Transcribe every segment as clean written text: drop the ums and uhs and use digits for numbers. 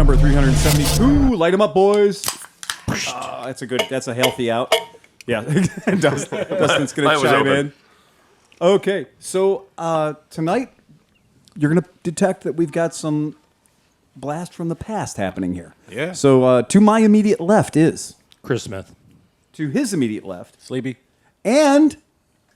number 372. Light them up, boys. That's a healthy out. Yeah, Dustin's going to chime in. Okay, so tonight you're going to detect that we've got some blast from the past happening here. Yeah. So to my immediate left is Chris Smith. To his immediate left, Sleepy. And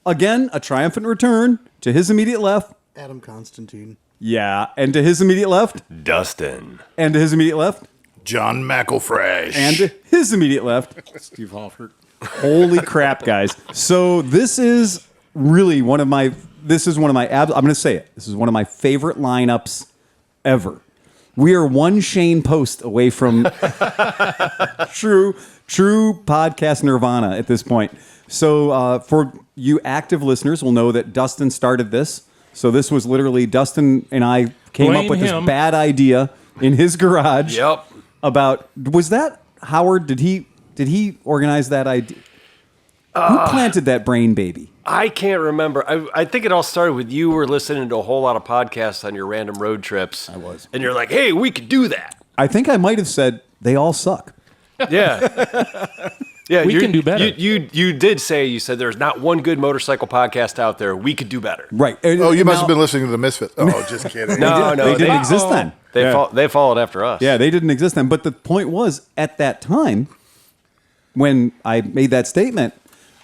again, a triumphant return to his immediate left, Adam Constantine. Yeah, and to his immediate left, Dustin. And to his immediate left, John McElfresh. And to his immediate left, Steve Hoffert. Holy crap, guys. So this is really one of my I'm going to say it. This is one of my favorite lineups ever. We are one Shane post away from true podcast nirvana at this point. So for you active listeners will know that Dustin started this. So this was literally Dustin and I came up with this bad idea in his garage. Yep. Was that Howard? Did he organize that idea? Who planted that brain baby? I can't remember. I think it all started with you were listening to a whole lot of podcasts on your random road trips. I was. And you're like, hey, we could do that. I think I might have said they all suck. Yeah. Yeah, we can do better. You did say, you said there's not one good motorcycle podcast out there. We could do better. Right. Oh, you must have been listening to the Misfits. Oh, just kidding. No, they didn't exist then. They followed after us. Yeah, they didn't exist then. But the point was, at that time, when I made that statement,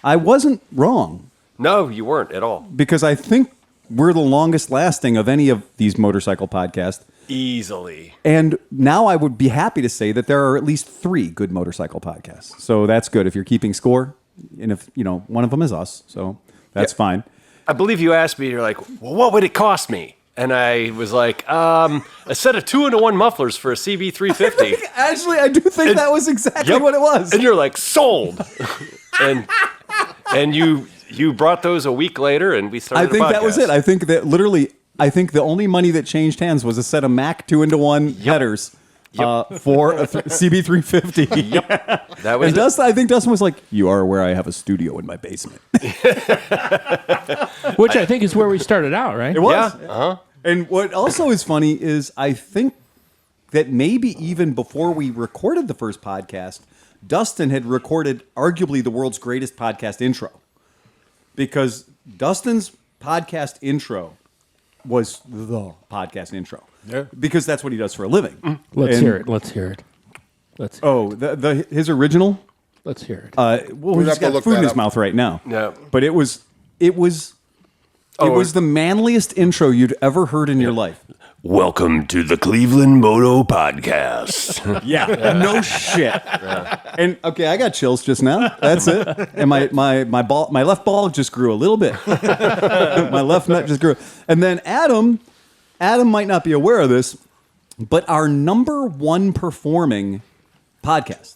I wasn't wrong. No, you weren't at all. Because I think we're the longest lasting of any of these motorcycle podcasts. Easily. And now I would be happy to say that there are at least 3 good motorcycle podcasts. So that's good if you're keeping score. And if, one of them is us. So that's fine. I believe you asked me, you're like, well, what would it cost me? And I was like, a set of 2-in-1 mufflers for a CB350. Actually, I do think that was exactly what it was. And you're like, sold. and you brought those a week later and we started I think that was it. I think that literally... I think the only money that changed hands was a set of Mac 2-in-1 headers for a CB350. Yep, that was. And Dustin, I think Dustin was like, "You are aware I have a studio in my basement," which I think is where we started out, right? It was. Yeah. And what also is funny is I think that maybe even before we recorded the first podcast, Dustin had recorded arguably the world's greatest podcast intro, because Dustin's podcast intro was the podcast intro. Yeah. Because that's what he does for a living. Let's hear it. His original? Let's hear it. Well, he's got food in his mouth right now. Yeah. But it was the manliest intro you'd ever heard in your life. Welcome to the ClevelandMoto podcast. Yeah, no shit. Yeah. And okay, I got chills just now. That's it. And my left ball just grew a little bit. My left nut just grew. And then Adam might not be aware of this, but our number 1 performing podcast,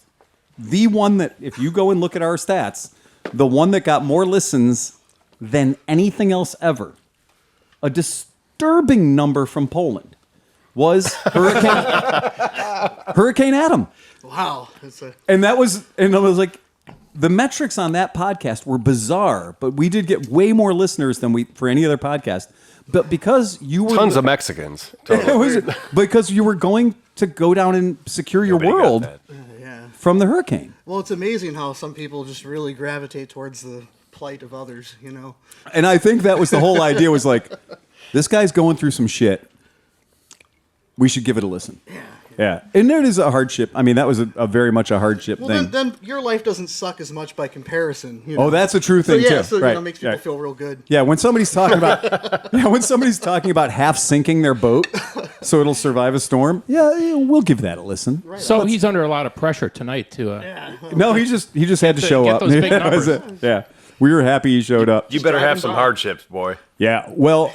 the one that if you go and look at our stats, the one that got more listens than anything else ever, a disturbing number from Poland, was Hurricane Adam. Wow. And I was like, the metrics on that podcast were bizarre, but we did get way more listeners than for any other podcast. But because you were tons of Mexicans, totally. Because you were going to go down and secure your world from the hurricane. Well, it's amazing how some people just really gravitate towards the plight of others, And I think that was the whole idea, was like, this guy's going through some shit. We should give it a listen. Yeah. And it is a hardship. I mean, that was a very much a hardship thing. Then your life doesn't suck as much by comparison. Oh, that's a true thing, too. So, right. It makes people feel real good. Yeah, when somebody's talking about half sinking their boat so it'll survive a storm, we'll give that a listen. Right. So he's under a lot of pressure tonight to. No, he just had to show get up. Those big numbers. Yeah, we were happy he showed up. You better have some hardships, boy. Yeah. Well,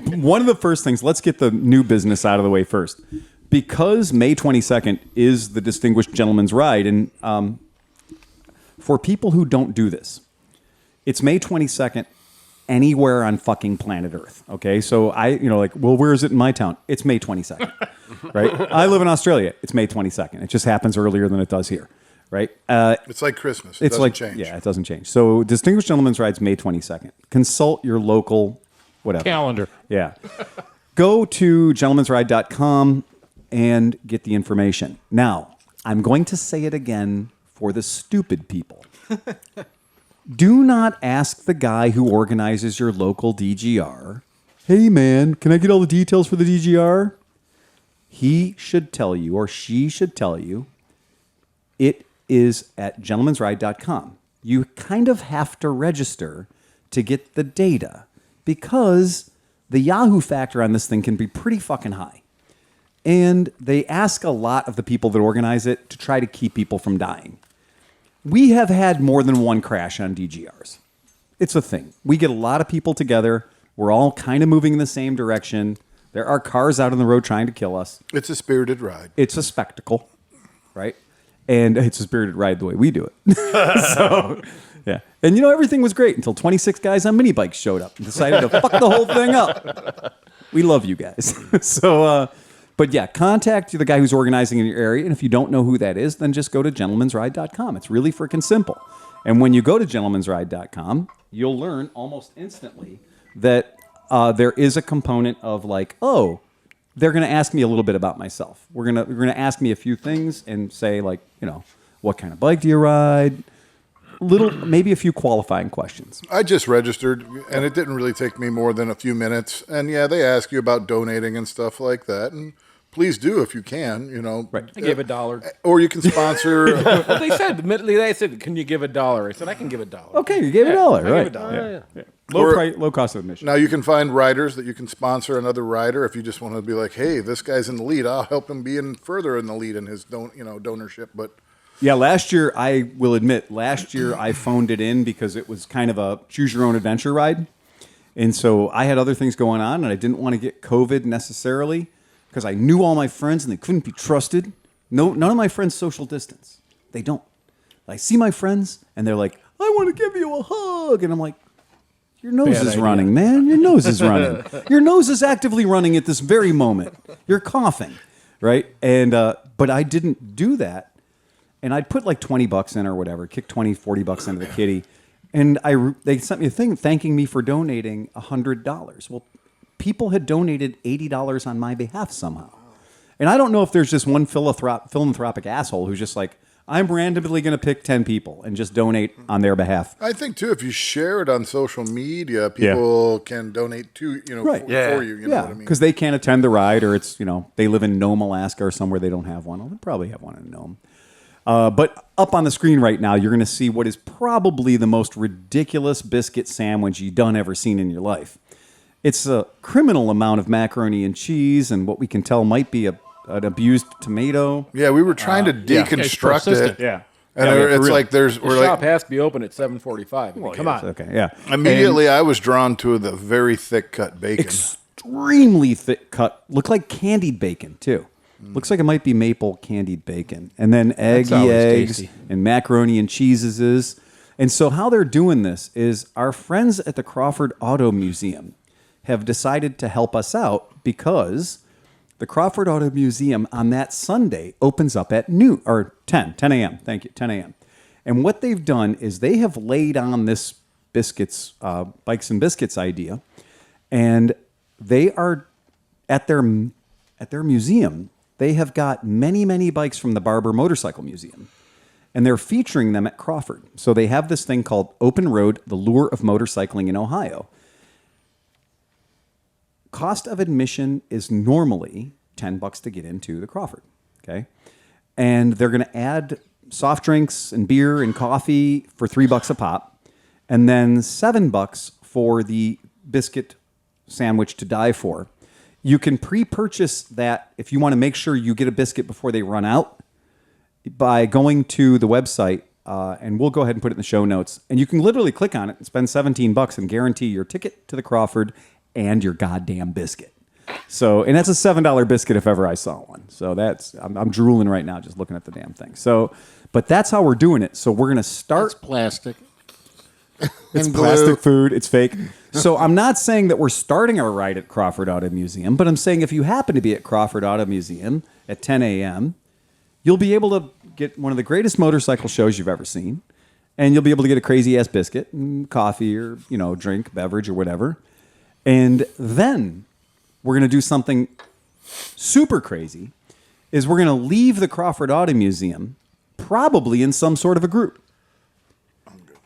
one of the first things. Let's get the new business out of the way first, because May 22nd is the Distinguished Gentleman's Ride, and for people who don't do this, it's May 22nd anywhere on fucking planet Earth. Okay, so where is it in my town? It's May 22nd, right? I live in Australia. It's May 22nd. It just happens earlier than it does here, right? It's like Christmas. It doesn't change. Yeah, it doesn't change. So Distinguished Gentleman's Ride's May 22nd. Consult your local whatever calendar. Yeah. Go to gentlemansride.com. and get the information. Now, I'm going to say it again for the stupid people. Do not ask the guy who organizes your local DGR, hey man, can I get all the details for the DGR? He should tell you, or she should tell you, it is at gentleman'sride.com. You kind of have to register to get the data because the Yahoo factor on this thing can be pretty fucking high. And they ask a lot of the people that organize it to try to keep people from dying. We have had more than one crash on DGRs. It's a thing. We get a lot of people together. We're all kind of moving in the same direction. There are cars out on the road trying to kill us. It's a spirited ride. It's a spectacle, right? And it's a spirited ride the way we do it. So, yeah. And everything was great until 26 guys on mini bikes showed up and decided to fuck the whole thing up. We love you guys. But yeah, contact the guy who's organizing in your area. And if you don't know who that is, then just go to gentleman'sride.com. It's really freaking simple. And when you go to gentleman'sride.com, you'll learn almost instantly that there is a component of like, oh, they're going to ask me a little bit about myself. They're going to ask me a few things and say like, what kind of bike do you ride? Maybe a few qualifying questions. I just registered, and it didn't really take me more than a few minutes. And yeah, they ask you about donating and stuff like that. And please do if you can, Right. I gave $1. Or you can sponsor. Well, they said, can you give $1? I said, I can give $1. Okay, you gave $1, right? I gave $1. Yeah. Low cost of admission. Now you can find riders that you can sponsor another rider if you just want to be like, hey, this guy's in the lead. I'll help him be further in the lead in his donorship. But yeah, last year, I will admit, I phoned it in because it was kind of a choose your own adventure ride. And so I had other things going on, and I didn't want to get COVID necessarily because I knew all my friends and they couldn't be trusted. No, none of my friends social distance. They don't. I see my friends, and they're like, I want to give you a hug. And I'm like, your nose is running, man. Your nose is running. Your nose is actively running at this very moment. You're coughing, right? And but I didn't do that. And I'd put like $20 in or whatever, kick $20, $40 into the kitty. And they sent me a thing thanking me for donating $100. Well, people had donated $80 on my behalf somehow. And I don't know if there's just one philanthropic asshole who's just like, I'm randomly going to pick 10 people and just donate on their behalf. I think, too, if you share it on social media, people can donate to, right. for you. You know what I mean? Because they can't attend the ride or it's, they live in Nome, Alaska or somewhere they don't have one. Well, they probably have one in Nome. But up on the screen right now, you're going to see what is probably the most ridiculous biscuit sandwich you've ever seen in your life. It's a criminal amount of macaroni and cheese and what we can tell might be an abused tomato. Yeah, we were trying to deconstruct it. Yeah. And it's like The shop has to be open at 7:45. Well, come on. Okay, yeah. Immediately, I was drawn to the very thick cut bacon. Extremely thick cut. Looked like candied bacon, too. Looks like it might be maple candied bacon. And then eggy eggs tasty. and macaroni and cheeses. And so how they're doing this is our friends at the Crawford Auto Museum have decided to help us out because the Crawford Auto Museum on that Sunday opens up at 10 a.m. Thank you, 10 a.m. And what they've done is they have laid on this bikes and biscuits idea, and they are at their museum. They have got many, many bikes from the Barber Motorcycle Museum, and they're featuring them at Crawford. So they have this thing called Open Road, the Lure of Motorcycling in Ohio. Cost of admission is normally $10 to get into the Crawford, okay? And they're going to add soft drinks and beer and coffee for $3 a pop, and then $7 for the biscuit sandwich to die for. You can pre-purchase that if you want to make sure you get a biscuit before they run out by going to the website, and we'll go ahead and put it in the show notes. And you can literally click on it and spend $17 and guarantee your ticket to the Crawford and your goddamn biscuit. So, and that's a $7 biscuit if ever I saw one. So I'm drooling right now just looking at the damn thing. So, but that's how we're doing it. So we're going to start. It's plastic. It's plastic food. It's fake. So I'm not saying that we're starting our ride at Crawford Auto Museum, but I'm saying if you happen to be at Crawford Auto Museum at 10 a.m., you'll be able to get one of the greatest motorcycle shows you've ever seen, and you'll be able to get a crazy-ass biscuit and coffee or, drink, beverage or whatever. And then we're going to do something super crazy. is we're going to leave the Crawford Auto Museum probably in some sort of a group.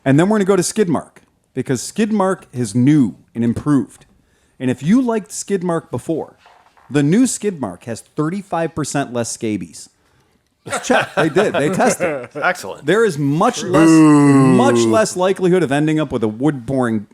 And then we're going to go to Skidmark because Skidmark is new and improved. And if you liked Skidmark before, the new Skidmark has 35% less scabies. Check. They did. They tested. Excellent. There is much less likelihood of ending up with a wood-boring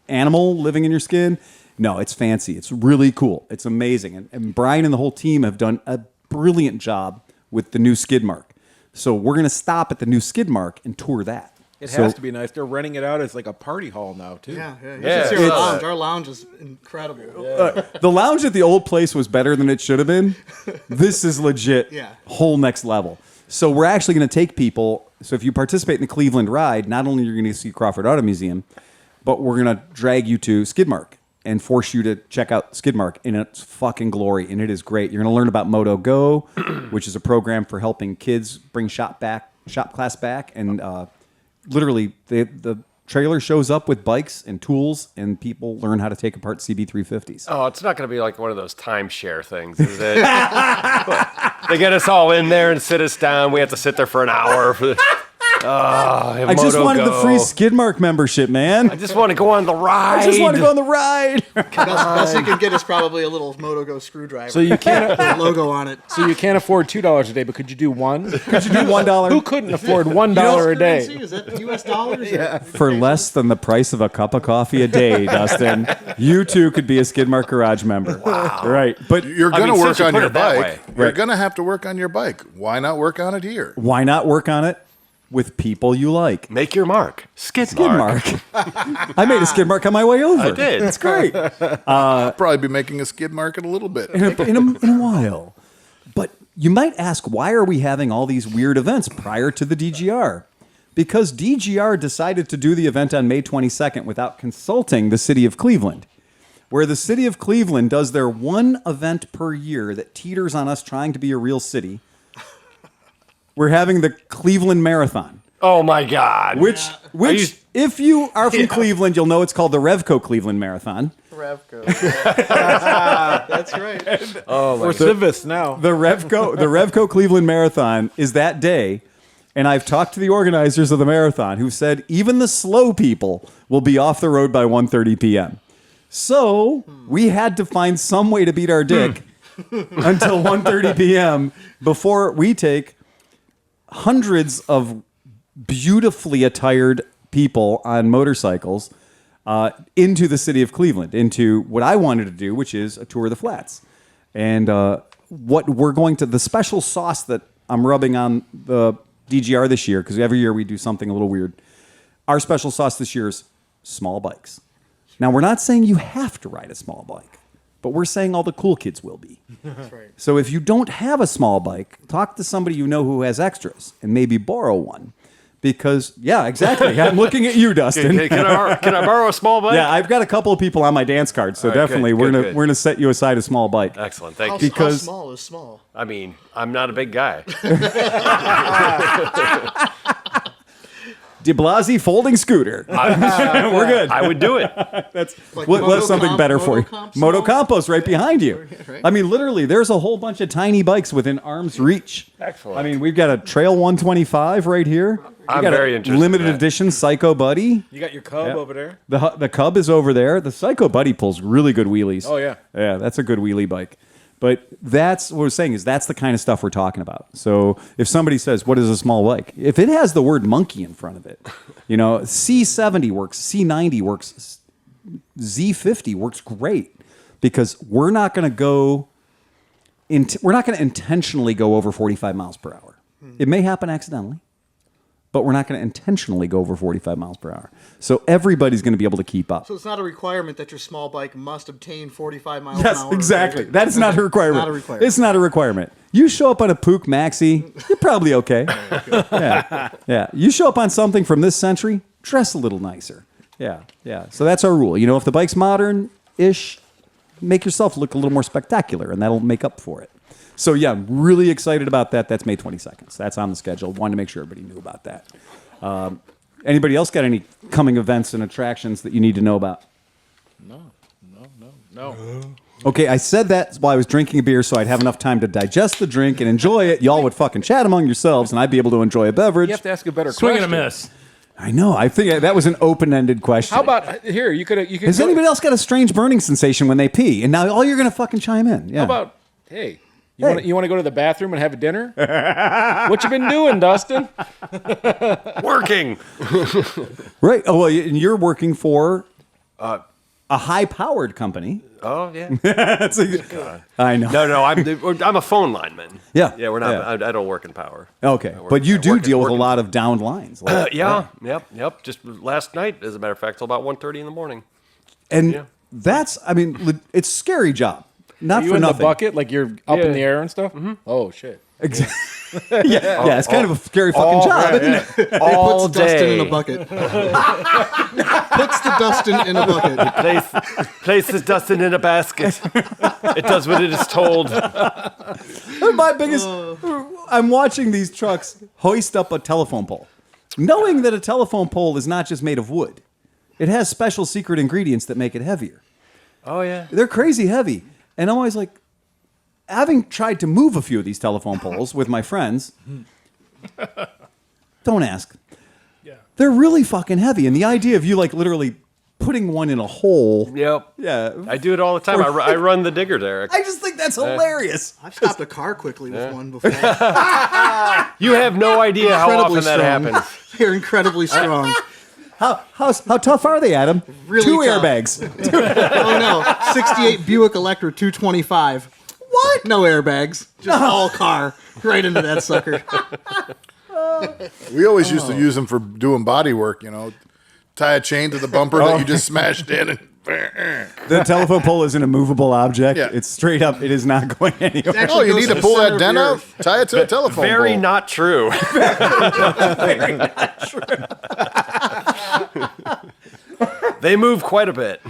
animal living in your skin. No, it's fancy. It's really cool. It's amazing. And Brian and the whole team have done a brilliant job with the new Skidmark. So we're going to stop at the new Skidmark and tour that. It has to be nice. They're renting it out as like a party hall now, too. Yeah, yeah. You Yeah, should see our it's- lounge. Our lounge is incredible. The lounge at the old place was better than it should have been. This is legit Yeah. whole next level. So we're actually going to take people. So if you participate in the Cleveland ride, not only are you going to see Crawford Auto Museum, but we're going to drag you to Skidmark and force you to check out Skidmark in its fucking glory. And it is great. You're going to learn about Moto Go, which is a program for helping kids bring shop class back. And literally, the trailer shows up with bikes and tools, and people learn how to take apart CB350s. Oh, it's not going to be like one of those timeshare things, is it? They get us all in there and sit us down. We have to sit there for an hour. I just wanted the free Skidmark membership, man. I just want to go on the ride. I just want to go on the ride. Best you can get is probably a little Moto Go screwdriver. So you can't. with a logo on it. So you can't afford $2 a day, but could you do one? Could you do $1? Who couldn't afford $1 a day? Is that U.S. dollars? Yeah. For less than the price of a cup of coffee a day, Dustin, you too could be a Skidmark Garage member. Wow. Right. But You're I going mean, to work since you on put your it that bike. way. You're Right. going to have to work on your bike. Why not work on it here? why not work on it with people you like? Make your mark. Skid Skidmark. I made a Skidmark on my way over. I did. It's great. I'll probably be making a skid mark in a little bit. in a while. But you might ask, why are we having all these weird events prior to the DGR? Because DGR decided to do the event on May 22nd without consulting the city of Cleveland, where the city of Cleveland does their one event per year that teeters on us trying to be a real city. We're having the Cleveland Marathon, Oh, my God. which if you are from Cleveland, you'll know it's called the Revco Cleveland Marathon. Revco. That's right. Or Civis now. The Revco Cleveland Marathon is that day, and I've talked to the organizers of the marathon who said even the slow people will be off the road by 1:30 p.m. So we had to find some way to beat our dick until 1:30 p.m. before we take hundreds of beautifully attired people on motorcycles into the city of Cleveland, into what I wanted to do, which is a tour of the flats. And what we're going to, the special sauce that I'm rubbing on the DGR this year, because every year we do something a little weird. Our special sauce this year is small bikes. Now, we're not saying you have to ride a small bike, but we're saying all the cool kids will be. That's right. So if you don't have a small bike, talk to somebody you know who has extras and maybe borrow one. Because, yeah, exactly. I'm looking at you, Dustin. Can I borrow a small bike? Yeah, I've got a couple of people on my dance card, so All right, definitely good, we're good, gonna good. we're gonna set you aside a small bike. Excellent. Thank How, you. Because- how small is small? I mean, I'm not a big guy. De Blasi folding scooter. We're good. I would do it. That's Like what's Moto something Comp- better for you. Moto Comp Moto small? Compost right behind you. Right. I mean, literally, there's a whole bunch of tiny bikes within arm's reach. Excellent. I mean, we've got a Trail 125 right here. I'm got very a interested limited in that. edition Psycho Buddy. You got your Cub Yep. over there. The Cub is over there. The Psycho Buddy pulls really good wheelies. Oh, yeah. Yeah, that's a good wheelie bike. But that's what we're saying is that's the kind of stuff we're talking about. So if somebody says, what is a small bike? If it has the word monkey in front of it, you know, C70 works, C90 works, Z50 works great because we're not going to go we're not going to intentionally go over 45 miles per hour. It may happen accidentally, but we're not going to intentionally go over 45 miles per hour. So everybody's going to be able to keep up. So it's not a requirement that your small bike must obtain 45 miles an Yes, hour. exactly. That is not a requirement. Not a requirement. It's not a requirement. You show up on a Pook Maxi, you're probably okay. Yeah. You show up on something from this century, dress a little nicer. Yeah. So that's our rule. You know, if the bike's modern-ish, make yourself look a little more spectacular, and that'll make up for it. So yeah, I'm really excited about that. That's May 22nd. So that's on the schedule. Wanted to make sure everybody knew about that. Anybody else got any coming events and attractions that you need to know about? No. Okay, I said that while I was drinking a beer so I'd have enough time to digest the drink and enjoy it. Y'all would fucking chat among yourselves, and I'd be able to enjoy a beverage. You have to ask a better Swing question. and a miss. I know. I think that was an open-ended question. How about here? You could. Has anybody else got a strange burning sensation when they pee? And now all you're going to fucking chime in. Yeah. How about hey? You want to go to the bathroom and have a dinner? What you been doing, Dustin? Working. Right. Oh, well, and you're working for a high-powered company. Oh yeah. I know. No, I'm a phone lineman. Yeah. Yeah, we're not. Yeah. I don't work in power. Okay, I but you do deal with a working- lot of downed lines. Like, Yeah. Yep. Just last night, as a matter of fact, till about 1:30 in the morning. And Yeah. that's, I mean, it's a scary job. Not Are you for in nothing. the bucket like you're up Yeah. in the air and stuff? Oh shit! Yeah, it's kind of a scary fucking job, isn't it? All Puts Dustin in day. a bucket. Puts the Dustin in a bucket. Places Dustin in a basket. It does what it is told. My biggest, I'm watching these trucks hoist up a telephone pole, knowing that a telephone pole is not just made of wood. It has special secret ingredients that make it heavier. Oh yeah. They're crazy heavy. And I'm always like, having tried to move a few of these telephone poles with my friends, don't ask. Yeah. They're really fucking heavy. And the idea of you like literally putting one in a hole. Yep. Yeah. I do it all the time. I run the digger, Derek. I just think that's hilarious. I've stopped a car quickly with one before. You have no idea how Incredibly often that strong. happens. They're incredibly strong. How tough are they, Adam? Really 2 tough. airbags. Oh no, 68 Buick Electra 225. What? No airbags, just all car right into that sucker. We always used to use them for doing body work, you know. Tie a chain to the bumper that you just smashed in and The telephone pole is an immovable object. Yeah. It's straight up. It is not going anywhere. Actually oh, you goes need to to the pull center that of dent the out? earth. Tie it to a telephone Very pole. not true. They move quite a bit.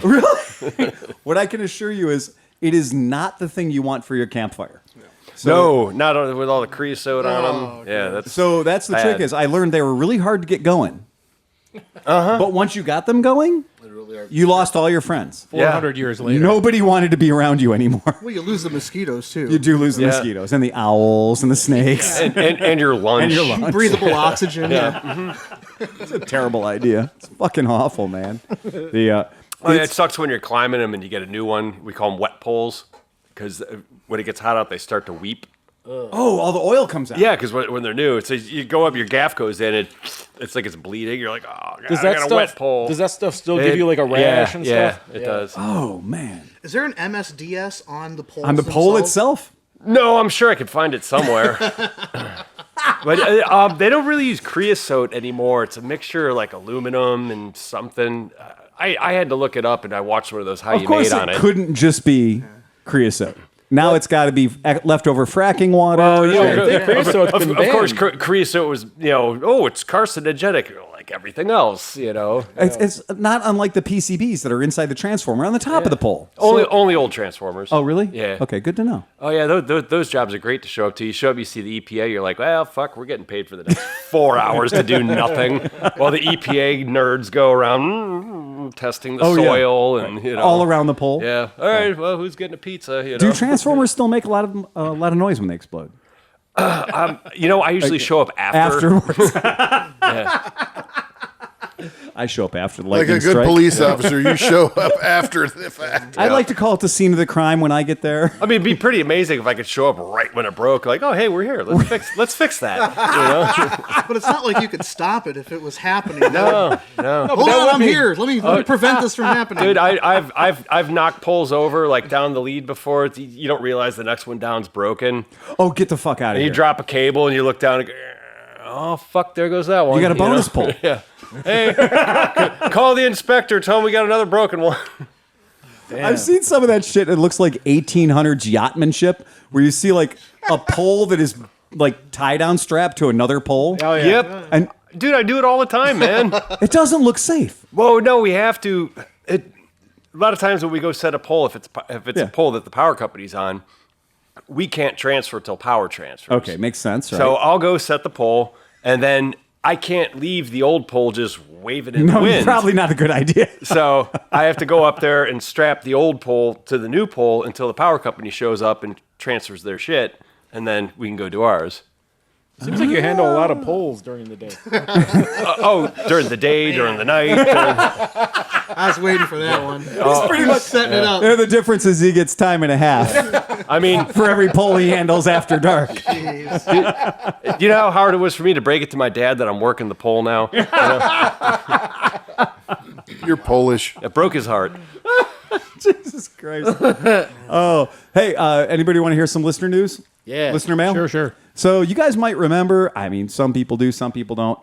What I can assure you is it is not the thing you want for your campfire. No, not with all the creosote on them. Yeah, that's So that's the trick Bad. is I learned they were really hard to get going. But once you got them going, you lost all your friends. 400 years later. Nobody wanted to be around you anymore. Well, you lose the mosquitoes too. You do lose the Yeah. mosquitoes and the owls and the snakes. and your lunch. And your lunch. Breathable oxygen. Yeah. It's a terrible idea. It's fucking awful, man. The Oh, yeah, it sucks when you're climbing them and you get a new one. We call them wet poles because when it gets hot out, they start to weep. oh, all the oil comes out. Yeah, because when they're new, it's you go up, your gaff goes in, it's like it's bleeding. You're like, oh, God, Does I that got a stuff? wet pole. Does that stuff still give you like a rash and yeah, stuff? it does. Oh man. Is there an MSDS on the pole? On the pole itself? No, I'm sure I could find it somewhere. But they don't really use creosote anymore. It's a mixture of like aluminum and something. I had to look it up, and I watched one of those How Of You course Made on it it. couldn't just be creosote. Now it's got to be leftover fracking water. Well, Creosote's been of course, banned. creosote was, it's carcinogenic, like everything else, It's not unlike the PCBs that are inside the transformer on the top of the pole. Only old Transformers. Oh, really? Yeah. Okay, good to know. Oh, yeah, those jobs are great to show up to. You show up, you see the EPA, you're like, well, fuck, we're getting paid for the next 4 hours to do nothing. While the EPA nerds go around testing the Oh, yeah. soil and, All around the pole. Yeah. All right, well, who's getting a pizza? Do transformers still make a lot of noise when they explode? I usually show up Afterwards. Yeah. I show up after the Like lightning a good strike. police officer, you show up after the fact. I'd like to call it the scene of the crime when I get there. I mean, it'd be pretty amazing if I could show up right when it broke. Like, oh, hey, we're here. Let's fix that. But it's not like you could stop it if it was happening. No. Hold on, I'm here. Let me prevent this from happening. Dude, I've knocked poles over like down the lead before. You don't realize the next one down's broken. Oh, get the fuck out of And here. you drop a cable and you look down and go, oh fuck, there goes that one. You got a bonus pole. Yeah. Hey, call the inspector. Tell him we got another broken one. I've seen some of that shit. It looks like 1800s yachtsmanship, where you see like a pole that is like tie down strapped to another pole. Oh yeah. Yep. And Dude, I do it all the time, man. it doesn't look safe. Well, no, we have to. A lot of times when we go set a pole, if it's Yeah. a pole that the power company's on, we can't transfer till power transfers. Okay, makes sense, right? So I'll go set the pole, and then I can't leave the old pole just waving in the No, wind. probably not a good idea. So I have to go up there and strap the old pole to the new pole until the power company shows up and transfers their shit, and then we can go do ours. Seems like you handle a lot of poles during the day. During the day, during the night. I was waiting for that one. He's pretty much setting it up. The difference is he gets time and a half I mean, for every pole he handles after dark. Jeez. you know how hard it was for me to break it to my dad that I'm working the pole now? You're Polish. It broke his heart. Jesus Christ. Oh, hey, anybody want to hear some listener news? Yeah. Listener mail? Sure. So you guys might remember, I mean, some people do, some people don't.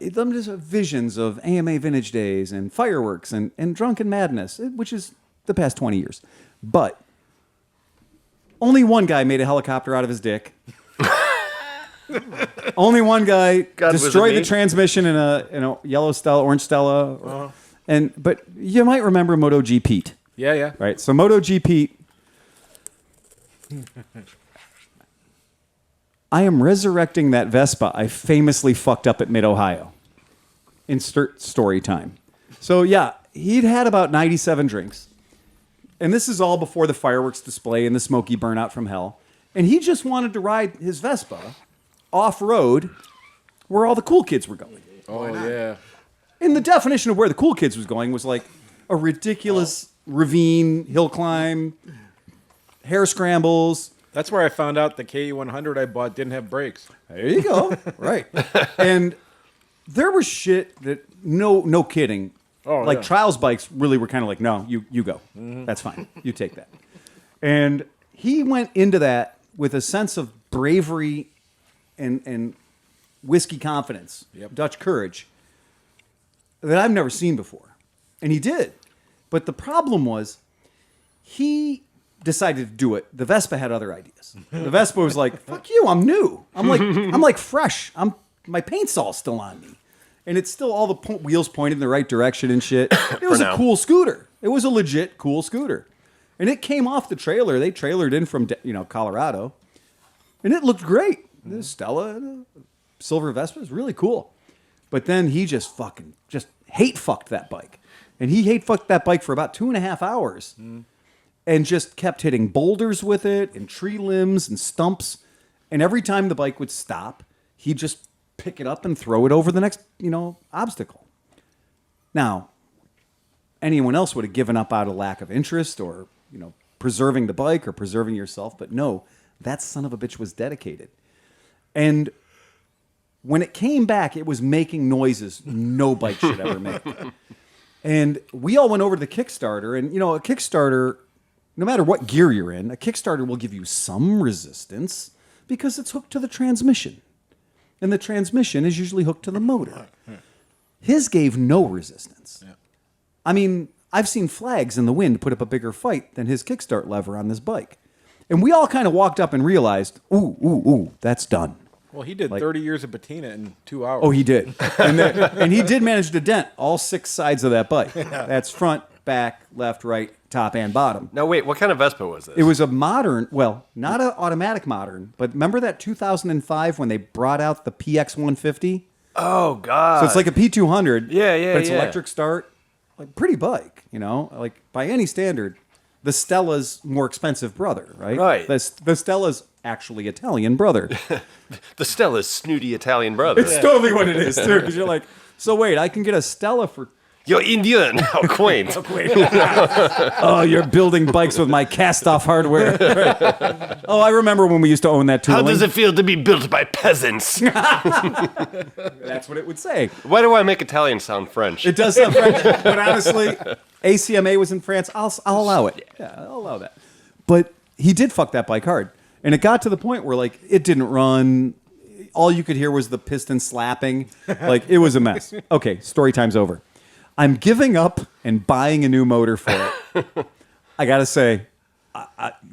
Them just visions of AMA vintage days and fireworks and drunken madness, which is the past 20 years. But only one guy made a helicopter out of his dick. Only one guy God, was it destroyed the me? transmission in a yellow Stella, orange Stella. But you might remember Moto G Pete. Yeah. Right, so Moto G Pete. I am resurrecting that Vespa I famously fucked up at Mid-Ohio. Insert story time. So yeah, he'd had about 97 drinks. And this is all before the fireworks display and the smoky burnout from hell. And he just wanted to ride his Vespa off-road where all the cool kids were going. Oh, yeah. And the definition of where the cool kids was going was like a ridiculous ravine, hill climb, hair scrambles. That's where I found out the KE100 I bought didn't have brakes. There you go. Right. And there was shit that, no kidding. Oh, like yeah. trials bikes really were kind of like, no, you go. That's fine. You take that. And he went into that with a sense of bravery and whiskey confidence, Dutch courage, that I've never seen before. And he did. But the problem was he decided to do it. The Vespa had other ideas. The Vespa was like, fuck you, I'm new. I'm like fresh. My paint's all still on me. And it's still all the wheels pointed in the right direction and shit. It was a cool scooter. It was a legit cool scooter. And it came off the trailer. They trailered in from Colorado. And it looked great. The Stella, silver Vespa is really cool. But then he just hate fucked that bike. And he hate fucked that bike for about 2.5 hours. And just kept hitting boulders with it and tree limbs and stumps. And every time the bike would stop, he'd just pick it up and throw it over the next, obstacle. Now, anyone else would have given up out of lack of interest or, preserving the bike or preserving yourself. But no, that son of a bitch was dedicated. And when it came back, it was making noises no bike should ever make. And we all went over to the Kickstarter. And, a Kickstarter, no matter what gear you're in, a Kickstarter will give you some resistance because it's hooked to the transmission. And the transmission is usually hooked to the motor. His gave no resistance. Yeah. I mean, I've seen flags in the wind put up a bigger fight than his kickstart lever on this bike. And we all kind of walked up and realized, ooh, that's done. Well, he did 30 years of patina in 2 hours. Oh, he did. And he did manage to dent all 6 sides of that bike. Yeah. That's front, back, left, right, top, and bottom. Now, wait, what kind of Vespa was this? It was a modern, well, not an automatic modern, but remember that 2005 when they brought out the PX 150? Oh, God. So it's like a P200. Yeah. But it's electric start. Like, pretty bike, like by any standard. The Stella's more expensive brother, right? Right. The Stella's actually Italian brother. The Stella's snooty Italian brother. It's totally what it is, too. Because you're like, so wait, I can get a Stella for... You're Indian. How quaint. Oh, you're building bikes with my cast-off hardware. Oh, I remember when we used to own that tooling. How does it feel to be built by peasants? That's what it would say. Why do I make Italian sound French? It does sound French, but honestly, ACMA was in France. I'll allow it. Yeah, I'll allow that. But he did fuck that bike hard. And it got to the point where, like, it didn't run. All you could hear was the piston slapping. Like, it was a mess. Okay, story time's over. I'm giving up and buying a new motor for it. I gotta say,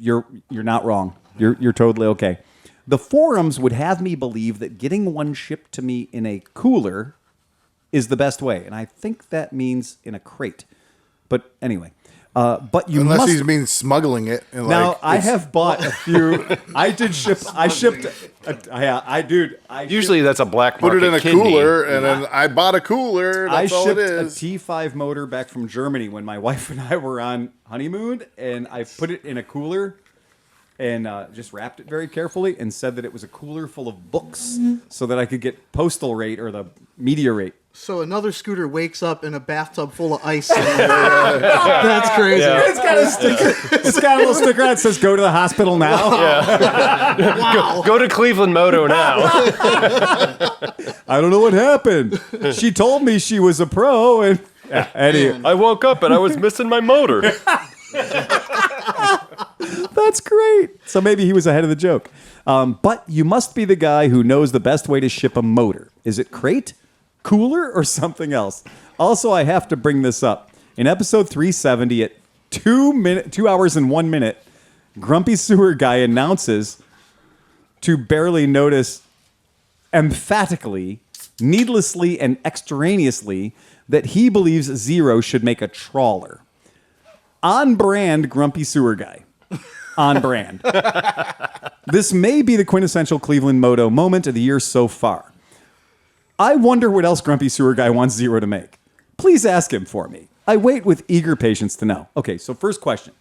you're not wrong. You're totally okay. The forums would have me believe that getting one shipped to me in a cooler is the best way, and I think that means in a crate. But anyway, But you Unless must. he means smuggling it. And Now I have bought a few. I did ship. I shipped. Usually that's a black put market it in a kidney. cooler, and then I bought a cooler. That's I all shipped it a is. T5 motor back from Germany when my wife and I were on honeymoon, and I put it in a cooler and just wrapped it very carefully and said that it was a cooler full of books so that I could get postal rate or the media rate. So another scooter wakes up in a bathtub full of ice. That's crazy. Yeah. It's got a sticker. It's got a little sticker on it that says "Go to the hospital now." Wow. Go to ClevelandMoto now. I don't know what happened. She told me she was a pro, and Eddie, I woke up and I was missing my motor. that's great. So maybe he was ahead of the joke. But you must be the guy who knows the best way to ship a motor. Is it crate, cooler, or something else? Also, I have to bring this up. In episode 370, at 2 hours and 1 minute, Grumpy Sewer Guy announces to Barely Notice emphatically, needlessly, and extraneously that he believes Zero should make a trawler. On brand, Grumpy Sewer Guy. On brand. This may be the quintessential Cleveland Moto moment of the year so far. I wonder what else Grumpy Sewer Guy wants Zero to make. Please ask him for me. I wait with eager patience to know. Okay, so first question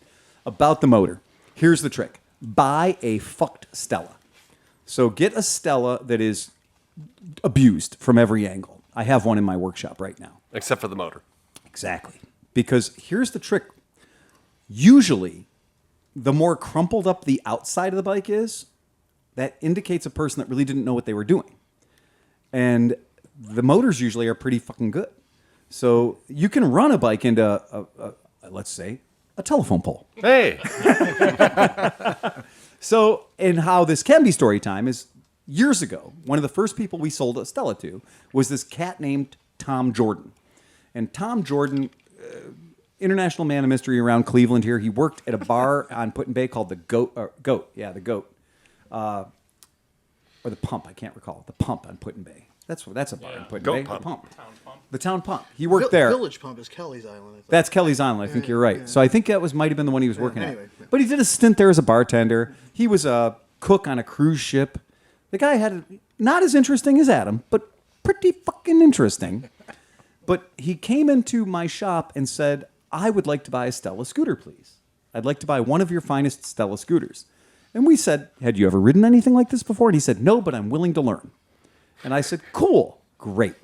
about the motor. Here's the trick. Buy a fucked Stella. So get a Stella that is abused from every angle. I have one in my workshop right now. Except for the motor. Exactly. Because here's the trick. Usually, the more crumpled up the outside of the bike is, that indicates a person that really didn't know what they were doing. And the motors usually are pretty fucking good. So you can run a bike into, let's say, a telephone pole. Hey. So, and how this can be story time is years ago, one of the first people we sold a Stella to was this cat named Tom Jordan. And Tom Jordan, international man of mystery around Cleveland here. He worked at a bar on Put in Bay called the Goat. Yeah, the Goat. Or the Pump, I can't recall. The Pump on Put in Bay. That's a bar in Put in Bay. Pump. The Pump. The Town Pump. He worked there. Village Pump is Kelly's Island. I think. That's Kelly's Island. I think you're right. yeah. So I think that might have been the one he was working anyway, at. yeah. But he did a stint there as a bartender. He was a cook on a cruise ship. The guy had not as interesting as Adam, but pretty fucking interesting. But he came into my shop and said, I would like to buy a Stella scooter, please. I'd like to buy one of your finest Stella scooters. And we said, had you ever ridden anything like this before? And he said, no, but I'm willing to learn. And I said, cool, great.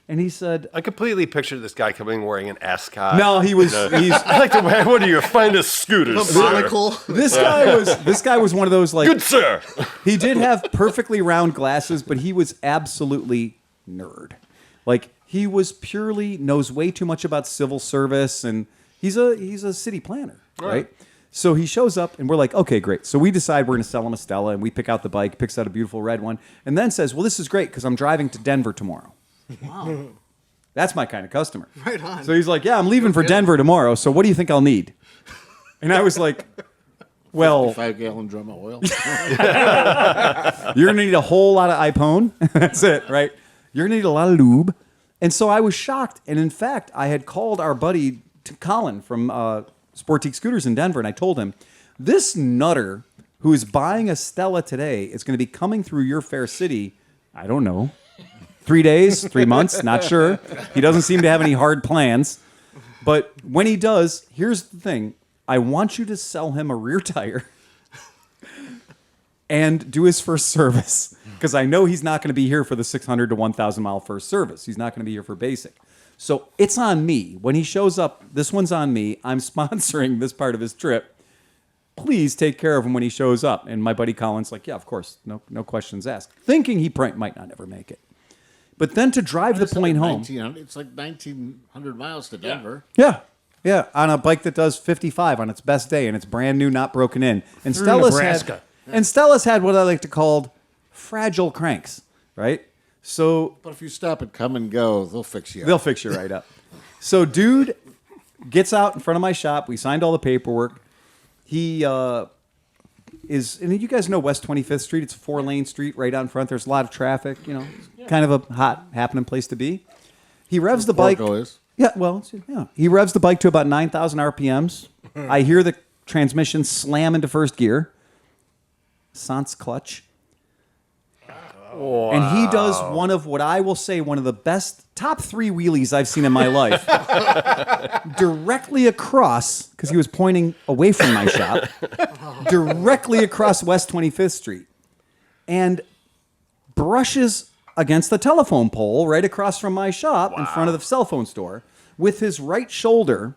And he said, I completely pictured this guy coming wearing an ascot. no, he's I like to wear one of your finest scooters, The sir. monocle. this guy was one of those like Good sir. he did have perfectly round glasses, but he was absolutely nerd. Like he was purely knows way too much about civil service, and he's a city planner, right? So he shows up, and we're like, okay, great. So we decide we're going to sell him a Stella, and we pick out the bike, picks out a beautiful red one, and then says, well, this is great because I'm driving to Denver tomorrow. Wow. That's my kind of customer. Right on. So he's like, yeah, I'm leaving for Denver tomorrow. So what do you think I'll need? And I was like, well, 5-gallon drum of oil. you're going to need a whole lot of iPhone. That's it, right? You're going to need a lot of lube. And so I was shocked. And in fact, I had called our buddy Colin from Sportique Scooters in Denver, and I told him, this nutter who is buying a Stella today is going to be coming through your fair city, I don't know, 3 days, 3 months, not sure. He doesn't seem to have any hard plans. But when he does, here's the thing. I want you to sell him a rear tire and do his first service, because I know he's not going to be here for the 600 to 1,000 mile first service. He's not going to be here for basic. So it's on me. When he shows up, this one's on me. I'm sponsoring this part of his trip. Please take care of him when he shows up. And my buddy Colin's like, yeah, of course. No questions asked. Thinking he might not ever make it. But then to drive the point home. It's like 1,900 miles to Denver. Yeah. Yeah. On a bike that does 55 on its best day, and it's brand new, not broken in. And Through Stella's had what I like to call fragile cranks, right? So But if you stop and come and go, they'll fix you. they'll fix you right up. So dude gets out in front of my shop. We signed all the paperwork. He and you guys know West 25th Street. It's a 4-lane street right out in front. There's a lot of traffic, kind of a hot, happening place to be. He revs the bike. Porco is. Yeah, well, yeah. He revs the bike to about 9,000 RPMs, I hear the transmission slam into first gear. Sans clutch. Wow. And he does one of what I will say one of the best top 3 wheelies I've seen in my life. Directly across, because he was pointing away from my shop, directly across West 25th Street. And brushes against the telephone pole right across from my shop in front of the cell phone store with his right shoulder,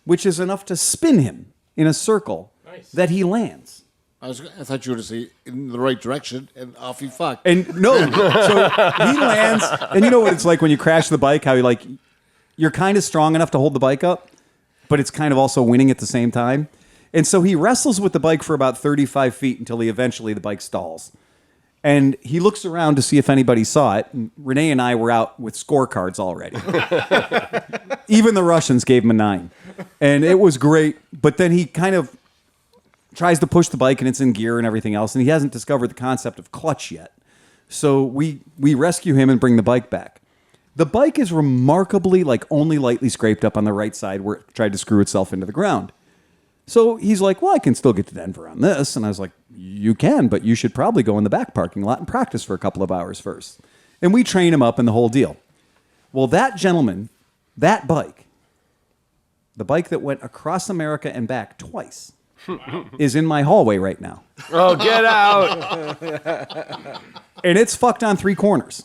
which is enough to spin him in a circle that he lands. I thought you were to say in the right direction, and off he fucked. And no, so he lands, and you know what it's like when you crash the bike, how you're kind of strong enough to hold the bike up, but it's kind of also winning at the same time. And so he wrestles with the bike for about 35 feet until the bike stalls. And he looks around to see if anybody saw it. And Renee and I were out with scorecards already. Even the Russians gave him a 9. And it was great. But then he kind of tries to push the bike, and it's in gear and everything else. And he hasn't discovered the concept of clutch yet. So we rescue him and bring the bike back. The bike is remarkably, only lightly scraped up on the right side where it tried to screw itself into the ground. So he's like, well, I can still get to Denver on this. And I was like, you can, but you should probably go in the back parking lot and practice for a couple of hours first. And we train him up in the whole deal. Well, that gentleman, that bike, the bike that went across America and back twice, is in my hallway right now. Oh, get out. And it's fucked on 3 corners.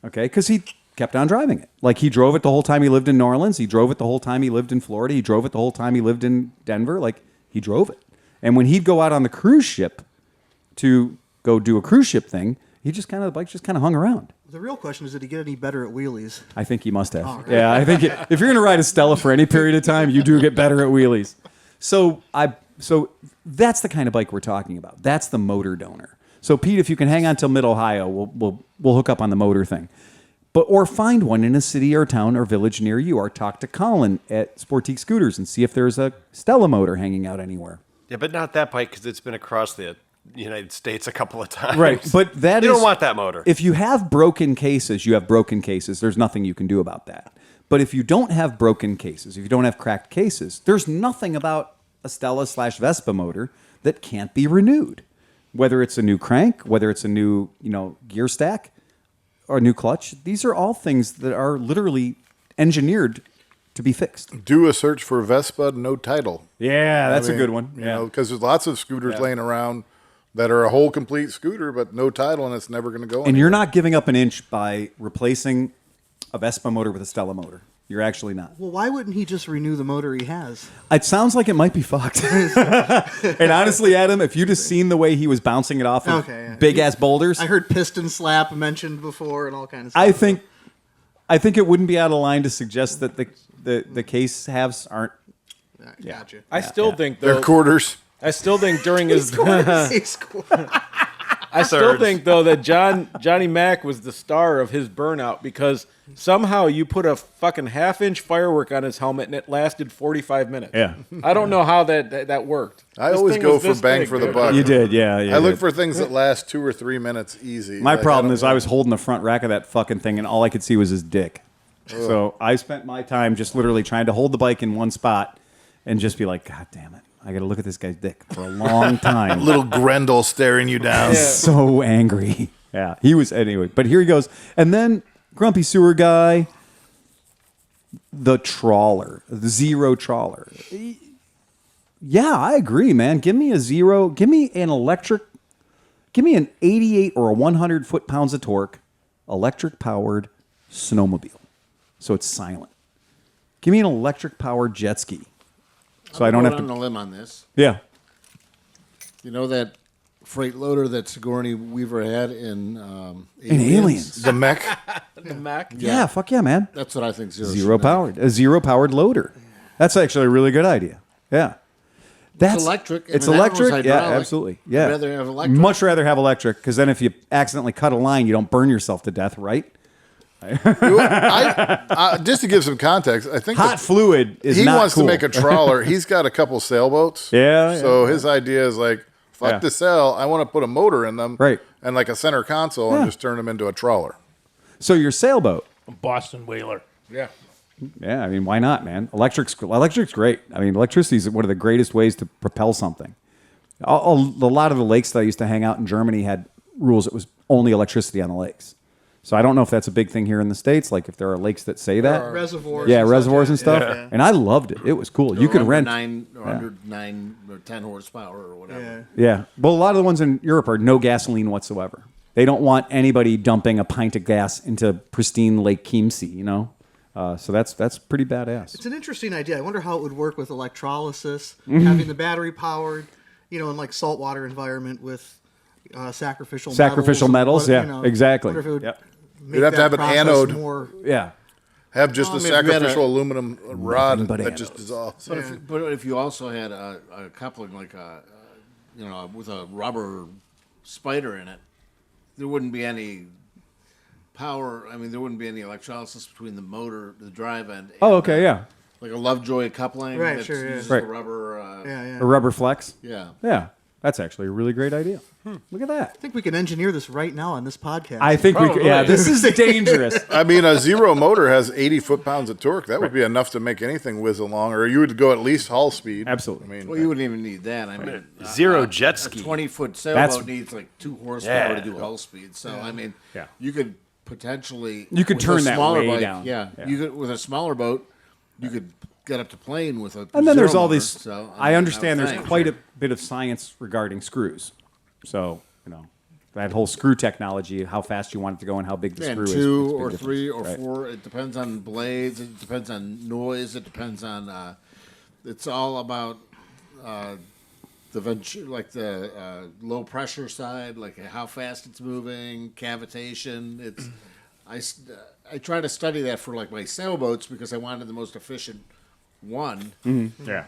Okay? Because he kept on driving it. He drove it the whole time he lived in New Orleans. He drove it the whole time he lived in Florida. He drove it the whole time he lived in Denver. He drove it. And when he'd go out on the cruise ship to go do a cruise ship thing, the bike just kind of hung around. The real question is, did he get any better at wheelies? I think he must have. Oh, right. Yeah, I think if you're going to ride a Stella for any period of time, you do get better at wheelies. So that's the kind of bike we're talking about. That's the motor donor. So Pete, if you can hang on till mid-Ohio, we'll hook up on the motor thing. Or find one in a city or town or village near you, or talk to Colin at Sportique Scooters and see if there's a Stella motor hanging out anywhere. Yeah, but not that bike because it's been across the United States a couple of times. Right, but you don't want that motor. If you have broken cases, you have broken cases. There's nothing you can do about that. But if you don't have broken cases, if you don't have cracked cases, there's nothing about a Stella/Vespa motor that can't be renewed. Whether it's a new crank, whether it's a new gear stack, or a new clutch, these are all things that are literally engineered to be fixed. Do a search for Vespa no title. Yeah, that's a good one. Because there's lots of scooters laying around that are a whole complete scooter, but no title, and it's never going to go anywhere. And you're not giving up an inch by replacing a Vespa motor with a Stella motor. You're actually not. Well, why wouldn't he just renew the motor he has? It sounds like it might be fucked. And honestly, Adam, if you'd have seen the way he was bouncing it off of big-ass boulders. I heard piston slap mentioned before and all kinds of stuff. I think it wouldn't be out of line to suggest that the case halves aren't. Gotcha. I still think, though. They're quarters. I still think during his... I still Thirds. think, though, that Johnny Mac was the star of his burnout because somehow you put a fucking half-inch firework on his helmet and it lasted 45 minutes. Yeah. I don't know how that worked. I This always thing go was for this bang big, for the dude. buck. You did, yeah. I look for things that last 2 or 3 minutes easy. My problem is I was holding the front rack of that fucking thing, and all I could see was his dick. So I spent my time just literally trying to hold the bike in one spot and just be like, God damn it. I got to look at this guy's dick for a long time. little Grendel staring you down. So angry. Yeah, he was anyway. But here he goes. And then Grumpy Sewer Guy, the trawler, the zero trawler. Yeah, I agree, man. Give me a zero. Give me an electric. Give me an 88 or a 100 foot-pounds of torque, electric-powered snowmobile. So it's silent. Give me an electric-powered jet ski. So I don't have to. I'm going on a limb on this. Yeah. You know that freight loader that Sigourney Weaver had in In Aliens. The mech. The Mac? Yeah, fuck yeah, man. That's what I think. Zero powered. A zero powered loader. That's actually a really good idea. Yeah. That's electric. I It's mean, that one was electric. Yeah, hydraulic. absolutely. Yeah. I'd rather have electric. Much rather have electric because then if you accidentally cut a line, you don't burn yourself to death, right? Just to give some context, I think Hot fluid is he not wants cool. to make a trawler. He's got a couple sailboats. Yeah, So yeah. his idea is like, fuck Yeah. the sail. I want to put a motor in them. Right. And like a center console Yeah. and just turn them into a trawler. So your sailboat. Boston Whaler. Yeah. Yeah, I mean, why not, man? Electric's great. I mean, electricity is one of the greatest ways to propel something. A lot of the lakes that I used to hang out in Germany had rules. It was only electricity on the lakes. So I don't know if that's a big thing here in the States, like if there are lakes that say that. Reservoirs. Yeah, and reservoirs and stuff. stuff. Yeah. And I loved it. It was cool. You could rent. 9 or under 9 or 10 horsepower or whatever. Yeah. Yeah. Well, a lot of the ones in Europe are no gasoline whatsoever. They don't want anybody dumping a pint of gas into pristine Lake Chiemsee, you know? So that's pretty badass. It's an interesting idea. I wonder how it would work with electrolysis, Mm-hmm. having the battery powered, in like saltwater environment with sacrificial metals. What, Yeah, exactly. Wonder if it would Yep. make You'd have to that have an process anode. More, Yeah. Have just Well, a I mean, if you had sacrificial aluminum rod but that just dissolves. But if you also had a coupling like with a rubber spider in it, there wouldn't be any power. I mean, there wouldn't be any electrolysis between the motor, the drive end. Oh, okay, yeah. Like a Lovejoy coupling. Right, that sure, yeah. uses Right. the rubber. A rubber flex. Yeah. Yeah. That's actually a really great idea. Look at that. I think we can engineer this right now on this podcast. I think we could. Yeah, this is dangerous. I mean, a zero motor has 80 foot-pounds of torque. That would be enough to make anything whiz along, or you would go at least hull speed. Absolutely. I mean, Well, you wouldn't even need that. I mean, Zero jet ski. A 20-foot That's- sailboat needs like 2 horsepower Yeah. to do hull speed. So I mean, Yeah. you could potentially You could with turn a that smaller way boat, down. Yeah, Yeah. you could with a smaller boat, you could get up to plane with a. And then there's zero all motor. these. So, I understand would there's think. quite a bit of science regarding screws. So, that whole screw technology, how fast you want it to go and how big the And screw is. 2 makes a big or difference, 3 or right? 4. It depends on blades. It depends on noise. It depends on. It's all about the low pressure side, like how fast it's moving, cavitation. It's I try to study that for like my sailboats because I wanted the most efficient one. Yeah.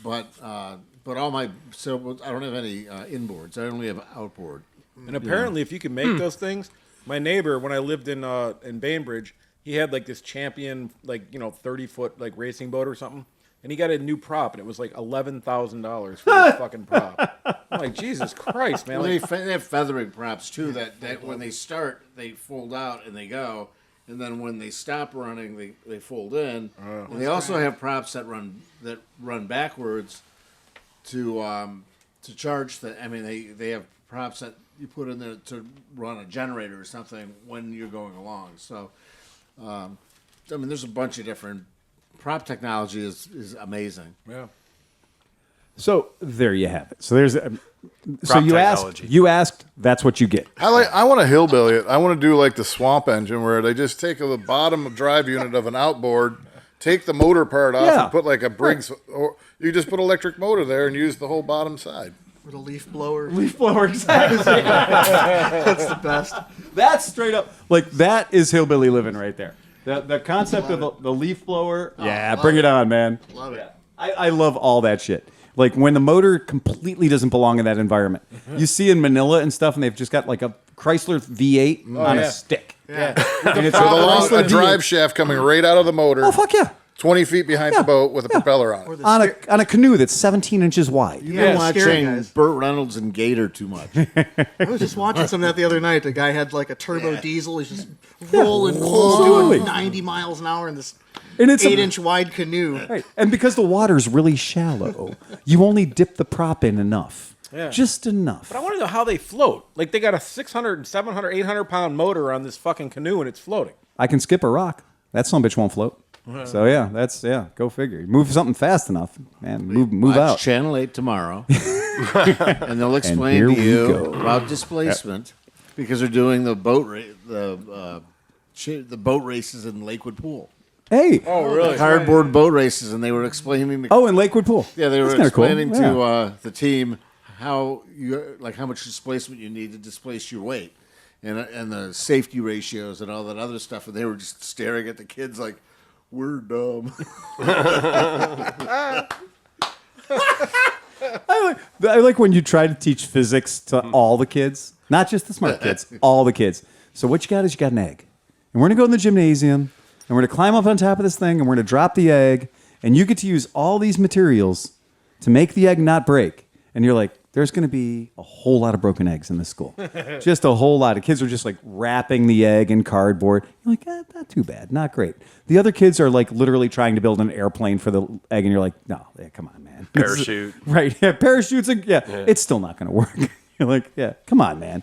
But all my sailboats, I don't have any inboards. I only have outboard. And apparently, if you can make those things, my neighbor, when I lived in Bainbridge, he had like this champion, 30-foot like racing boat or something, and he got a new prop, and it was like $11,000 for this fucking prop. I'm like, Jesus Christ, man! Well, Like, they have feathering props too. That when they start, they fold out and they go, and then when they stop running, they fold in. And they also have props that run backwards to charge. I mean, they have props that you put in there to run a generator or something when you're going along. So, I mean, there's a bunch of different prop technology is amazing. yeah. So there you have it. So there's. So Prop you technology. asked. That's what you get. I want to hillbilly it. I want to do like the swamp engine where they just take the bottom drive unit of an outboard, take the motor part off, Yeah. and put like a Briggs, or you just put electric motor there and use the whole bottom side. with a leaf blower. Leaf blower, exactly. That's the best. That's straight up like that is hillbilly living right there. The concept of the leaf blower. Yeah, bring it on, man. Love it. I love all that shit. Like when the motor completely doesn't belong in that environment. You see in Manila and stuff, and they've just got like a Chrysler V8 on yeah. a stick. Yeah. And it's With a, long, Chrysler a drive V8. shaft coming right out of the motor, Oh fuck yeah! 20 feet behind Yeah. the boat with a propeller on it. On a canoe that's 17 inches wide. You've Yeah, been watching scary guys. Burt Reynolds and Gator too much. I was just watching some of that the other night. The guy had like a turbo diesel. He's just rolling coals, Totally. doing 90 miles an hour in this And it's 8-inch wide canoe. Right. And because the water's really shallow, you only dip the prop in enough. Yeah. Just enough. But I want to know how they float. Like they got a 600, 700, 800 pound motor on this fucking canoe, and it's floating. I can skip a rock. That son of a bitch won't float. So yeah, go figure. Move something fast enough, man. Move Watch out. Channel 8 tomorrow, and they'll explain here to we you go. about displacement because they're doing the boat boat races in Lakewood Pool. Hey. Oh, really? Cardboard boat races, and they were explaining. Oh, in Lakewood Pool. Yeah, they were That's kinda cool. explaining Yeah. to the team how much displacement you need to displace your weight, and the safety ratios and all that other stuff. And they were just staring at the kids like, "We're dumb." I like when you try to teach physics to all the kids, not just the smart kids, all the kids. So what you got is you got an egg. And we're going to go in the gymnasium, and we're going to climb up on top of this thing, and we're going to drop the egg, and you get to use all these materials to make the egg not break. And you're like, there's going to be a whole lot of broken eggs in this school. Just a whole lot of kids are just like wrapping the egg in cardboard. You're like, not too bad, not great. The other kids are like literally trying to build an airplane for the egg, and you're like, no, come on, man. Parachute. Right, yeah, parachutes, it's still not going to work. You're like, come on, man.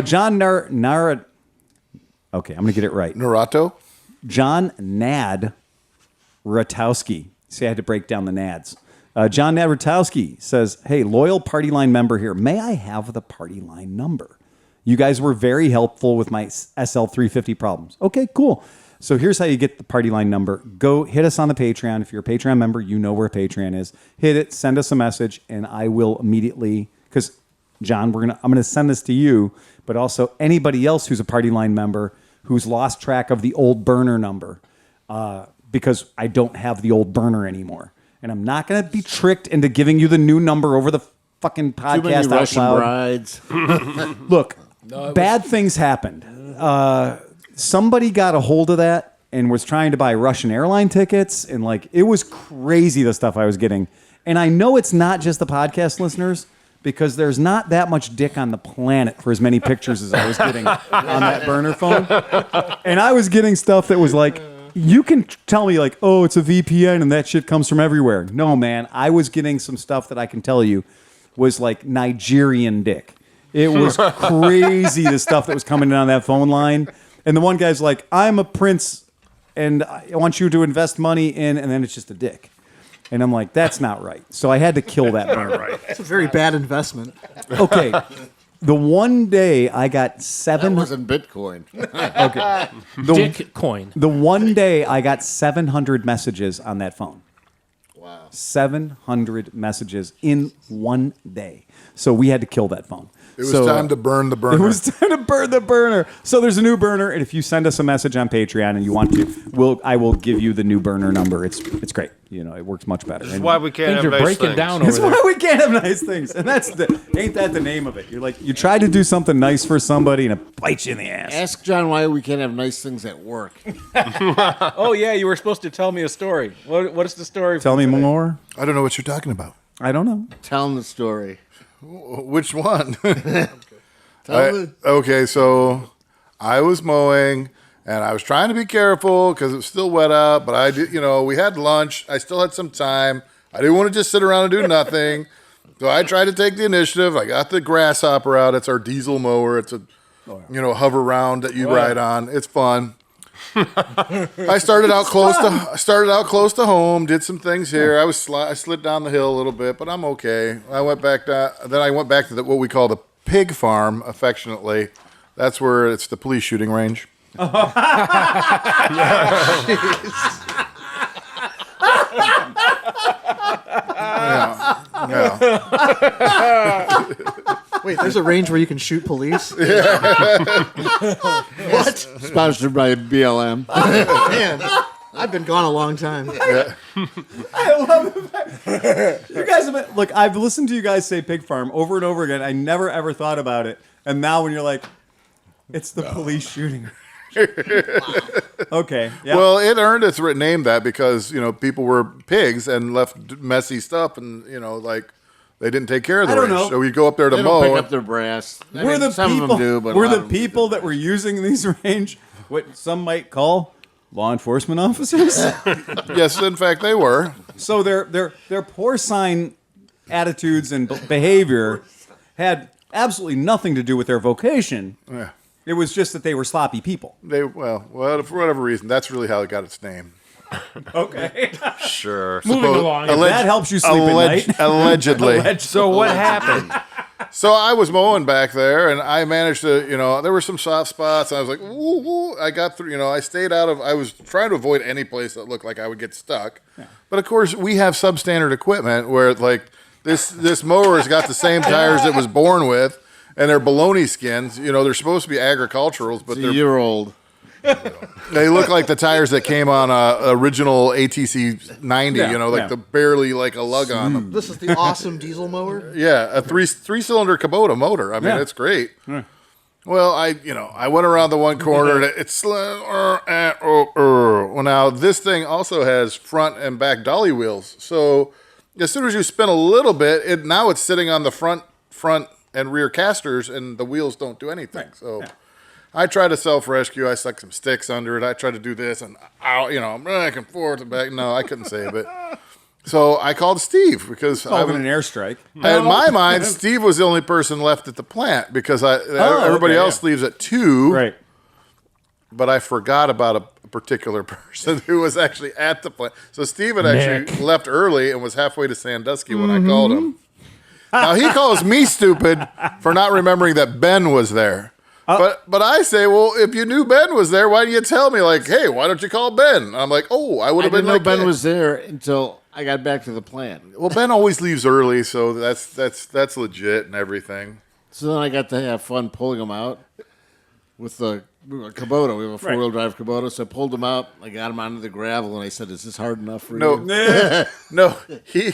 John Nara. Okay, I'm going to get it right. Naruto? John Nad Ratowski. See, I had to break down the Nads. John Nad Ratowski says, hey, loyal party line member here. May I have the party line number? You guys were very helpful with my SL350 problems. Okay, cool. So here's how you get the party line number. Go hit us on the Patreon. If you're a Patreon member, you know where Patreon is. Hit it, send us a message, and I will immediately, because John, I'm gonna send this to you, but also anybody else who's a party line member who's lost track of the old burner number, because I don't have the old burner anymore. And I'm not going to be tricked into giving you the new number over the fucking Too many podcast out Russian loud. brides. Look, bad things happened. Somebody got a hold of that and was trying to buy Russian airline tickets. And like, it was crazy, the stuff I was getting. And I know it's not just the podcast listeners, because there's not that much dick on the planet for as many pictures as I was getting on that burner phone. And I was getting stuff that was like, you can tell me like, oh, it's a VPN and that shit comes from everywhere. No, man, I was getting some stuff that I can tell you was like Nigerian dick. It was crazy, the stuff that was coming in on that phone line. And the one guy's like, I'm a prince and I want you to invest money in, and then it's just a dick. And I'm like, that's not right. So I had to kill that burner. It's a very bad investment. Okay. The one day I got That wasn't Bitcoin. Okay. Dick coin. The one day I got 700 messages on that phone. Wow. 700 messages in one day. So we had to kill that phone. It was time to burn the burner. It was time to burn the burner. So there's a new burner, and if you send us a message on Patreon and you want to, I will give you the new burner number. It's great. You know, it works much better. This is why we can't Things have are nice breaking things. down over That's there. why we can't have nice things. And ain't that the name of it? You're like, you try to do something nice for somebody and it bites you in the ass. Ask John why we can't have nice things at work. Oh yeah, you were supposed to tell me a story. What is the story? Tell me today? more. I don't know what you're talking about. I don't know. Tell him the story. Which one? Tell him Okay, so I was mowing and I was trying to be careful because it was still wet out, but I did, we had lunch. I still had some time. I didn't want to just sit around and do nothing. So I tried to take the initiative. I got the grasshopper out. It's our diesel mower. It's a, hover round that you ride on. It's fun. I started out close to home. Did some things here. I slid down the hill a little bit, but I'm okay. I went back to what we call the pig farm, affectionately. That's where it's the police shooting range. Yeah. Wait, there's a range where you can shoot police? What? Sponsored by BLM. Man, I've been gone a long time. I love it. You guys have been, look, I've listened to you guys say pig farm over and over again. I never ever thought about it. And now when you're like, it's the police shooting. Okay. Yeah. Well, it earned its name that because, people were pigs and left messy stuff and, they didn't take care of the I don't range. know. So we go up there to They mow. don't pick up their brass. I mean, some of them do, but a we're lot the of them people that were using these range, what some might call law enforcement officers. Yes, in fact, they were. So their porcine attitudes and behavior had absolutely nothing to do with their vocation. Yeah. It was just that they were sloppy people. Well, for whatever reason, that's really how it got its name. Okay. Sure. Moving along. That helps you sleep at night. Allegedly. So what happened? So I was mowing back there, and I managed to, there were some soft spots. And I was like, woo. I got through, I stayed out of, I was trying to avoid any place that looked like I would get stuck. Yeah. But of course, we have substandard equipment where, this mower's got the same tires it was born with, and they're baloney skins. They're supposed to be agriculturals, but It's they're a year old. They look like the tires that came on a original ATC 90, the barely like a lug on them. This is the awesome diesel mower. Yeah, a three-cylinder Kubota motor. I mean, it's great. Yeah. Well, I went around the one corner and it's well, now this thing also has front and back dolly wheels. So as soon as you spin a little bit, it's sitting on the front front and rear casters, and the wheels don't do anything. So I try to self-rescue. I stuck some sticks under it. I try to do this, and I'm back and forth and back. No, I couldn't save it. So I called Steve because Solving an airstrike. in my mind, Steve was the only person left at the plant because everybody else leaves at 2. Right. But I forgot about a particular person who was actually at the plant. So Steve had actually left early and was halfway to Sandusky when I called him. Now he calls me stupid for not remembering that Ben was there. But I say, well, if you knew Ben was there, why didn't you tell me? Like, hey, why don't you call Ben? And I'm like, oh, I would have been know like Ben was there until I got back to the plant. Well, Ben always leaves early, so that's legit and everything. So then I got to have fun pulling him out with the Kubota. We have a 4-wheel drive Kubota, so I pulled him out. I got him onto the gravel, and I said, "Is this hard enough for you?" No, he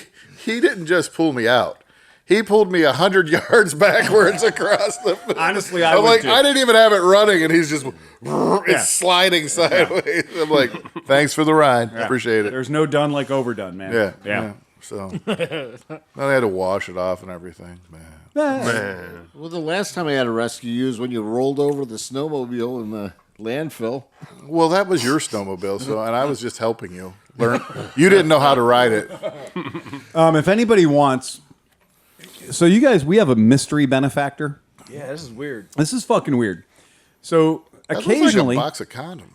didn't just pull me out. He pulled me 100 yards backwards across the field. Honestly, I'm like, too. I didn't even have it running, and he's just it's sliding sideways. I'm like, thanks for the ride. Appreciate it. There's no done like overdone, man. Yeah. So then I had to wash it off and everything. Man. Well, the last time I had a rescue you was when you rolled over the snowmobile in the landfill. Well, that was your snowmobile, and I was just helping you learn. You didn't know how to ride it. If anybody wants, so you guys, we have a mystery benefactor. Yeah, this is weird. This is fucking weird. So That occasionally, looks like a box of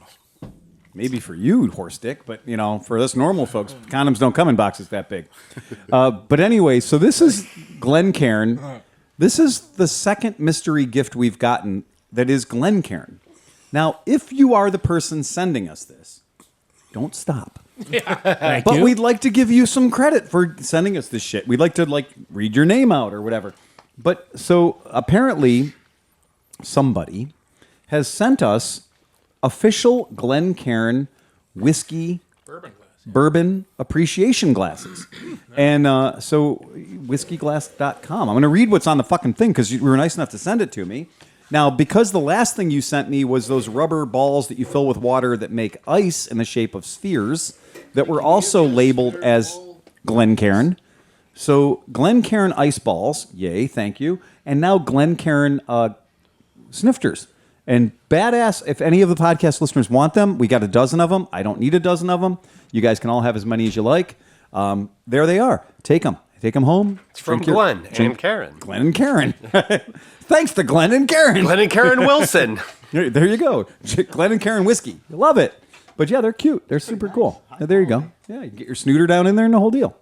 condoms. maybe for you, horse dick, but for us normal folks, condoms don't come in boxes that big. But anyway, so this is Glencairn. This is the second mystery gift we've gotten that is Glencairn. Now, if you are the person sending us this, don't stop. Thank But you. we'd like to give you some credit for sending us this shit. We'd like to read your name out or whatever. But so apparently somebody has sent us official Glencairn whiskey bourbon appreciation glasses. And so whiskyglass.com. I'm going to read what's on the fucking thing because you were nice enough to send it to me. Now, because the last thing you sent me was those rubber balls that you fill with water that make ice in the shape of spheres that were also labeled as Glencairn. So Glencairn ice balls, yay, thank you. And now Glencairn snifters. And badass, if any of the podcast listeners want them, we got a dozen of them. I don't need a dozen of them. You guys can all have as many as you like. There they are. Take them. Take them home. It's from Glenn and Karen. Glenn and Karen. Thanks to Glenn and Karen. Glenn and Karen Wilson. There you go. Glenn and Karen whiskey. You love it. But yeah, they're cute. They're super cool. Yeah, there you go. Yeah, you can get your snooter down in there and the whole deal.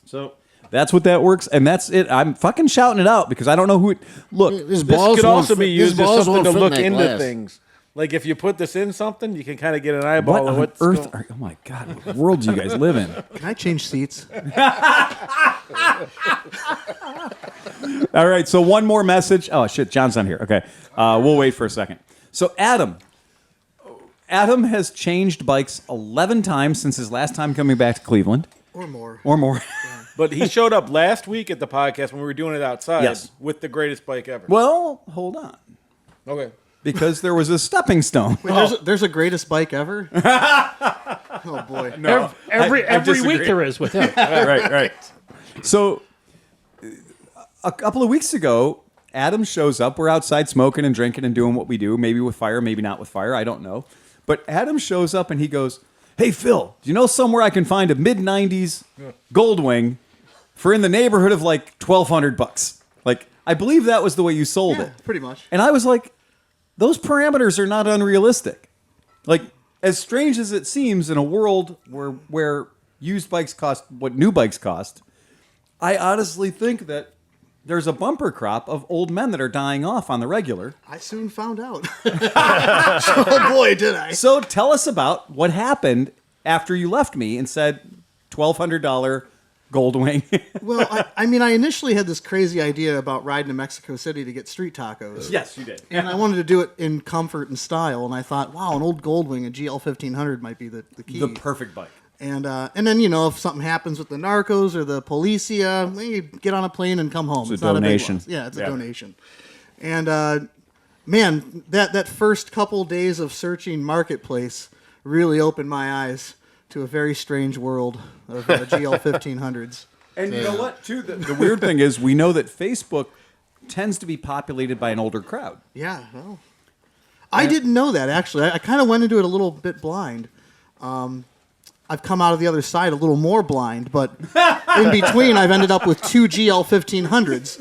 So that's what that works. And that's it. I'm fucking shouting it out because I don't know who it... Look, His This balls could won't also fit- be his used as balls something won't to fit in look that into glass. things. Like if you put this in something, you can kind of get an what eyeball of on what's earth... going- Oh my God, what world do you guys live in? Can I change seats? All right, so one more message. Oh, shit, John's not here. Okay, we'll wait for a second. So Adam has changed bikes 11 times since his last time coming back to Cleveland. Or more. Or more. But he showed up last week at the podcast when we were doing it outside Yes. with the greatest bike ever. Well, hold on. Okay. Because there was a stepping stone. Wait, there's a greatest bike ever? Oh, boy. No, Every I disagree. week there is with him. right. So a couple of weeks ago, Adam shows up. We're outside smoking and drinking and doing what we do, maybe with fire, maybe not with fire. I don't know. But Adam shows up and he goes, "Hey, Phil, do you know somewhere I can find a mid-90s Goldwing for in the neighborhood of like $1,200? Like, I believe that was the way you sold Yeah, it. pretty much. And I was like, those parameters are not unrealistic. Like, as strange as it seems in a world where used bikes cost what new bikes cost, I honestly think that there's a bumper crop of old men that are dying off on the regular. I soon found out. Oh, boy, did I. So tell us about what happened after you left me and said $1,200 Goldwing. Well, I mean, I initially had this crazy idea about riding to Mexico City to get street tacos. Yes, you did. And I wanted to do it in comfort and style. And I thought, wow, an old Goldwing, a GL 1500 might be the key. The perfect bike. And then, if something happens with the narcos or the policia, you get on a plane and come home. It's a not donation. A big loss. Yeah, it's a donation. And, man, that first couple days of searching Marketplace really opened my eyes to a very strange world of GL 1500s. And you know what, too? The weird thing is we know that Facebook tends to be populated by an older crowd. Yeah, well, I didn't know that, actually. I kind of went into it a little bit blind. I've come out of the other side a little more blind, but in between, I've ended up with 2 GL 1500s.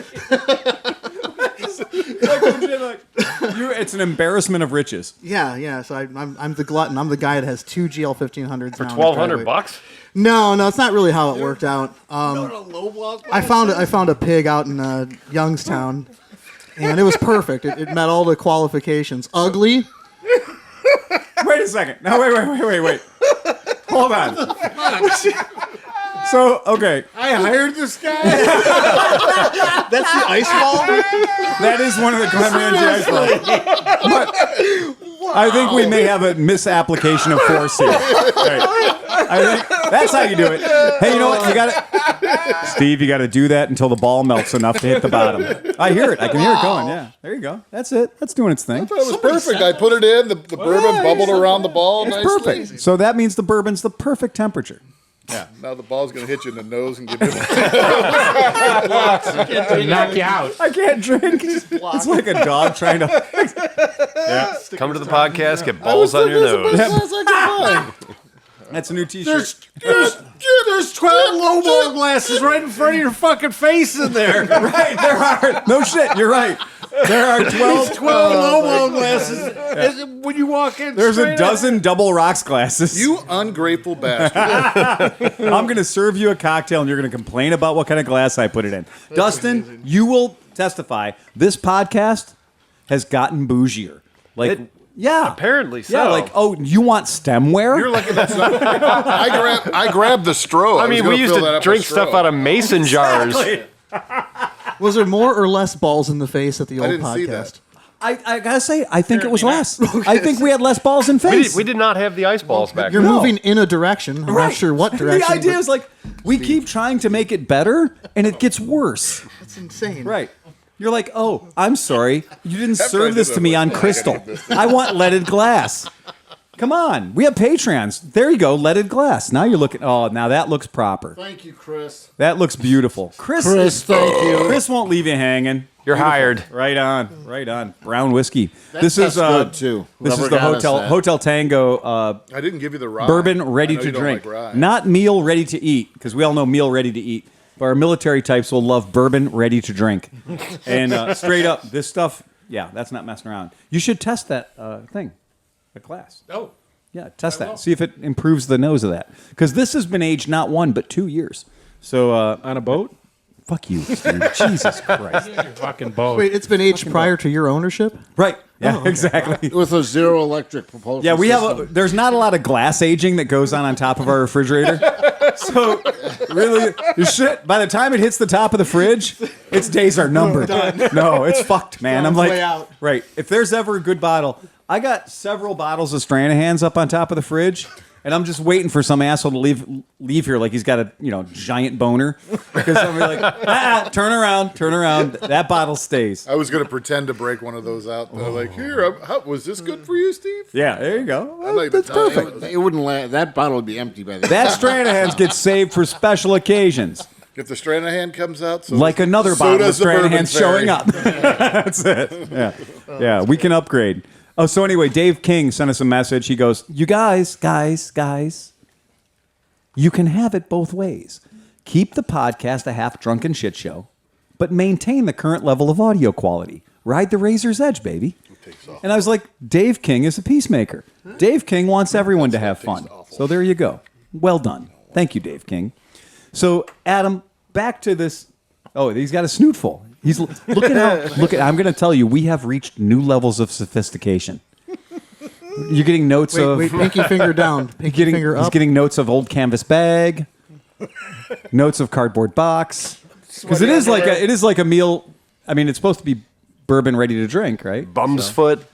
It's an embarrassment of riches. Yeah. So I'm the glutton. I'm the guy that has 2 GL 1500s For now. $1,200? No, it's not really how it worked out. I found a pig out in Youngstown, and it was perfect. It met all the qualifications. Ugly. Wait a second. No, wait. Hold on. So, okay. I hired this guy. That's the ice ball? That is one of the Clemente ice balls. But I think we may have a misapplication of force here. Right. I think that's how you do it. Hey, you know what? You got it, Steve. You got to do that until the ball melts enough to hit the bottom. I hear it. I can hear it going. Yeah, there you go. That's it. That's doing its thing. I thought it was perfect. I put it in. The bourbon bubbled around the ball It's nicely. perfect. So that means the bourbon's the perfect temperature. Yeah. Now the ball's going to hit you in the nose and give you knock you out. I can't drink. It's like a dog trying to. Come to the podcast, get balls on your nose. That's a new T-shirt. There's 12 lowball glasses right in front of your fucking face in there. Right, there are. No shit, you're right. There are 12 lowball glasses. When you walk in, There's a dozen double rocks glasses. You ungrateful bastard. I'm going to serve you a cocktail, and you're going to complain about what kind of glass I put it in. Dustin, amazing. you will testify. This podcast has gotten bougier. Like, yeah, Apparently so. yeah. Like, oh, you want stemware? You're lucky that's not. I grabbed the straw. I mean, we used to drink stuff out of mason jars. Was there more or less balls in the face at the old didn't see podcast? that. I gotta say, I think it was less. I think we had less balls in face. We did not have the ice balls back You're then. moving in a direction. I'm not sure what direction. The idea but is like we keep trying to make it better, and it gets worse. That's insane. Right. You're like, oh, I'm sorry. You didn't After I serve did this that, to me I'm on like, I crystal. gotta eat this. I want leaded glass. Come on. We have Patreons. There you go, leaded glass. Now you're looking. Oh, now that looks proper. Thank you, Chris. That looks beautiful. Chris, Thank you. Chris won't leave you hanging. You're hired. Right on. Right on. Brown whiskey. This is good, too. This Whoever is the got us that. Hotel Tango I didn't give you the rye. bourbon I ready know to you don't drink. like rye. Not meal ready to eat, because we all know meal ready to eat. But our military types will love bourbon ready to drink. And straight up, this stuff, yeah, that's not messing around. You should test that thing, the glass. Oh. Yeah, test that. See if it improves the nose of that. Because this has been aged not 1, but 2 years. So, On a boat? fuck you, Steve. Jesus Christ. Fucking boat. Wait, it's been aged prior to your ownership? Right. Yeah, exactly. With a zero electric propulsion Yeah, we system. have there's not a lot of glass aging that goes on top of our refrigerator. So really, the shit, by the time it hits the top of the fridge, its days are numbered. No, it's fucked, man. I'm like, way out. right. If there's ever a good bottle, I got several bottles of Stranahan's up on top of the fridge, and I'm just waiting for some asshole to leave here like he's got a giant boner, because I'm like, turn around. That bottle stays. I was going to pretend to break one of those out. Though. Like, here, was this good for you, Steve? Yeah, there you go. I'd like That's to tell you. perfect. It wouldn't that bottle would be empty by then. That Stranahan's gets saved for special occasions. If the Stranahan comes out, so Like another so bottle of does the Bourbon Stranahan's Fairy. showing up. That's it. Yeah, we can upgrade. Oh, so anyway, Dave King sent us a message. He goes, you guys, you can have it both ways. Keep the podcast a half-drunken shit show, but maintain the current level of audio quality. Ride the razor's edge, baby. And I was like, Dave King is a peacemaker. Dave King wants everyone to have fun. So there you go. Well done. Thank you, Dave King. So, Adam, back to this. Oh, he's got a snootful. Look at. I'm going to tell you, we have reached new levels of sophistication. You're getting notes of. Wait, pinky finger down. Pinky finger He's up. getting notes of old canvas bag, notes of cardboard box, because it is like a meal. I mean, it's supposed to be bourbon ready to drink, right? Bum's foot.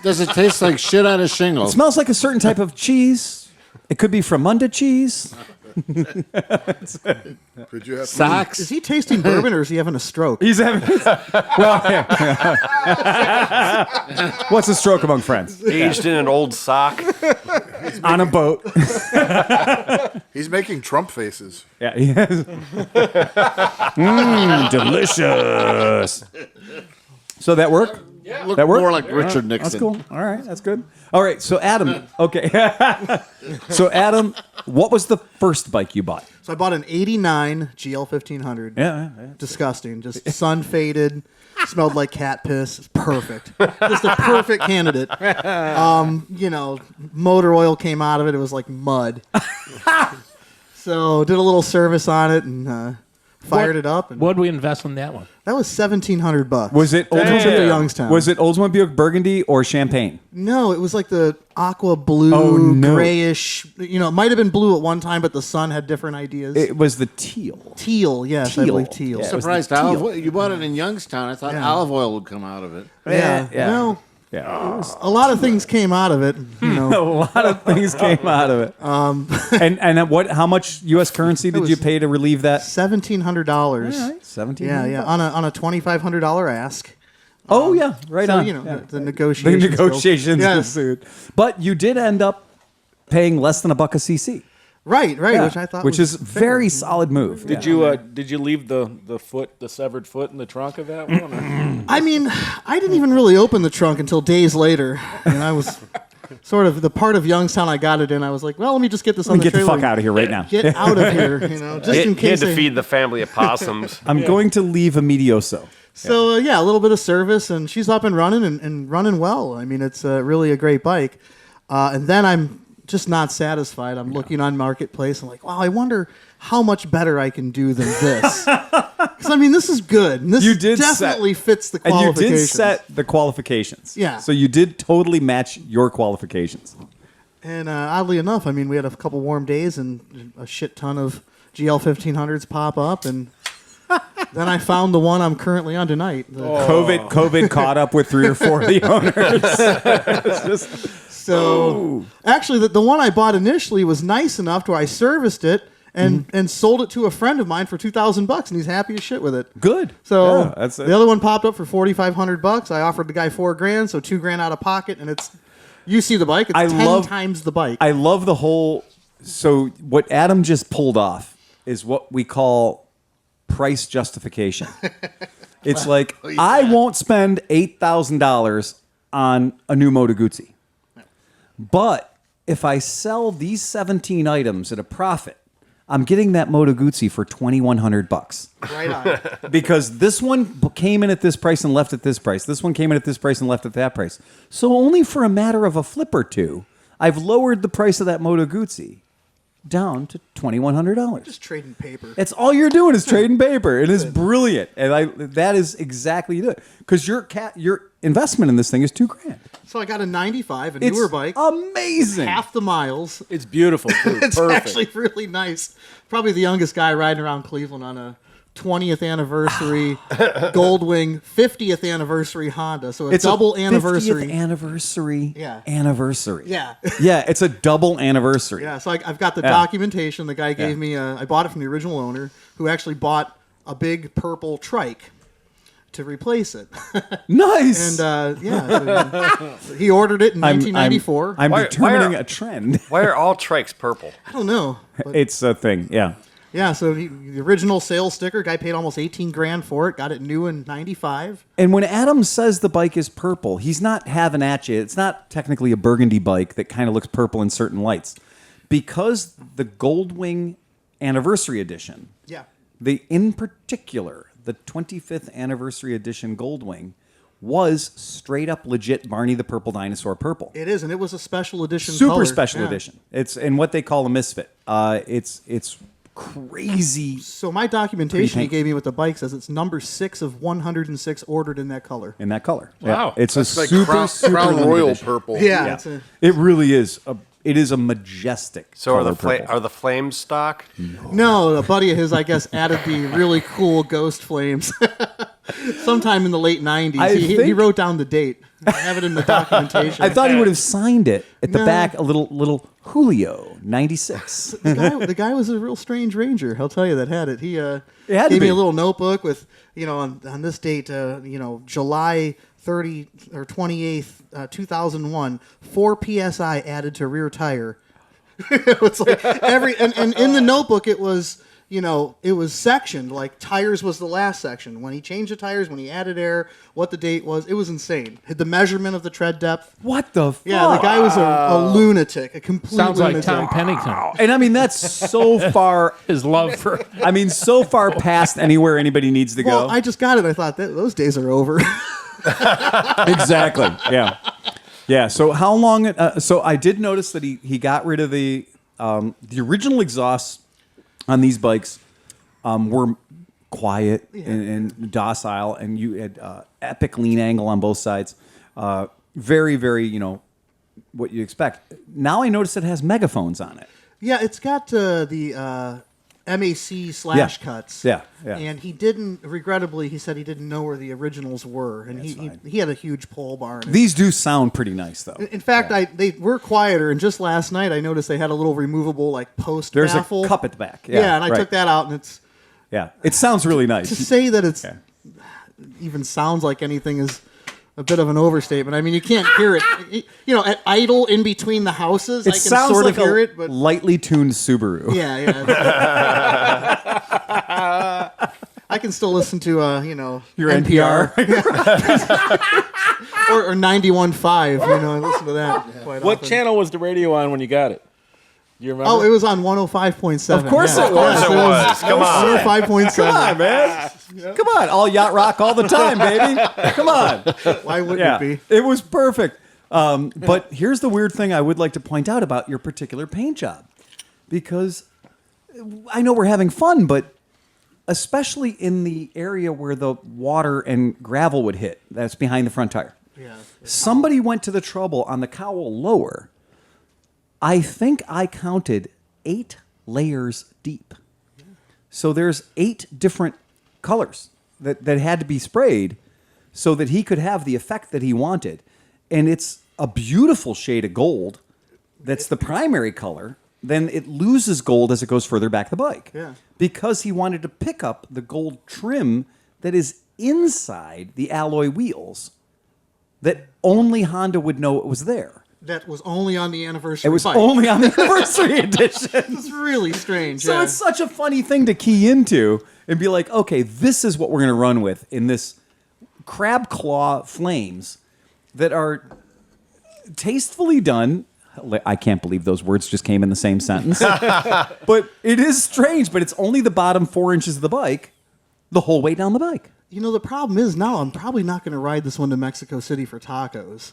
Does it taste like shit out of shingle? It smells like a certain type of cheese. It could be Fremunda cheese. Could you have Socks. Is he tasting bourbon or is he having a stroke? He's having. Well, yeah. What's a stroke among friends? Aged in an old sock. On a boat. He's making Trump faces. Yeah, he is. Delicious. So that work? Look That work? more like Richard Nixon. That's cool. All right, that's good. All right, so Adam. Okay. So Adam, what was the first bike you bought? So I bought an 89 GL 1500. Yeah. Disgusting. Just sun faded. Smelled like cat piss. It's perfect. Just a perfect candidate. Motor oil came out of it. It was like mud. So did a little service on it and fired it up. And What did we invest in that one? that was $1,700. Was it Trip to Youngstown? Was it Oldsmobile Buick Burgundy or Champagne? No, it was like the aqua blue, Oh, no. grayish. It might have been blue at one time, but the sun had different ideas. It was the teal. Teal, yes, I Teal. believe teal. Yeah. It was Surprised the teal. olive oil. You bought it in Youngstown. I thought olive oil would come out of it. Yeah. Yeah. No, a lot of things came out of it. A lot of things came out of it. And what? How much U.S. currency did you pay to relieve that? $1,700. All right, 17. Yeah. On a $2,500 ask. Oh yeah, right So on. the The negotiations. negotiations Yes. ensued. But you did end up paying less than $1 a cc. Right, Yeah, which I thought which was is very solid move. Did you leave the severed foot in the trunk of that one? Or? I mean, I didn't even really open the trunk until days later, and I was sort of the part of Youngstown I got it in. I was like, well, let me just get this on the Get the trailer fuck out of here right now. Get out of here, just He in he had case. to feed the family of possums. I'm going to leave immedioso. So a little bit of service, and she's up and running and running well. I mean, it's really a great bike. And then I'm just not satisfied. I'm looking on Marketplace. I'm like, wow, I wonder how much better I can do than this. Because I mean, this is good. And this You did definitely fits the And you qualifications. did set the qualifications. Yeah. So you did totally match your qualifications. And oddly enough, I mean, we had a couple warm days and a shit ton of GL 1500s pop up, and then I found the one I'm currently on tonight. COVID caught up with 3 or 4 of the owners. So actually, the one I bought initially was nice enough to where I serviced it and sold it to a friend of mine for $2,000, and he's happy as shit with it. Good. So Yeah, that's it. the other one popped up for $4,500. I offered the guy $4,000, so $2,000 out of pocket, and it's. You see the bike; it's I 10 love- times the bike. I love the whole. So what Adam just pulled off is what we call price justification. It's like I won't spend $8,000 on a new Moto Guzzi, but if I sell these 17 items at a profit, I'm getting that Moto Guzzi for $2,100. Right on. Because this one came in at this price and left at this price. This one came in at this price and left at that price. So only for a matter of a flip or two, I've lowered the price of that Moto Guzzi down to $2,100. Just trading paper. It's all you're doing is trading paper. It is brilliant, and that is exactly it. Because your investment in this thing is $2,000. So I got a 95, a It's newer bike. amazing. Half the miles. It's beautiful. Too. It's Perfect. actually really nice. Probably the youngest guy riding around Cleveland on a 20th anniversary Goldwing 50th anniversary Honda. So it's double anniversary. 50th anniversary. Yeah. Anniversary. Yeah. Yeah, it's a double anniversary. Yeah, so I've got the Yeah. documentation. The guy gave me, I bought it from the original owner, who actually bought a big purple trike to replace it. Nice. And so he ordered it in 1994. I'm Why- determining why are- a trend. Why are all trikes purple? I don't know. But It's a thing, yeah. yeah, so the original sales sticker, guy paid almost $18,000 for it, got it new in 95. And when Adam says the bike is purple, he's not having at you. It's not technically a burgundy bike that kind of looks purple in certain lights. Because the Goldwing Anniversary Edition, Yeah. in particular, the 25th Anniversary Edition Goldwing, was straight up legit Barney the Purple Dinosaur purple. It is, and it was a special edition Super color. special Yeah. edition. It's in what they call a misfit. It's crazy So my documentation he Pre-paint. gave me with the bike says it's number 6 of 106 ordered in that color. in that color. Wow. Yeah. It's a It's like super Crown limited Royal edition. purple. Yeah, it's a, It really is. It is a majestic. So are color the purple. are the flames stock? no, a buddy of his, I guess, added the really cool ghost flames. Sometime in the late 90s. He wrote down the date. I have it in the documentation. I thought he would have signed it at the back, a little Julio 96. The guy was a real strange ranger. I'll tell you that had it. He had to gave me be. a little notebook with, on this date, July 30 or 28th, 2001, 4 psi added to rear tire. It was like and in the notebook it was. It was sectioned, like tires was the last section. When he changed the tires, when he added air, what the date was, it was insane. The measurement of the tread depth. What the fuck? Yeah, the guy was a lunatic, a complete Sounds like lunatic. Tom Pennington. And I mean, that's so far, His love for. so far past anywhere anybody needs to Well, go. I just got it. I thought those days are over. Exactly. Yeah. Yeah. So how long? So I did notice that he got rid of the original exhausts on these bikes were quiet and docile, and you had epic lean angle on both sides. Very, very, what you expect. Now I notice it has megaphones on it. Yeah, it's got the MAC slash cuts. Yeah. And he didn't, regrettably, he said he didn't know where the originals were. And he had a huge pole bar. These do sound pretty nice, though. In fact, they were quieter. And just last night, I noticed they had a little removable, post There's baffle. a cup at the back. Yeah, and I took that out, and it's... Yeah, it sounds really nice. To say that it's even sounds like anything is a bit of an overstatement. I mean, you can't hear it. At idle in between the houses, I can sounds sort like of hear a it, but lightly tuned Subaru. yeah. I can still listen to Your NPR or 91.5. I listen to that. Quite What often. channel was the radio on when you got it? Do you remember? Oh, it was on 105.7. Of course it was. Of course it was. Come on. 105.7. Come on, man. Come on. All yacht rock all the time, baby. Come on. Why wouldn't Yeah, it be? it was perfect. But here's the weird thing I would like to point out about your particular paint job. Because I know we're having fun, but especially in the area where the water and gravel would hit, that's behind the front tire. Yeah. Somebody went to the trouble on the cowl lower. I think I counted 8 layers deep. So there's 8 different colors that had to be sprayed so that he could have the effect that he wanted. And it's a beautiful shade of gold that's the primary color. Then it loses gold as it goes further back the bike. Yeah. Because he wanted to pick up the gold trim that is inside the alloy wheels that only Honda would know it was there. That was only on the anniversary It was bike. only on the anniversary edition. It's really strange. So yeah. it's such a funny thing to key into and be like, okay, this is what we're going to run with in this crab claw flames that are tastefully done. I can't believe those words just came in the same sentence. But it is strange, but it's only the bottom 4 inches of the bike the whole way down the bike. The problem is now I'm probably not going to ride this one to Mexico City for tacos.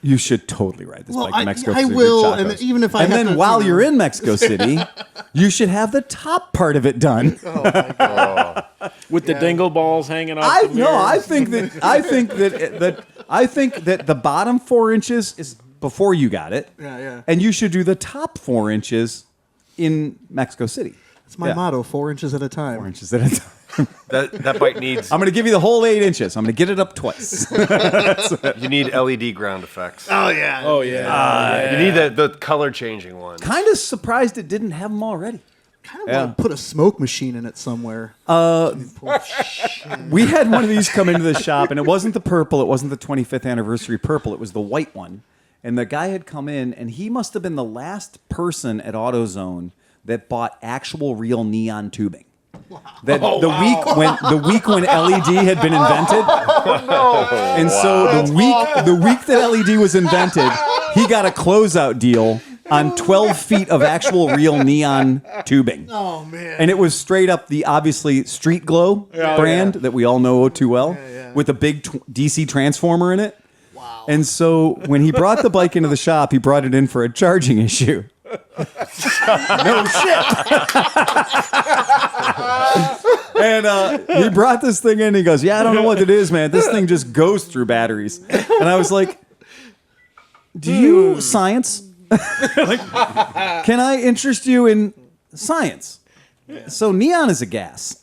You should totally ride this bike to Mexico City. I will, for and tacos. even if I and have then to, while you're in Mexico City, you should have the top part of it done. With the dingle balls hanging off I the no, mirrors? I think that the bottom 4 inches is before you got it. Yeah. And you should do the top 4 inches in Mexico City. It's my motto: 4 inches at a time. 4 inches at a time. That bike needs. I'm going to give you the whole 8 inches. I'm going to get it up twice. You need LED ground effects. Oh yeah. You need the color changing one. Kind of surprised it didn't have them already. Kind of want to put a smoke machine in it somewhere. We had one of these come into the shop, and it wasn't the purple. It wasn't the 25th anniversary purple. It was the white one. And the guy had come in, and he must have been the last person at AutoZone that bought actual real neon tubing. That the week when LED had been invented, and so the week that LED was invented, he got a closeout deal on 12 feet of actual real neon tubing. Oh man! And it was straight up the obviously Street Glow brand that we all know too well, with a big DC transformer in it. Wow! And so when he brought the bike into the shop, he brought it in for a charging issue. No shit. And he brought this thing in and he goes, yeah, I don't know what it is, man. This thing just goes through batteries. And I was like, do you science? Like, can I interest you in science? So neon is a gas.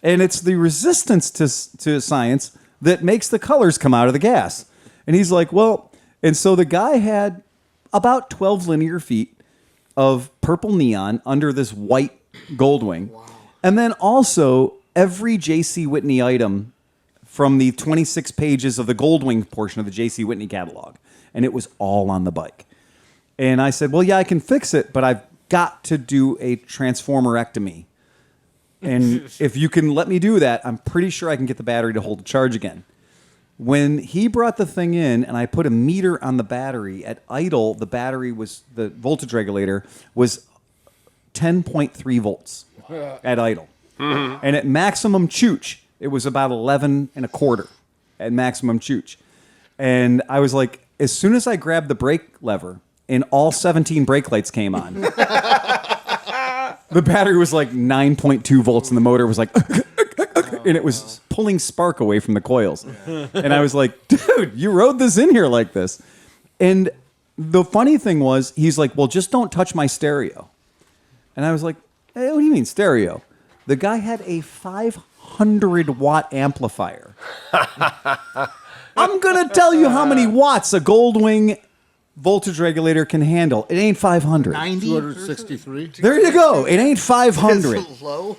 And it's the resistance to science that makes the colors come out of the gas. And he's like, well, and so the guy had about 12 linear feet of purple neon under this white Goldwing. Wow. And then also every J.C. Whitney item from the 26 pages of the Goldwing portion of the J.C. Whitney catalog. And it was all on the bike. And I said, well, yeah, I can fix it, but I've got to do a transformerectomy. And if you can let me do that, I'm pretty sure I can get the battery to hold a charge again. When he brought the thing in and I put a meter on the battery, at idle, the voltage regulator was 10.3 volts at idle. Mm-hmm. And at maximum chooch, it was about 11 and a quarter at maximum chooch. And I was like, as soon as I grabbed the brake lever and all 17 brake lights came on, the battery was like 9.2 volts and the motor was like, and it was pulling spark away from the coils. And I was like, dude, you rode this in here like this. And the funny thing was, he's like, well, just don't touch my stereo. And I was like, hey, what do you mean stereo? The guy had a 500-watt amplifier. I'm going to tell you how many watts a Goldwing voltage regulator can handle. It ain't 500. 263. There you go. It ain't 500. It's low.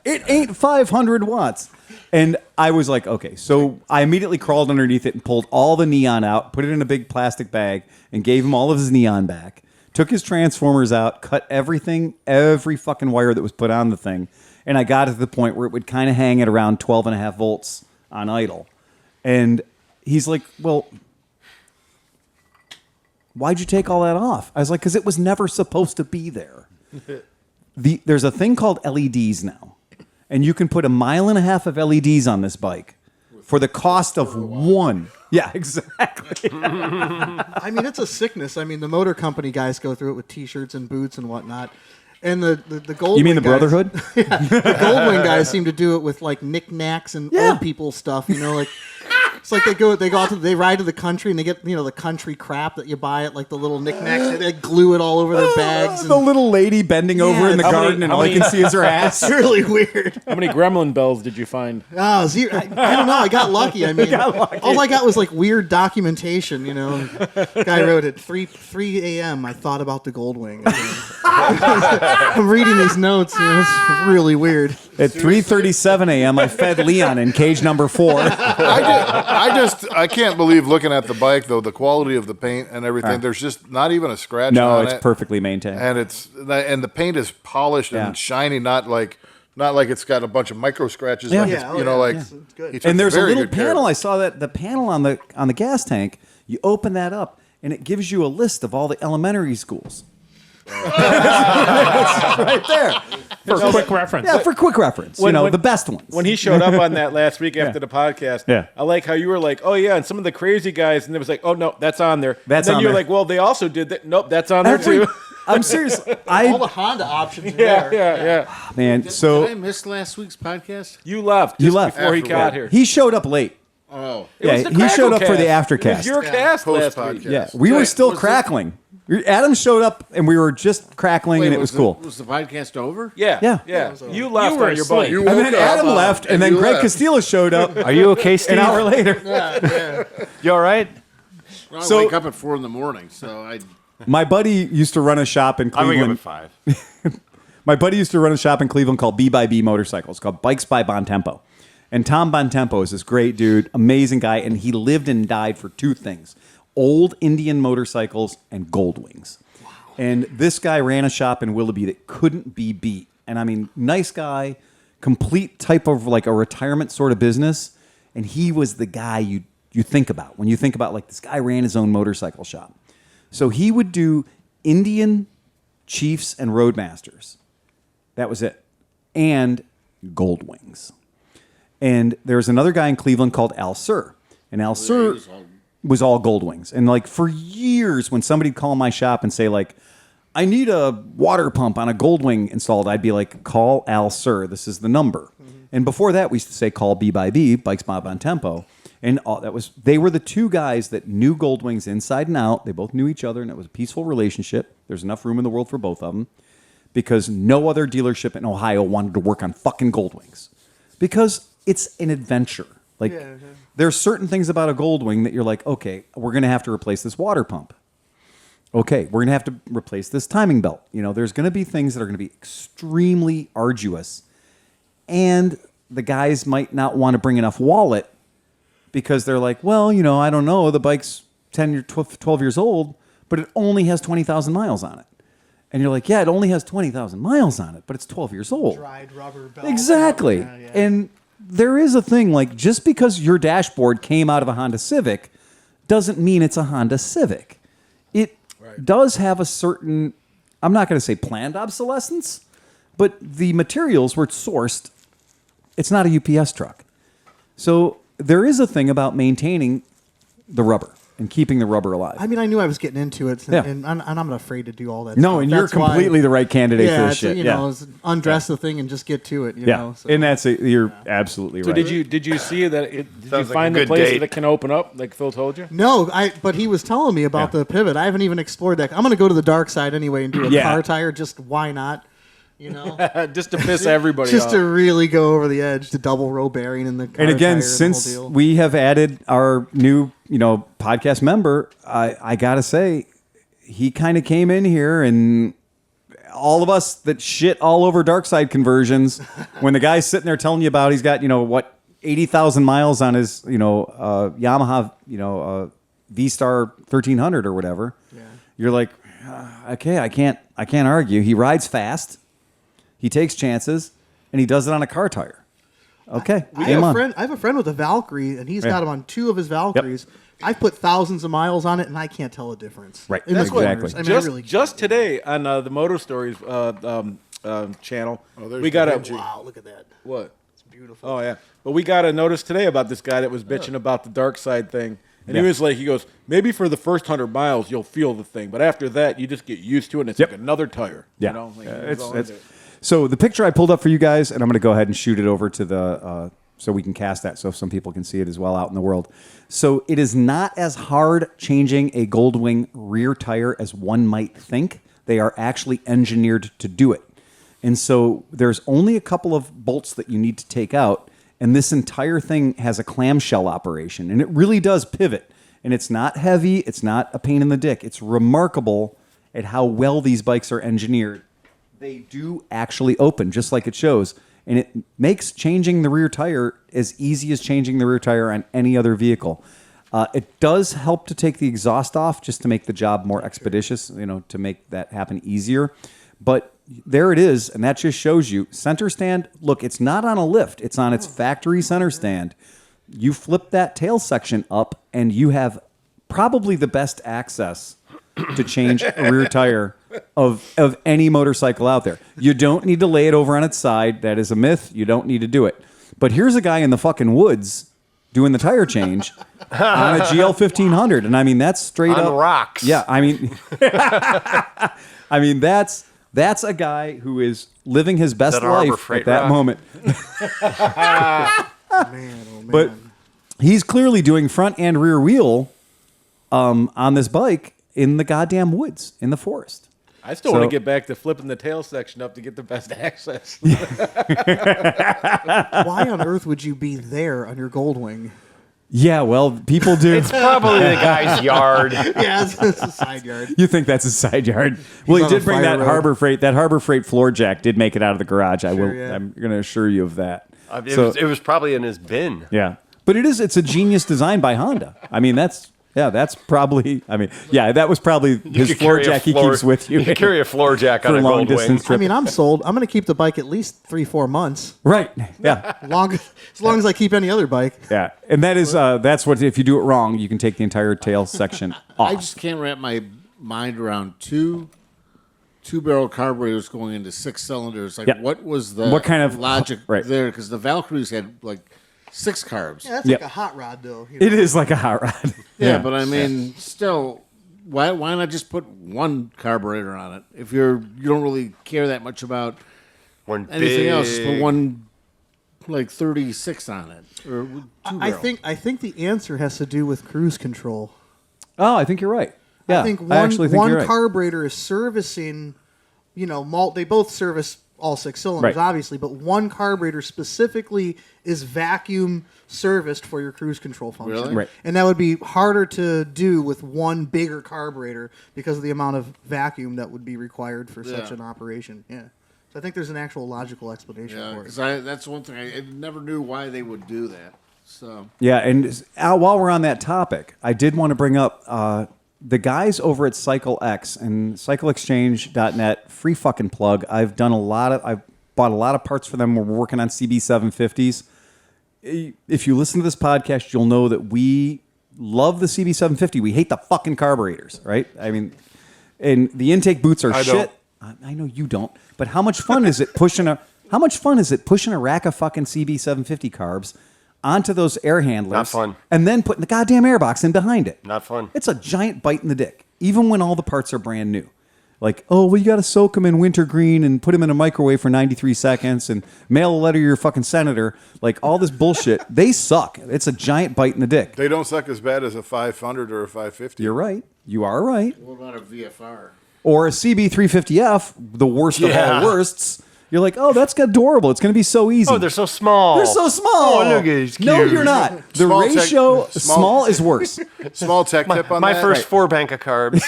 It ain't 500 watts. And I was like, okay. So I immediately crawled underneath it and pulled all the neon out, put it in a big plastic bag, and gave him all of his neon back. Took his transformers out, cut everything, every fucking wire that was put on the thing. And I got it to the point where it would kind of hang at around 12.5 volts on idle. And he's like, well, why'd you take all that off? I was like, because it was never supposed to be there. There's a thing called LEDs now. And you can put 1.5 miles of LEDs on this bike for the cost of one. Yeah, exactly. I mean, it's a sickness. I mean, the motor company guys go through it with T-shirts and boots and whatnot. And the Goldwing You mean the guys, Brotherhood? Yeah, the Goldwing guys seem to do it with like knickknacks and old people stuff. You know, like it's like they ride to the country and they get the country crap that you buy at like the little knickknacks. They glue it all over their bags. The little lady bending over in the garden and all you can see is her ass. It's really weird. How many gremlin bells did you find? Oh, zero. I don't know. I got lucky. I mean, all I got was like weird documentation. You know, guy wrote it 3 a.m. I thought about the Goldwing. I'm reading these notes. It's really weird. At 3:37 a.m., I fed Leon in cage number 4. I can't believe looking at the bike though, the quality of the paint and everything. There's just not even a scratch No, on it's it. perfectly maintained. And the paint is polished and shiny, not like it's got a bunch of micro scratches. Yeah. Like It's good. he took And there's a very little good care of panel. it. I saw that the panel on the gas tank. You open that up, and it gives you a list of all the elementary schools. It's right there. For quick reference. Yeah, for quick reference. The best ones. When he showed up on that last week after the podcast, I like how you were like, oh yeah, and some of the crazy guys, and it was like, oh no, that's on there. That's and then on you're there. like, well, they also did that. Nope, that's on there too. I'm serious. all the Honda options are Yeah, there. yeah. Man, Did I so miss last week's podcast? You left. You just left. before he Afterward. got here. he showed up late. Oh, It was Yeah, the he showed up for the Crackle aftercast. It was your cast last Post-podcast. week. Yeah, we were still was crackling. Adam showed up, and we were just crackling, and it was cool. Was the podcast over? Yeah, Yeah. yeah. You left were on your asleep. bike. You And woke then up, Adam left, and then you Greg left. Castillo showed up Are you okay, Steve? an hour later. You all right? Well, I So- wake up at 4 a.m, so I. My buddy used to run a shop in I'm waking up Cleveland. at 5. My buddy used to run a shop in Cleveland called B Motorcycles, called Bikes by Bontempo. And Tom Bontempo is this great dude, amazing guy, and he lived and died for 2 things: old Indian motorcycles and Goldwings. Wow. And this guy ran a shop in Willoughby that couldn't be beat. And I mean, nice guy, complete type of like a retirement sort of business. And he was the guy you think about when you think about like this guy ran his own motorcycle shop. So he would do Indian Chiefs and Roadmasters. That was it. And Goldwings. And there was another guy in Cleveland called Al Sir. And Al Sir was all Goldwings. And like for years, when somebody'd call my shop and say like, I need a water pump on a Goldwing installed, I'd be like, call Al Sir. This is the number. And before that, we used to say call B, Bikes by Bontempo. And they were the 2 guys that knew Goldwings inside and out. They both knew each other, and it was a peaceful relationship. There's enough room in the world for both of them because no other dealership in Ohio wanted to work on fucking Goldwings. Because it's an adventure. Like, there's certain things about a Goldwing that you're like, okay, we're going to have to replace this water pump. Okay, we're going to have to replace this timing belt. There's going to be things that are going to be extremely arduous. And the guys might not want to bring enough wallet because they're like, well, I don't know. The bike's 10 or 12 years old, but it only has 20,000 miles on it. And you're like, yeah, it only has 20,000 miles on it, but it's 12 years old. Dried rubber belt. Exactly. Yeah. And there is a thing, like, just because your dashboard came out of a Honda Civic doesn't mean it's a Honda Civic. It does have a certain, I'm not going to say planned obsolescence, but the materials were sourced. It's not a UPS truck. So there is a thing about maintaining the rubber and keeping the rubber alive. I mean, I knew I was getting into it, and I'm not afraid to do all that. No, stuff. and you're completely the right candidate for this shit. Undress the thing and just get to it. You know, so. And you're absolutely right. So did you see that? Did you Sounds like find a the good place date. that can open up, like Phil told you? No, but he was telling me about the pivot. I haven't even explored that. I'm going to go to the dark side anyway and do a car tire. Just why not? Just to piss everybody just off. to really go over the edge, the double row bearing in the car And again, tire, since the whole deal. we have added our new, podcast member, I gotta say, he kind of came in here, and all of us that shit all over dark side conversions, when the guy's sitting there telling you about he's got 80,000 miles on his Yamaha V-Star 1300 or whatever, you're like, okay, I can't argue. He rides fast, he takes chances, and he does it on a car tire. Okay, I have a friend with a Valkyrie, and he's got them on 2 of his Valkyries. I've put thousands of miles on it, and I can't tell a difference. Right, In the exactly. corners. I mean, Just today on the Moto Stories channel, there's we got Da a Vinci. wow, look at that. what? It's beautiful. Oh yeah, but we got a notice today about this guy that was bitching about the dark side thing, and he was like, he goes, maybe for the first 100 miles you'll feel the thing, but after that you just get used to it, and it's like another tire. Yeah. It's So the picture I pulled up for you guys, and I'm going to go ahead and shoot it over to the so we can cast that so some people can see it as well out in the world. So it is not as hard changing a Goldwing rear tire as one might think. They are actually engineered to do it. And so there's only a couple of bolts that you need to take out, and this entire thing has a clamshell operation, and it really does pivot. And it's not heavy, it's not a pain in the dick. It's remarkable at how well these bikes are engineered. They do actually open, just like it shows. And it makes changing the rear tire as easy as changing the rear tire on any other vehicle. It does help to take the exhaust off just to make the job more expeditious, to make that happen easier. But there it is, and that just shows you. Center stand, look, it's not on a lift. It's on its factory center stand. You flip that tail section up, and you have probably the best access to change a rear tire of any motorcycle out there. You don't need to lay it over on its side. That is a myth. You don't need to do it. But here's a guy in the fucking woods doing the tire change on a GL 1500, and I mean that's straight on up rocks. Yeah, I mean, that's a guy who is living his best That Harbor life Freight at that rock? moment. Man, oh man. But he's clearly doing front and rear wheel on this bike in the goddamn woods, in the forest. I still want to get back to flipping the tail section up to get the best access. Why on earth would you be there on your Goldwing? Yeah, well, people do. It's probably the guy's yard. Yeah, it's a side yard. You think that's a side yard? Well, he on did a bring fire that road. Harbor Freight. That Harbor Freight floor jack did make it out of the garage. I'm going to assure you of that. It was probably in his bin. Yeah, but it's a genius design by Honda. I mean, that was probably his floor jack he keeps with you. You could carry a floor jack on for a long Goldwing. distance I trip. mean, I'm sold. I'm going to keep the bike at least 3-4 months. Right? Yeah, As long as I keep any other bike. yeah. And that's what if you do it wrong, you can take the entire tail section off. I just can't wrap my mind around two-barrel carburetors going into 6 cylinders. Like, Yeah. what was the What kind of- logic right. there? Because the Valkyries had like 6 carbs. Yeah, that's Yep. like a hot rod, though. It is like a hot rod. Yeah, but I mean, still, why not just put one carburetor on it? If you don't really care that much about One anything else, just put big- one like 36 on it or I think the answer has to do with cruise control. Oh, I think you're right. Yeah, I think actually think one you're right. carburetor is servicing, they both service all 6 cylinders, Right. obviously, but one carburetor specifically is vacuum serviced for your cruise control function. Really? Right. And that would be harder to do with one bigger carburetor because of the amount of vacuum that would be required for such Yeah. an operation. Yeah. So I think there's an actual logical explanation Yeah, for it. because that's one thing I never knew why they would do that. So Yeah, and while we're on that topic, I did want to bring up the guys over at Cycle X and CycleExchange.net. Free fucking plug. I've bought a lot of parts for them. We're working on CB750s. If you listen to this podcast, you'll know that we love the CB750. We hate the fucking carburetors, right? I mean, and the intake boots are shit. I know you don't. But how much fun is it pushing a rack of fucking CB750 carbs onto those air handlers? Not fun. And then putting the goddamn airbox in behind it. Not fun. It's a giant bite in the dick, even when all the parts are brand new. Like, oh, well, you got to soak them in wintergreen and put them in a microwave for 93 seconds and mail a letter to your fucking senator. Like, all this bullshit. They suck. It's a giant bite in the dick. They don't suck as bad as a 500 or a 550. You're right. You are right. what about a VFR? Or a CB350F, the worst of Yeah. all worsts. You're like, oh, that's adorable. It's going to be so easy. Oh, they're so small. They're so small. Oh, look, it's No, cute. you're not. The Small tech- ratio, small- small is worse. Small tech tip on My that. first 4 bank of carbs.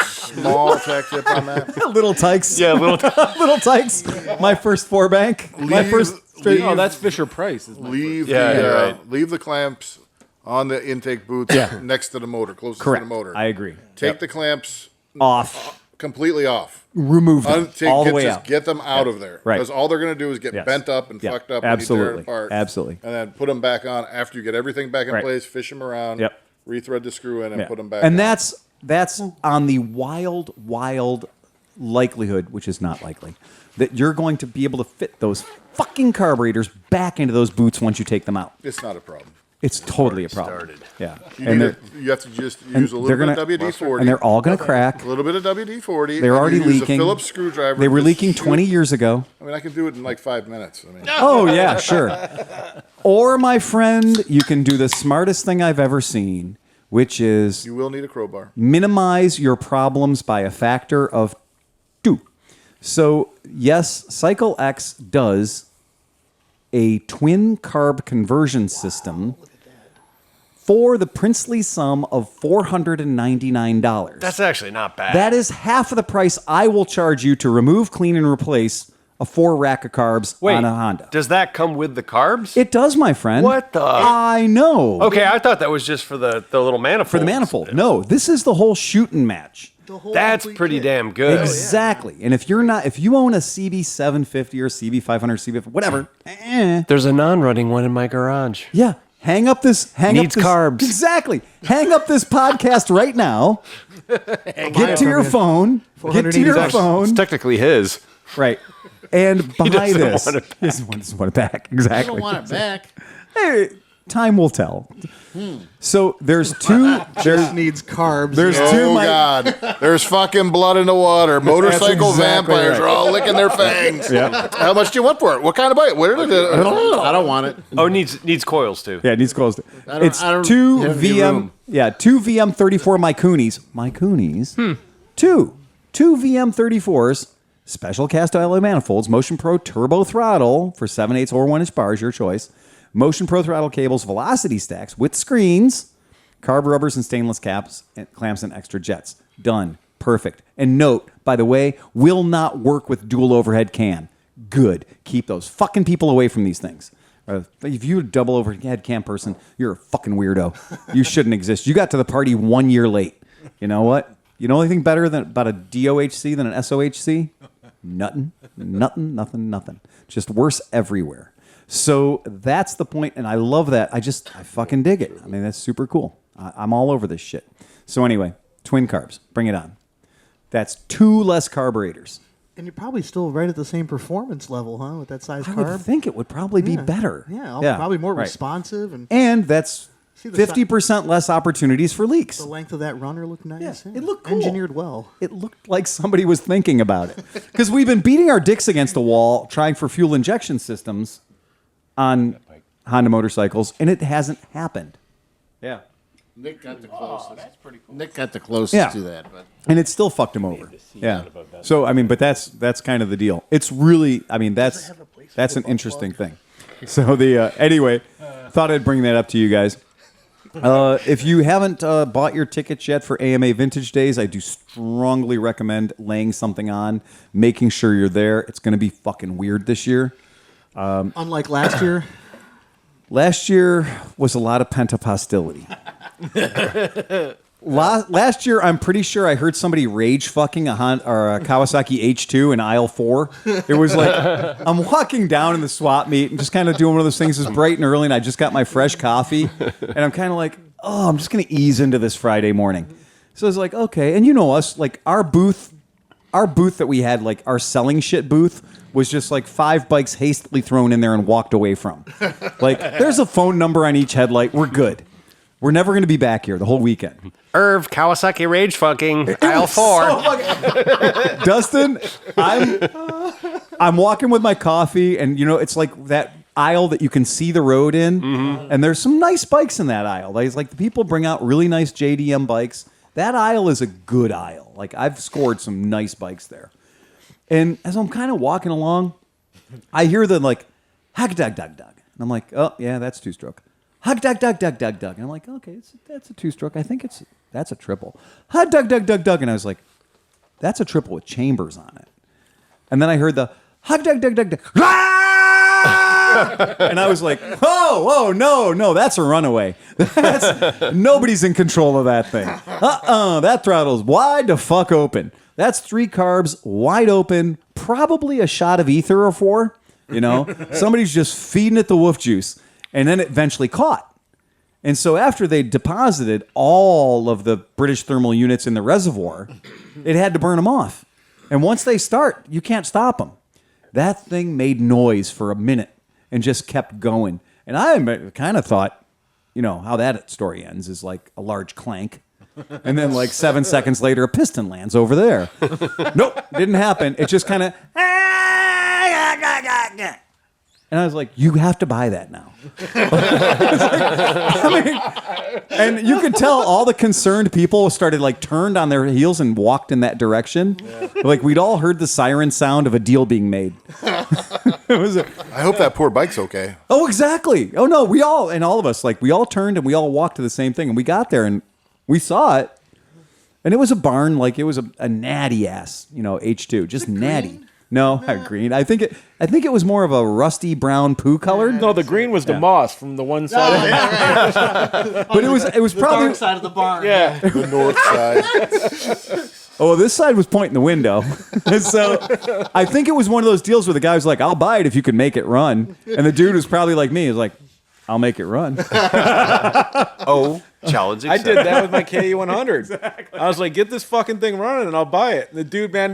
Small tech tip on that. Little tykes. Yeah, little. Little tykes. My first 4 bank. My Leave- first straight. leave- Oh, that's Fisher Price. Is my Leave Yeah, the you're right. leave the clamps on the intake boots next to the motor, closest Correct. to the motor. I agree. Take the clamps Off. completely off. Remove them all the way just out. get them out of there. Right. Because all they're going to do is get Yes. bent up and Yeah. fucked up when you tear Absolutely. it apart. Absolutely. And then put them back on after you get everything back in Right. place, fish them around, Yep. rethread the screw in, and Yeah. put them back And on. that's on the wild likelihood, which is not likely, that you're going to be able to fit those fucking carburetors back into those boots once you take them out. It's not a problem. It's totally a problem. started. Yeah. You, And need they're, you have to just and use a they're little gonna, bit of WD-40. and they're all going to crack. a little bit of WD-40. They're and already you use leaking. A Phillips screwdriver. They were to leaking shoot- 20 years ago. I mean, I can do it in like 5 minutes. I mean, Oh, yeah, sure. Or, my friend, you can do the smartest thing I've ever seen, which is you will need a crowbar. minimize your problems by a factor of 2. So, yes, Cycle X does a twin carb conversion system for the princely sum of $499. That's actually not bad. That is half of the price I will charge you to remove, clean, and replace a 4 rack of carbs Wait, on a Honda. does that come with the carbs? It does, my friend. What the- I know. Okay, I thought that was just for the little manifold. For the manifold. No, this is the whole shooting match. The whole That's complete pretty kit. damn good. Exactly. And if you own a CB750 or CB500, CB whatever, There's a non-running one in my garage. yeah, hang up this. Needs carbs. Exactly. Hang up this podcast right now. Get to your phone. Get to your It's phone. technically his. Right. And buy doesn't this. want it He doesn't want it back. I Exactly. don't want it back. Hey, time will tell. So there's two. Just needs carbs. There's two. Oh, God. There's fucking blood in the water. Motorcycle exactly vampires right. are all licking their fangs. How much do you want for it? What kind of bite? What did it I don't want it. Oh, it needs coils too. Yeah, it needs closed. It's I don't two have any VM. room. Yeah, two VM34 Mycoonies. Two VM34s. Special cast alloy manifolds, Motion Pro Turbo Throttle for 7/8 or 1-inch bars, your choice. Motion Pro Throttle cables, velocity stacks with screens, carb rubbers and stainless caps, and clamps and extra jets. Done. Perfect. And note, by the way, will not work with dual overhead cam. Good. Keep those fucking people away from these things. If you're a double overhead cam person, you're a fucking weirdo. You shouldn't exist. You got to the party 1 year late. You know what? You know anything better about a DOHC than an SOHC? Nothing. Just worse everywhere. So that's the point, and I love that. I fucking dig it. I mean, that's super cool. I'm all over this shit. So anyway, twin carbs. Bring it on. That's 2 less carburetors. And you're probably still right at the same performance level, huh? With that size I carb. would think it would probably be better. Yeah, probably more right. responsive, and And that's See the 50% less opportunities for leaks. the length of that runner looked nice. Yeah, it looked cool. Engineered well. It looked like somebody was thinking about it. Because we've been beating our dicks against the wall trying for fuel injection systems on Honda motorcycles, and it hasn't happened. Yeah. Nick got the closest. That's pretty cool. Nick got the closest to that, but and it still fucked him over. Yeah. So I mean, but that's kind of the deal. It's really, I mean, that's an interesting thing. So anyway, thought I'd bring that up to you guys. If you haven't bought your tickets yet for AMA Vintage Days, I do strongly recommend laying something on, making sure you're there. It's going to be fucking weird this year. Unlike last year. Last year was a lot of pent-up hostility. Last year, I'm pretty sure I heard somebody rage fucking a Kawasaki H2 in aisle 4. It was like, I'm walking down in the swap meet and just kind of doing one of those things. It's bright and early, and I just got my fresh coffee. And I'm kind of like, oh, I'm just going to ease into this Friday morning. So I was like, okay. And you know us, like our booth that we had, like our selling shit booth, was just like 5 bikes hastily thrown in there and walked away from. Like, there's a phone number on each headlight. We're good. We're never going to be back here the whole weekend. Irv, Kawasaki rage fucking, aisle 4. Dustin, I'm walking with my coffee, and you know, it's like that aisle that you can see the road in, and there's some nice bikes in that aisle. Like the people bring out really nice JDM bikes. That aisle is a good aisle. Like, I've scored some nice bikes there. And as I'm kind of walking along, I hear the like, hug dug dug dug. And I'm like, oh, yeah, that's 2-stroke. Hug dug dug dug dug dug. And I'm like, okay, that's a 2-stroke. I think that's a triple. Hug dug dug dug dug. And I was like, that's a triple with chambers on it. And then I heard the hug dug dug dug dug. And I was like, whoa, no, that's a runaway. Nobody's in control of that thing. That throttle's wide the fuck open. That's 3 carbs, wide open, probably a shot of ether or 4. You know, somebody's just feeding it the wolf juice. And then it eventually caught. And so after they deposited all of the British thermal units in the reservoir, it had to burn them off. And once they start, you can't stop them. That thing made noise for a minute and just kept going. And I kind of thought, you know, how that story ends is like a large clank. And then like 7 seconds later, a piston lands over there. Nope, didn't happen. It just kind of... And I was like, you have to buy that now. And you could tell all the concerned people started like turned on their heels and walked in that direction. Yeah. Like we'd all heard the siren sound of a deal being made. I hope that poor bike's okay. Oh, exactly. Oh, no, all of us, like we all turned and we all walked to the same thing. And we got there and we saw it. And it was a barn, like it was a natty ass, you know, H2, just natty. Green? No, not green. I think it was more of a rusty brown poo colored. No, the green was the moss from the one side. But it was probably dark side of the barn. Yeah, the north side. Oh, this side was pointing the window. So I think it was one of those deals where the guy was like, I'll buy it if you can make it run. And the dude was probably like me. He was like, I'll make it run. Challenge I accepted. did that with my KE100. Exactly. I was like, get this fucking thing running and I'll buy it. And the dude, man,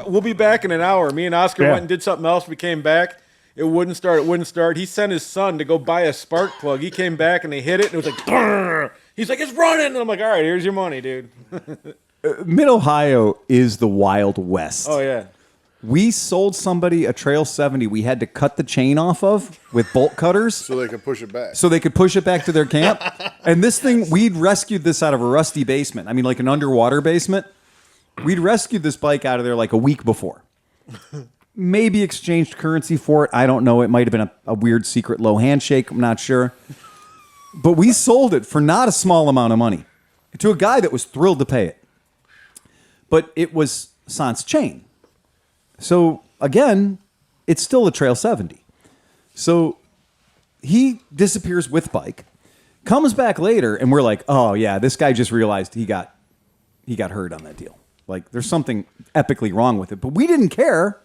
we'll be back in an hour. Me and Oscar went and did something else. We came back. It wouldn't start. He sent his son to go buy a spark plug. He came back and they hit it and it was like, brrr. He's like, it's running. And I'm like, all right, here's your money, dude. Mid-Ohio is the Wild West. Oh, yeah. We sold somebody a Trail 70 we had to cut the chain off of with bolt cutters. So they could push it back. So they could push it back to their camp. And this thing, we'd rescued this out of a rusty basement. I mean, like an underwater basement. We'd rescued this bike out of there like a week before. Maybe exchanged currency for it. I don't know. It might have been a weird secret low handshake. I'm not sure. But we sold it for not a small amount of money to a guy that was thrilled to pay it. But it was sans chain. So, again, it's still a Trail 70. So he disappears with bike, comes back later, and we're like, oh, yeah, this guy just realized he got hurt on that deal. Like, there's something epically wrong with it. But we didn't care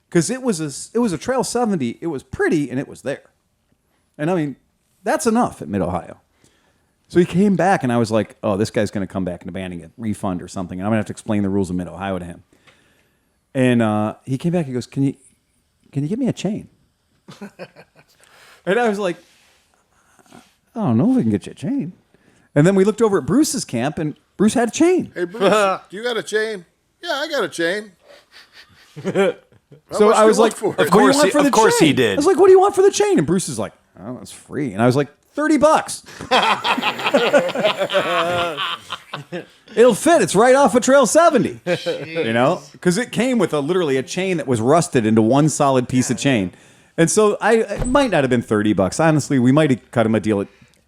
because it was a Trail 70. It was pretty, and it was there. And, I mean, that's enough at Mid-Ohio. So he came back, and I was like, oh, this guy's going to come back and demand a refund or something, and I'm going to have to explain the rules of Mid-Ohio to him. And he came back. He goes, "Can you give me a chain?" And I was like, "I don't know if we can get you a chain." And then we looked over at Bruce's camp, and Bruce had a chain. Hey, Bruce, do you got a chain? Yeah, I got a chain. So I was like, for Of course he did. I was like, "What do you want for the chain?" And Bruce is like, "Oh, it's free." And I was like, $30. It'll fit. It's right off of Trail 70. You know, because it came with literally a chain that was rusted into one solid piece of chain. And so it might not have been $30. Honestly, we might have cut him a deal at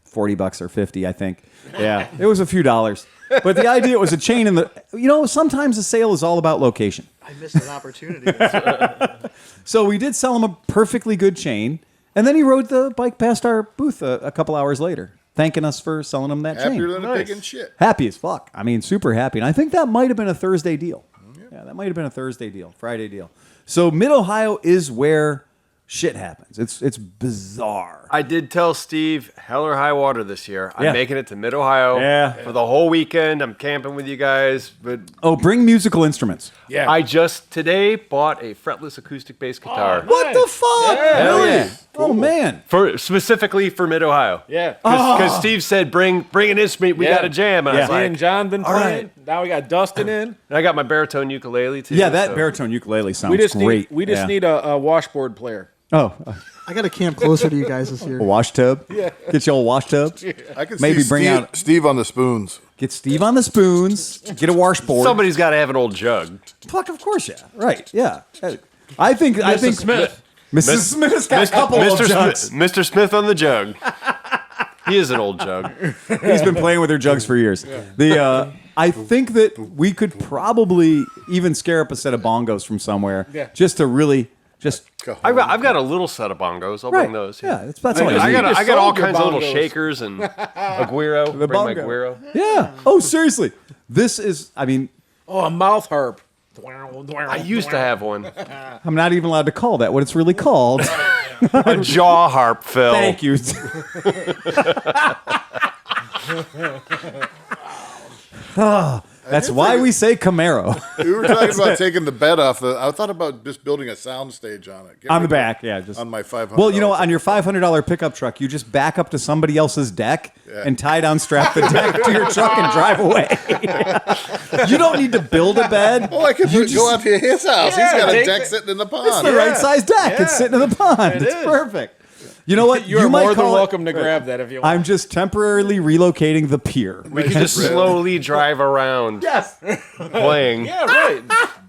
$40 or $50, I think. Yeah, it was a few dollars. But the idea was a chain in the, you know, sometimes a sale is all about location. I missed an opportunity. So we did sell him a perfectly good chain. And then he rode the bike past our booth a couple hours later, thanking us for selling him that Happier chain. than a pig in shit. Happy as fuck. I mean, super happy. And I think that might have been a Thursday deal. Yeah, that might have been a Thursday deal, Friday deal. So Mid-Ohio is where shit happens. It's bizarre. I did tell Steve, hell or high water this year. I'm Yeah. making it to Mid-Ohio for the whole weekend. I'm camping with you guys. But Oh, bring musical instruments. Yeah. I just today bought a fretless acoustic bass guitar. What the fuck? Hell Really? yeah. Oh, man. Specifically for Mid-Ohio. Yeah. Because Steve said, bring an instrument. We Yeah. got a jam. And I was Me like, and John been all playing. right. Now we got Dustin in. and I got my baritone ukulele too. Yeah, that so- baritone ukulele sounds We just great. need Yeah. a washboard player. Oh, I got to camp closer to you guys this year. a wash tub? Yeah. Get you a wash tub? I can Maybe see bring Steve, out- Steve on the spoons. Get Steve on the spoons. Get a washboard. Somebody's got to have an old jug. Fuck, of course, yeah. Right, yeah. I think Smith. Mrs. Smith's got a couple of jugs. Mr. Smith on the jug. He is an old jug. He's been playing with her jugs for years. I think that we could probably even scare up a set of bongos from somewhere just to really just I've got a little set of bongos. I'll bring those. Yeah, that's all you I need. got all sold your kinds of little bongos. shakers and a guiro. The Bring my bongo. guiro. Yeah. Oh, seriously. This is, I mean, Oh, a mouth harp. I used to have one. I'm not even allowed to call that what it's really called. A jaw harp, Phil. Thank you. That's why we say Camaro. We were talking about taking the bed off. I thought about just building a sound stage on it. Get On the rid of back, yeah. Just on my $500. Well, you know, on your $500 pickup truck, you just back up to somebody else's deck and tie down, strap the deck to your truck and drive away. You don't need to build a bed. Oh, I could go out to his house. Yeah, He's got a take deck the- sitting in the It's pond. the right size deck. It's sitting in the pond. It's is. perfect. You know what? You're you might more than call it- welcome to grab that if you want. I'm just temporarily relocating the pier. We could just slowly drive around Yes. playing. Yeah, right.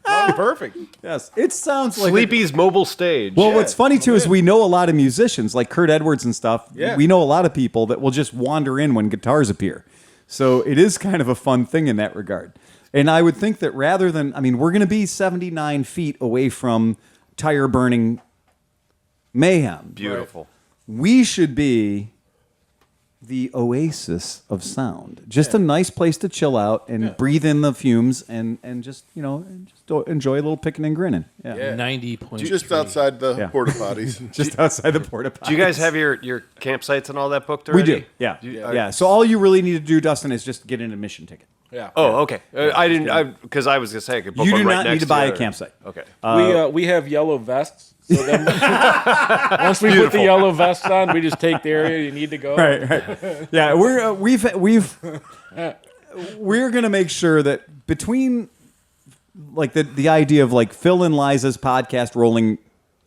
Oh, perfect. Yes. It sounds like Sleepy's mobile stage. Well, what's funny too is we know a lot of musicians like Kurt Edwards and stuff. Yeah. We know a lot of people that will just wander in when guitars appear. So it is kind of a fun thing in that regard. And I would think that rather than, I mean, we're going to be 79 feet away from tire burning mayhem. Beautiful. We should be the oasis of sound. Just a nice place to chill out and breathe in the fumes and just, you know, just enjoy a little picking and grinning. Yeah. 90.3. Just outside the Yeah. porta potties. Just outside the porta potties. Do you guys have your campsites and all that booked already? We do. Yeah. Yeah. So all you really need to do, Dustin, is just get an admission ticket. Yeah. Oh, okay. I didn't, because I was going to say I could book You one do right not next need to buy a it. campsite. Okay. We have yellow vests. So then once we put the yellow vests on, we just take the area you need to go. Right. Yeah. We're gonna make sure that between like the idea of like Phil and Liza's podcast rolling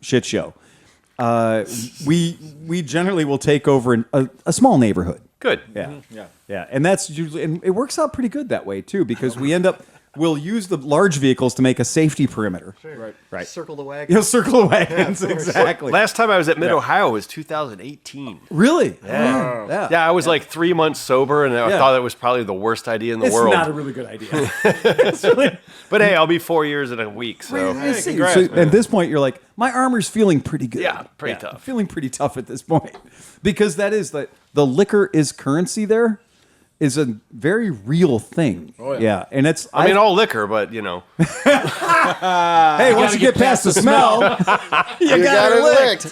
shit show, we generally will take over a small neighborhood. Good. Yeah. Yeah. And that's usually, and it works out pretty good that way too, because we'll use the large vehicles to make a safety perimeter. Right. Circle the wagon. You'll circle the wagons, exactly. Last time I was at Mid-Ohio was 2018. Really? Yeah. Yeah, I was like 3 months sober, and I Yeah. thought it was probably the worst idea in the It's world. not a really good idea. But hey, I'll be 4 years in a week, so. congrats, So man. at this point, you're like, my armor's feeling pretty good. Yeah, pretty tough. Feeling pretty tough at this point. Because that is the liquor is currency there is a very real thing. Oh, yeah. Yeah. And it's, I mean, all liquor, but you know. hey, once you get past the smell, you got it licked.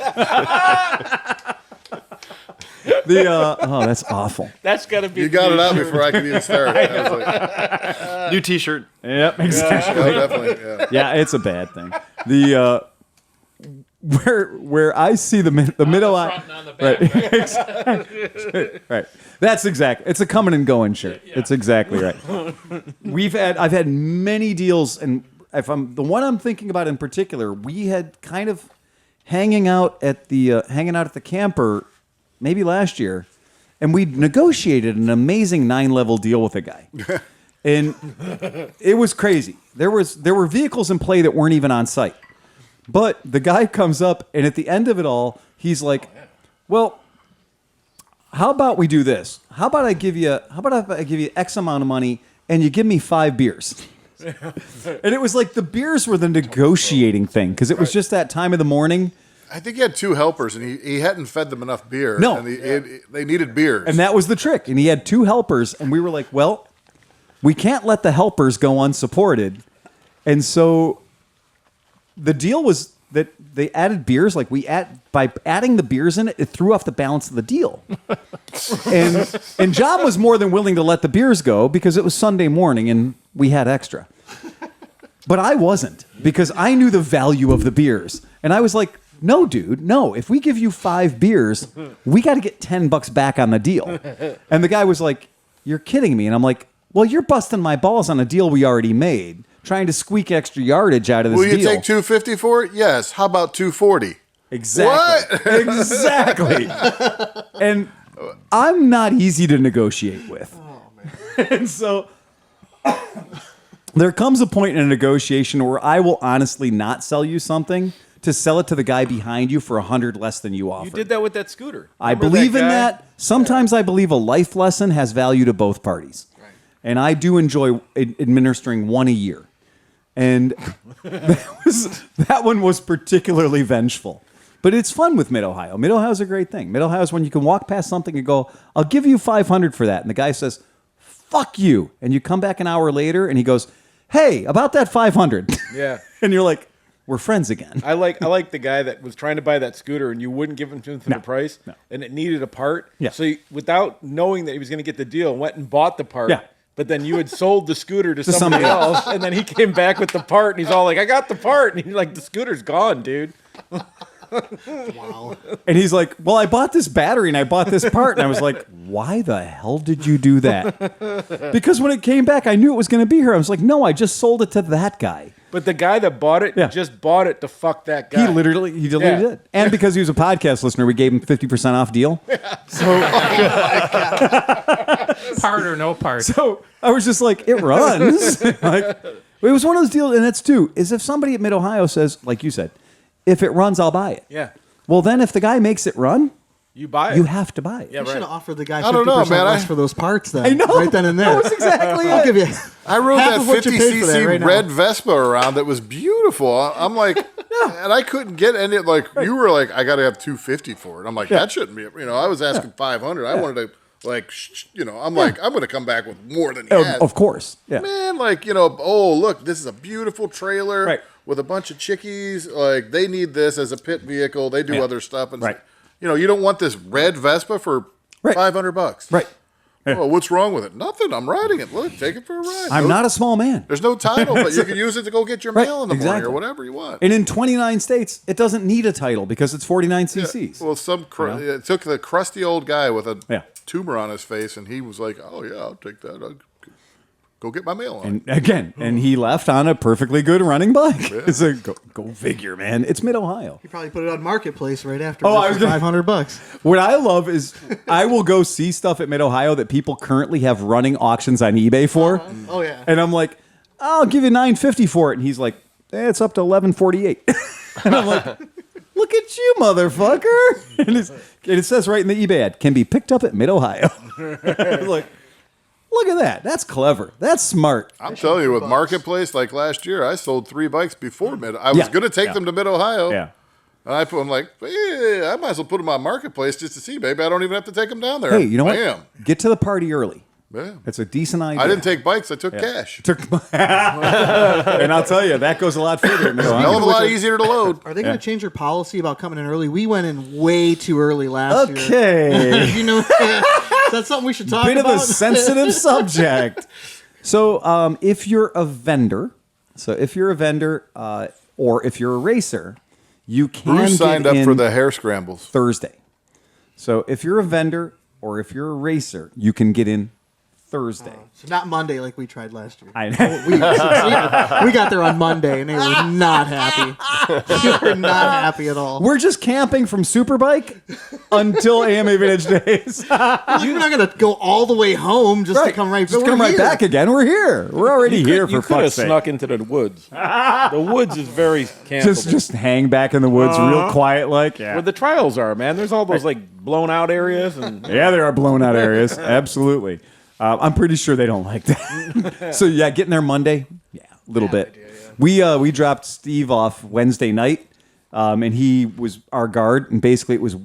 Oh, that's awful. That's got to be. You got it out before I could even start. I was like, New T-shirt. Yep, exactly. oh, definitely. Yeah. Yeah, it's a bad thing. Where I see the middle eye, right. That's exactly. It's a coming and going shirt. Yeah. It's exactly right. I've had many deals, and if I'm the one I'm thinking about in particular, we had kind of hanging out at the camper maybe last year. and we negotiated an amazing 9-level deal with a guy. And it was crazy. There were vehicles in play that weren't even on site. But the guy comes up, and at the end of it all, he's like, well, how about we do this? How about if I give you X amount of money and you give me 5 beers? And it was like the beers were the negotiating thing because it was just that time of the morning. I think he had 2 helpers, and he hadn't fed them enough beer. No. And they needed beers. And that was the trick. And he had 2 helpers, and we were like, well, we can't let the helpers go unsupported. And so the deal was that they added beers. Like by adding the beers in it, it threw off the balance of the deal. and John was more than willing to let the beers go because it was Sunday morning and we had extra. But I wasn't because I knew the value of the beers. And I was like, no, dude, no. If we give you 5 beers, we got to get $10 back on the deal. And the guy was like, you're kidding me. And I'm like, well, you're busting my balls on a deal we already made, trying to squeak extra yardage out of this Will you deal. take $250 for it? Yes. How about $240? Exactly. What? Exactly. And I'm not easy to negotiate with. Oh, man. And so there comes a point in a negotiation where I will honestly not sell you something to sell it to the guy behind you for $100 less than you offered. You did that with that scooter. I Remember believe in guy? that. Sometimes I believe a life lesson has value to both parties. Right. And I do enjoy administering one a year. And that one was particularly vengeful. But it's fun with Mid-Ohio. Mid-Ohio's a great thing. Mid-Ohio is when you can walk past something and go, I'll give you $500 for that. And the guy says, fuck you. And you come back an hour later and he goes, hey, about that $500. Yeah. And you're like, we're friends again. I like the guy that was trying to buy that scooter and you wouldn't give him to him for the price. No. And it needed a part. Yeah. So without knowing that he was going to get the deal, went and bought the part. Yeah. But then you had sold the scooter to somebody else, and then he came back with the part, and he's all like, I got the part. And he's like, the scooter's gone, dude. Wow. And he's like, well, I bought this battery and I bought this part. And I was like, why the hell did you do that? Because when it came back, I knew it was going to be here. I was like, no, I just sold it to that guy. But the guy that bought it just bought it to fuck that guy. He literally did. And because he was a podcast listener, we gave him 50% off deal. So, Part or no part. so I was just like, it runs. Like, it was one of those deals. And that's too, is if somebody at Mid-Ohio says, like you said, if it runs, I'll buy it. Yeah. Well, then if the guy makes it run, You buy it. you have to buy it. Yeah, You should right. have offered the guy I don't 50% know, man. less for those parts then. I know. Right then and there. That was exactly I'll it. give you I rode half that of what you 50 paid for that cc right now. red Vespa around that was beautiful. I'm like, and I couldn't get any. Like you were like, I got to have $250 for it. I'm like, that shouldn't be. I was asking $500. I wanted to I'm like, I'm going to come back with more than he has. Of course. Yeah. Man, oh look, this is a beautiful trailer Right. with a bunch of chickies. Like they need this as a pit vehicle. They do Yeah. other stuff, and Right. you don't want this red Vespa for Right. $500. Right. Oh, what's wrong with it? Nothing. I'm riding it. Look, take it for a ride. I'm not a small man. There's no title, but you can use it to go get your Right, mail in the morning exactly. or whatever you want. And in 29 states, it doesn't need a title because it's 49 cc's. Well, it took the crusty old guy with a Yeah. tumor on his face, and he was like, "Oh yeah, I'll take that. I'll go get my mail on." And again, and he left on a perfectly good running bike. It's a go figure, man. It's Mid-Ohio. You probably put it on Marketplace right after Oh, I was for gonna- $500. What I love is I will go see stuff at Mid-Ohio that people currently have running auctions on eBay for. Oh yeah. And I'm like, I'll give you $950 for it. And he's like, it's up to $1148. And I'm like, look at you, motherfucker. And it says right in the eBay ad, can be picked up at Mid-Ohio. I'm like, look at that. That's clever. That's smart. I'm telling you, with Marketplace, like last year, I sold 3 bikes before Mid. I was Yeah. going to take them to Mid-Ohio. Yeah. And I'm like, yeah, I might as well put them on Marketplace just to see, baby. I don't even have to take them down there. Hey, you know Bam. what? Get to the party early. Yeah. It's a decent idea. I didn't take bikes. I took cash. And I'll tell you, that goes a lot further. Hell of a lot easier to load. Are they going to change their policy about coming in early? We went in way too early last year. Okay. You know, is that something we should talk Bit about? of a sensitive subject. So if you're a vendor, or if you're a racer, you can Bruce signed get up in for the hair scrambles. Thursday. So if you're a vendor or if you're a racer, you can get in Thursday. So not Monday like we tried last year. I know. We got there on Monday and they were not happy. They were not happy at all. We're just camping from Superbike until AMA Vintage Days. We're not going to go all the way home just to come right back. Just come right back again. We're here. We're already here for You could have fuck's sake. snuck into the woods. The woods is very campable. Just hang back in the woods, real quiet, like Where the trials are, man. There's all those like blown out areas and Yeah, there are blown out areas. Absolutely. I'm pretty sure they don't like that. So yeah, getting there Monday, a little bit. We dropped Steve off Wednesday night, and he was our guard, and basically it was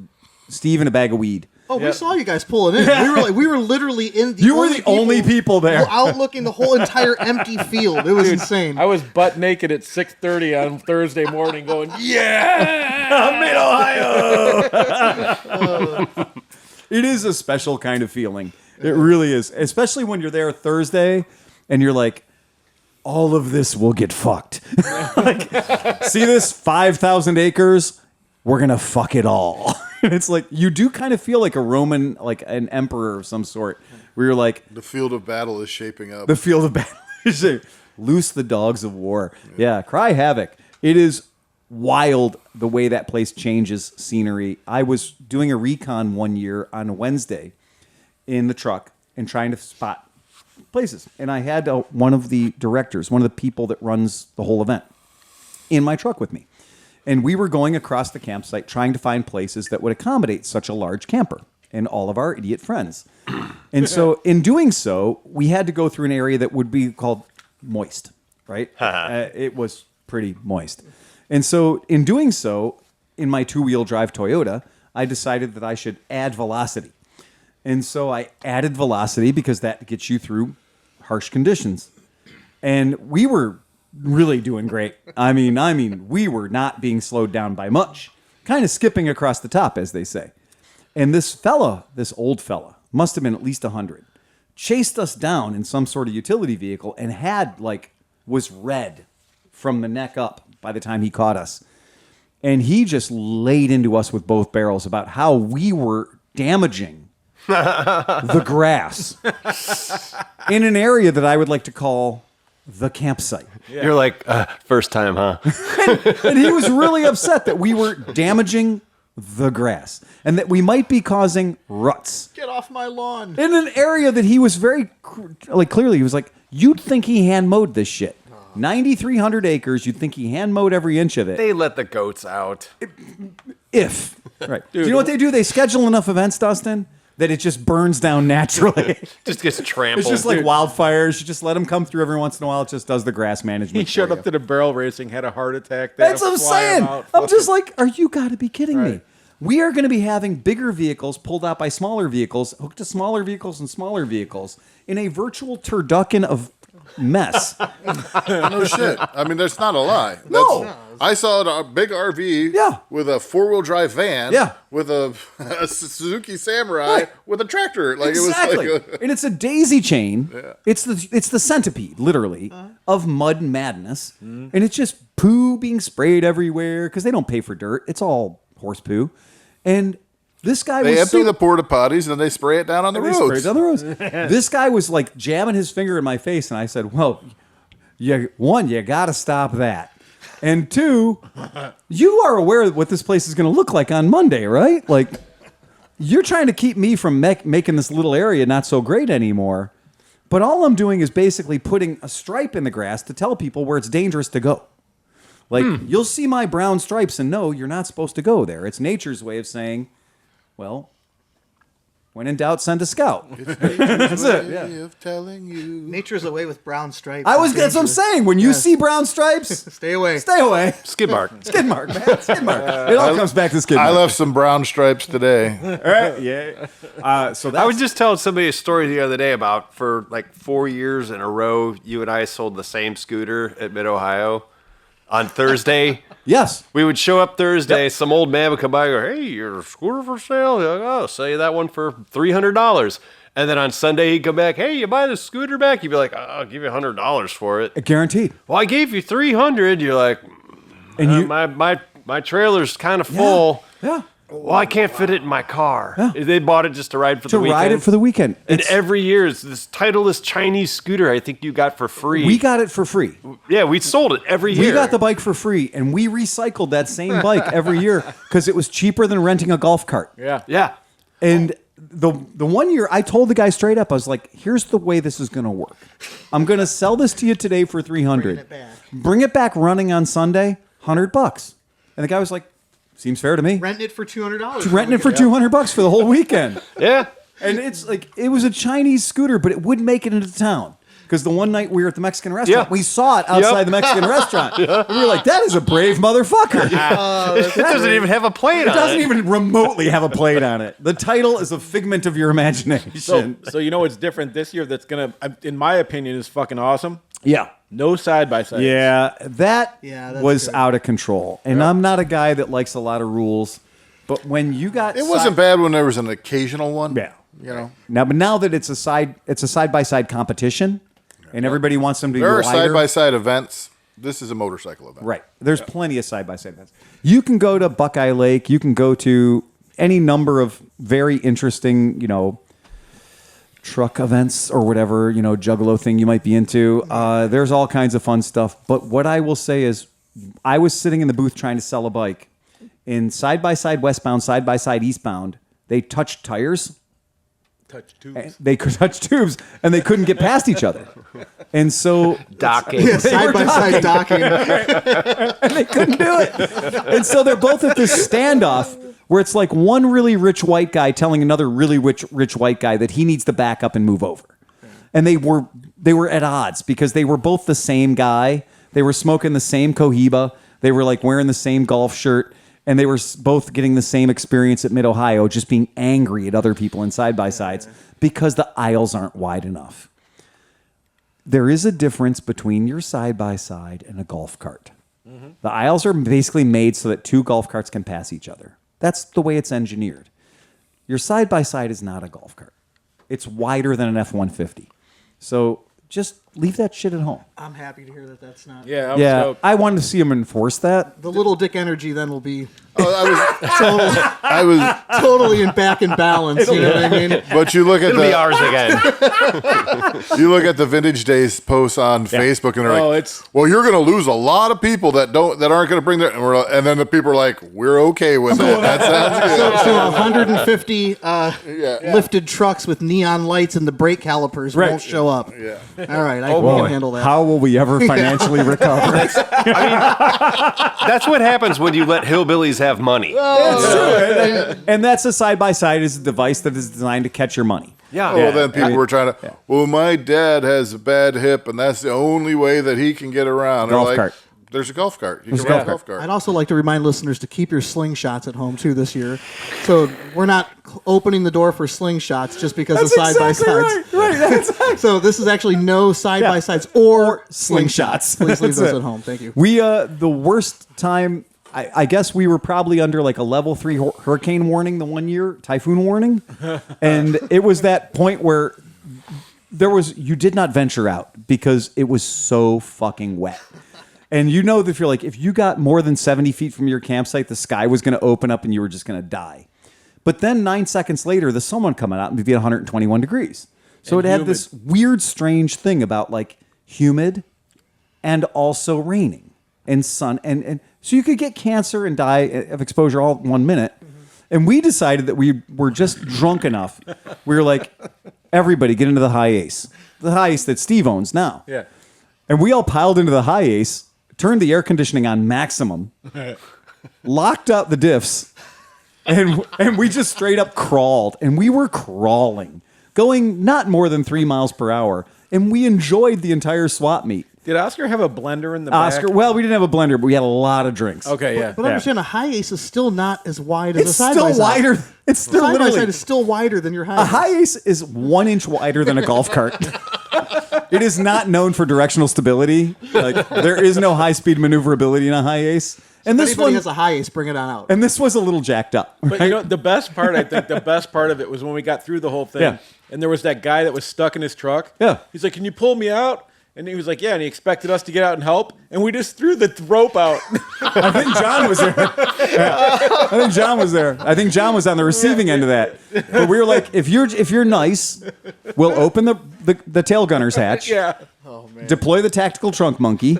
Steve and a bag of weed. Oh, we saw you guys pulling in. We were literally in. You were the only people there. Out looking the whole entire empty field. It was insane. I was butt naked at 6:30 on Thursday morning, going, "Yeah, Mid-Ohio." It is a special kind of feeling. It really is, especially when you're there Thursday and you're like, all of this will get fucked. Like, see this 5,000 acres? We're going to fuck it all. It's like, you do kind of feel like a Roman, like an emperor of some sort, where you're like, The field of battle is shaping up. the field of battle. Loose the dogs of war. Yeah, cry havoc. It is wild the way that place changes scenery. I was doing a recon one year on a Wednesday in the truck and trying to spot places. And I had one of the directors, one of the people that runs the whole event, in my truck with me. And we were going across the campsite trying to find places that would accommodate such a large camper and all of our idiot friends. And so in doing so, we had to go through an area that would be called moist, right? It was pretty moist. And so in doing so, in my two-wheel drive Toyota, I decided that I should add velocity. And so I added velocity because that gets you through harsh conditions. And we were really doing great. I mean, we were not being slowed down by much. Kind of skipping across the top, as they say. And this old fella, must have been at least 100, chased us down in some sort of utility vehicle and was red from the neck up by the time he caught us. And he just laid into us with both barrels about how we were damaging the grass in an area that I would like to call the campsite. You're like, first time, huh? And he was really upset that we were damaging the grass and that we might be causing ruts Get off my lawn. in an area that he was very clearly, he was like, you'd think he hand mowed this shit. 9,300 acres, you'd think he hand mowed every inch of it. They let the goats out. Right. Do you know what they do? They schedule enough events, Dustin, that it just burns down naturally. Just gets trampled. It's just like wildfires. You just let them come through every once in a while. It just does the grass management. He showed for up you. to the barrel racing, had a heart attack. They had That's to what I'm fly him saying. out. I'm just like, are you got to be kidding me? We are going to be having bigger vehicles pulled out by smaller vehicles, hooked to smaller vehicles and smaller vehicles in a virtual turducken of mess. No shit. I mean, that's not a lie. No. I saw a big RV Yeah. with a 4-wheel drive van Yeah. with a Suzuki Samurai Right. with a tractor. Like Exactly. it was like And it's a daisy chain. It's the centipede, literally, of mud and madness. And it's just poo being sprayed everywhere because they don't pay for dirt. It's all horse poo. And this guy they was empty so... the porta potties and they spray it down on the They sprayed roads. down the roads. This guy was like jamming his finger in my face, and I said, well, you got to stop that. And two, you are aware of what this place is going to look like on Monday, right? Like, you're trying to keep me from making this little area not so great anymore. But all I'm doing is basically putting a stripe in the grass to tell people where it's dangerous to go. Like, you'll see my brown stripes and know you're not supposed to go there. It's nature's way of saying, well, when in doubt, send a scout. That's it, yeah. Of telling you. Nature's away with brown stripes. That's what I'm saying. When you see brown stripes, Stay away. stay away. Skid mark. Skid mark, man. Skid mark. It all comes back to skid mark. I left some brown stripes today. All right, yeah. So I was just telling somebody a story the other day about for like 4 years in a row, you and I sold the same scooter at Mid-Ohio on Thursday. Yes. We would show up Thursday. Some old man would come by and go, hey, your scooter for sale? You're like, oh, I'll sell you that one for $300. And then on Sunday, he'd come back, hey, you buy the scooter back? You'd be like, I'll give you $100 for it. Guaranteed. Well, I gave you $300. You're like, And you, my trailer's kind of full. yeah. Well, I can't fit it in my car. They bought it just to ride for the weekend. ride it for the weekend. And every year, it's this Titleist Chinese scooter I think you got for free. We got it for free. Yeah, we sold it every year. We got the bike for free, and we recycled that same bike every year because it was cheaper than renting a golf cart. Yeah. And the 1 year, I told the guy straight up, I was like, here's the way this is going to work. I'm going to sell this to you today for $300. Bring it back running on Sunday, $100. And the guy was like, seems fair to me. Renting it for $200. Renting it for $200 for the whole weekend. Yeah. And it's like, it was a Chinese scooter, but it wouldn't make it into town. Because the one night we were at the Mexican restaurant, we saw it outside the Mexican restaurant. And we were like, that is a brave motherfucker. It doesn't even have a plate on it. It doesn't even remotely have a plate on it. The title is a figment of your imagination. So you know what's different this year that's going to, in my opinion, is fucking awesome? Yeah. No side-by-sides. Yeah, that that's was good. out of control. And I'm not a guy that likes a lot of rules. But when you got... It wasn't bad when there was an occasional one. Yeah. You know. Now that it's a side-by-side competition, and everybody wants them to be There are wider. side-by-side events. This is a motorcycle event. Right. There's plenty of side-by-side events. You can go to Buckeye Lake. You can go to any number of very interesting, truck events or whatever, juggalo thing you might be into. There's all kinds of fun stuff. But what I will say is I was sitting in the booth trying to sell a bike. In side-by-side westbound, side-by-side eastbound, they touched tires. They could touch tubes, and they couldn't get past each other. And so... Docking. Side-by-side docking. and they couldn't do it. And so they're both at this standoff where it's like one really rich white guy telling another really rich white guy that he needs to back up and move over. And they were at odds because they were both the same guy. They were smoking the same Cohiba. They were like wearing the same golf shirt. And they were both getting the same experience at Mid-Ohio, just being angry at other people in side-by-sides because the aisles aren't wide enough. There is a difference between your side-by-side and a golf cart. Mm-hmm. The aisles are basically made so that two golf carts can pass each other. That's the way it's engineered. Your side-by-side is not a golf cart. It's wider than an F-150. So just leave that shit at home. I'm happy to hear that that's not. Yeah, I wanted to see them enforce that. The little dick energy then will be I was totally back in balance. You know what I mean? But you look at It'll be ours again. you look at the Vintage Days posts on Facebook, and they're like, "Well, you're going to lose a lot of people that aren't going to bring their." And then the people are like, "We're okay with it. That sounds good." So 150 lifted trucks with neon lights and the brake calipers won't show up. Yeah. All right, we can handle that. How will we ever financially recover? That's what happens when you let hillbillies have money. And that's a side-by-side is a device that is designed to catch your money. Yeah. Well, then people were trying to. Well, my dad has a bad hip, and that's the only way that he can get around. Golf They're cart. There's a golf cart. You can rent a golf cart. I'd also like to remind listeners to keep your slingshots at home too this year. So we're not opening the door for slingshots just because of side-by-sides. Right. So this is actually no side-by-sides or slingshots. Please leave That's those it. at home. Thank you. We the worst time. I guess we were probably under like a level 3 hurricane warning the 1 year, typhoon warning, and it was that point where you did not venture out because it was so fucking wet. And that if you got more than 70 feet from your campsite, the sky was going to open up and you were just going to die. But then 9 seconds later, the sun would come out and be at 121 degrees. So it had this weird, strange thing about like humid and also raining and sun. And so you could get cancer and die of exposure all in 1 minute. And we decided that we were just drunk enough. We were like, everybody get into the high ace. The high ace that Steve owns now. Yeah. And we all piled into the high ace, turned the air conditioning on maximum, locked out the diffs, and we just straight up crawled. And we were crawling, going not more than 3 miles per hour. And we enjoyed the entire swap meet. Did Oscar have a blender in the back? Well, we didn't have a blender, but we had a lot of drinks. Okay, yeah. But understand, a high ace is still not as wide as It's a side-by-side. still wider. It's still Side-by-side literally is still wider than your high a ace. high ace is 1 inch wider than a golf cart. It is not known for directional stability. Like there is no high speed maneuverability in a high ace. And If this anybody one has a high ace, bring it on out. and this was a little jacked up. But you know, the best part of it was when we got through the whole thing, Yeah. and there was that guy that was stuck in his truck. Yeah. He's like, "Can you pull me out?" And he was like, yeah, and he expected us to get out and help, and we just threw the rope out. I think John was there. I think John was there. I think John was on the receiving end of that. But we were like, if you're nice, we'll open the tail gunner's hatch. Yeah. Deploy the tactical trunk monkey.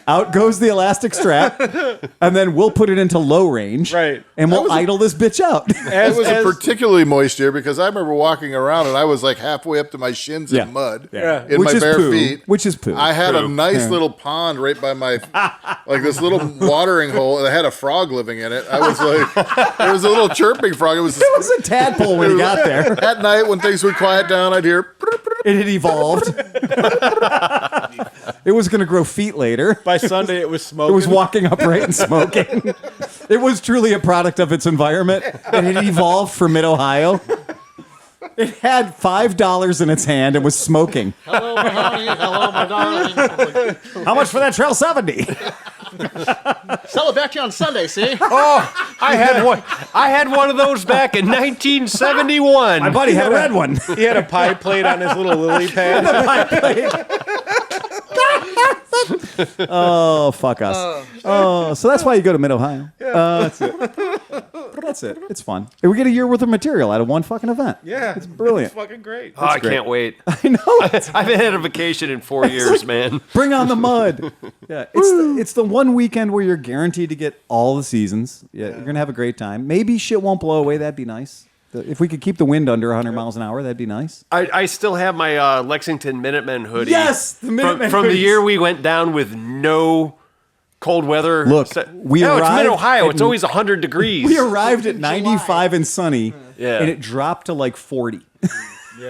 Out goes the elastic strap, and then we'll put it into low range, Right. And we'll idle this bitch out. It was a particularly moist year because I remember walking around and I was like halfway up to my shins Yeah. in mud Yeah. in Which my is bare poo. feet. Which is poo. I had a nice little pond right by my, like this little watering hole, and I had a frog living in it. I was like, it was a little chirping frog. It was a tadpole when he got there. At night when things would quiet down, I'd hear. It had evolved. It was going to grow feet later. By Sunday, it was It smoking. was walking upright and smoking. It was truly a product of its environment. It had evolved for Mid-Ohio. It had $5 in its hand and was smoking. Hello, my honey. Hello, my darling. How much for that Trail 70? Sell it back to you on Sunday, see? I had one of those back in 1971. My buddy had a red one. He had a pie plate on his little lily pad. Oh, fuck us. Oh, so that's why you go to Mid-Ohio. That's it. That's it. It's fun. And we get a year worth of material out of one fucking event. Yeah. It's brilliant. It's fucking great. Oh, I can't wait. I know. I haven't had a vacation in 4 years, man. Bring on the mud. Yeah, it's the one weekend where you're guaranteed to get all the seasons. Yeah, you're gonna have a great time. Maybe shit won't blow away. That'd be nice. If we could keep the wind under 100 miles an hour, that'd be nice. I still have my Lexington Minutemen hoodie. Yes, the Minutemen from the hoodies. year we went down with no cold weather. Look, we no, it's arrived Mid-Ohio. at- It's always 100 degrees. We arrived at 95 and sunny, Yeah. and it dropped to like 40.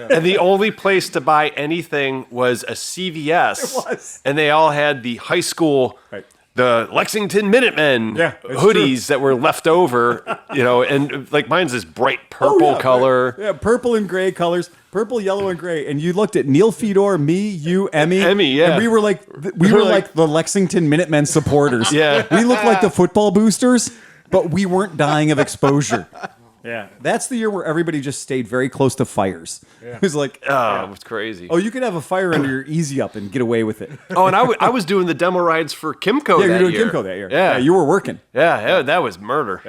And the only place to buy anything was a CVS. It was. And they all had the high school, Right. the Lexington Minutemen Yeah, it's hoodies that were left over, and like mine's this bright purple Yeah, color. Yeah, purple and gray colors. Purple, yellow, and gray. And you looked at Neil Fedor, me, you, Emmy. Yeah. And we were like, the Lexington Minutemen supporters. Yeah. We looked like the football boosters, but we weren't dying of exposure. Yeah. That's the year where everybody just stayed very close to fires. It was like, Oh, it's crazy. oh, you could have a fire under your Easy Up and get away with it. Oh, and I was doing the demo rides for Kimco Yeah, that you're doing year. Kimco that year. Yeah. You were working. Yeah, that was murder.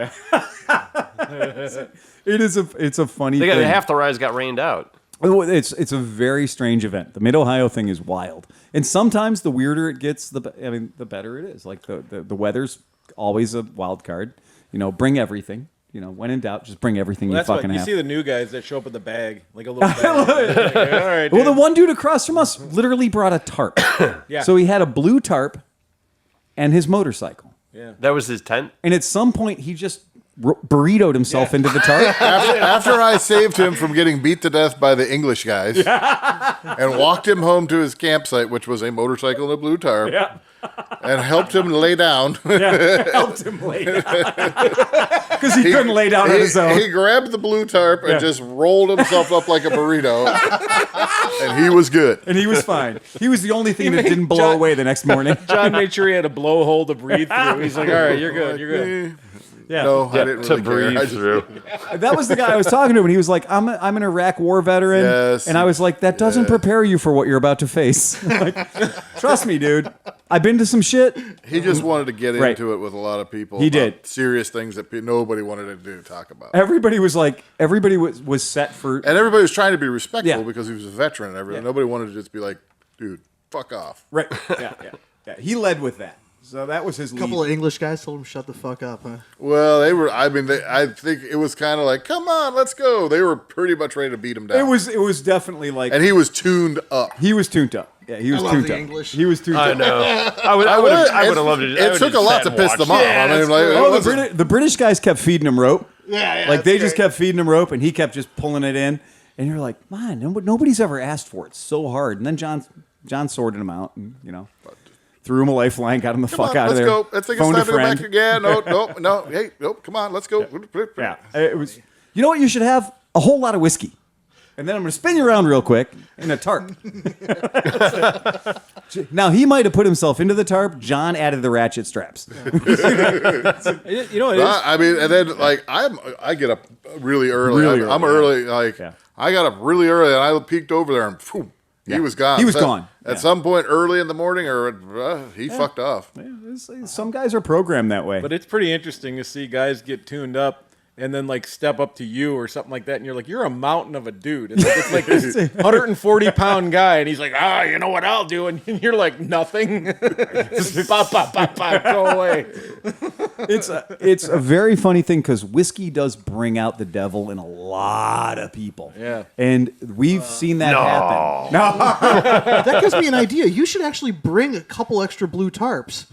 It's a funny They got, thing. half the rides got rained out. It's a very strange event. The Mid-Ohio thing is wild. And sometimes the weirder it gets, the better it is. Like the weather's always a wild card. Bring everything. When in doubt, just bring everything you That's why fucking you have. see the new guys that show up with the bag, like a little bag. All right, Well, the dude. one dude across from us literally brought a tarp. Yeah. So he had a blue tarp and his motorcycle. That was his tent. And at some point, he just burritoed himself into the tarp. After I saved him from getting beat to death by the English guys and walked him home to his campsite, which was a motorcycle and a blue tarp, and helped him lay down. Helped him lay down. Because he couldn't lay down on his own. He grabbed the blue tarp and just rolled himself up like a burrito, and he was good. And he was fine. He was the only thing that didn't blow John- away the next morning. John made sure he had a blowhole to breathe through. He's like, all right, you're good, you're good. Yeah. No, I didn't to really care. breathe I just- through. That was the guy I was talking to, and he was like, I'm an Iraq war veteran. Yes. And I was like, that doesn't prepare you for what you're about to face. Like, trust me, dude. I've been to some shit. He just wanted to get Right. into it with a lot of people. He about did. serious things that nobody wanted to talk about. Everybody was set for. And everybody was trying to be respectful Yeah. because he was a veteran and everything. Yeah. Nobody wanted to just be like, dude, fuck off. Right. Yeah. He led with that. So that was his A lead. couple of English guys told him shut the fuck up, huh? Well, they were. I mean, I think it was kind of like, "Come on, let's go." They were pretty much ready to beat him down. It was definitely like and he was tuned up. he was tuned up. Yeah, he was love tuned the up. English. He was tuned I up. know. I would have loved it. It took a lot to piss them off. Yeah, I mean, like, it Oh, wasn't- the British guys kept feeding him rope. Yeah, Like they just kept feeding him rope, and he kept just pulling it in. And you're like, man, nobody's ever asked for it. It's so hard. And then John sorted him out, and threw him a lifeline, got him the Come fuck on, out of let's there. go. Let's take a Phoned step to go friend. back. Yeah, no. Hey, nope. Come on, let's go. Yeah, it was. You know what you should have? A whole lot of whiskey. And then I'm going to spin you around real quick in a tarp. Now, he might have put himself into the tarp. John added the ratchet straps. You know, it is. I mean, and then like I get up really early. Really I'm early, early. Like Yeah. I got up really early, and I peeked over there, and phew, he was gone. He was So, gone. At some point early in the morning, he fucked off. Some guys are programmed that way. But it's pretty interesting to see guys get tuned up and then like step up to you or something like that, and you're like, you're a mountain of a dude. It's like this 140-pound guy, and he's like, you know what I'll do, and you're like, nothing. Just pop, pop, pop, pop, go away. It's a very funny thing because whiskey does bring out the devil in a lot of people. Yeah. And we've seen that happen. No. That gives me an idea. You should actually bring a couple extra blue tarps.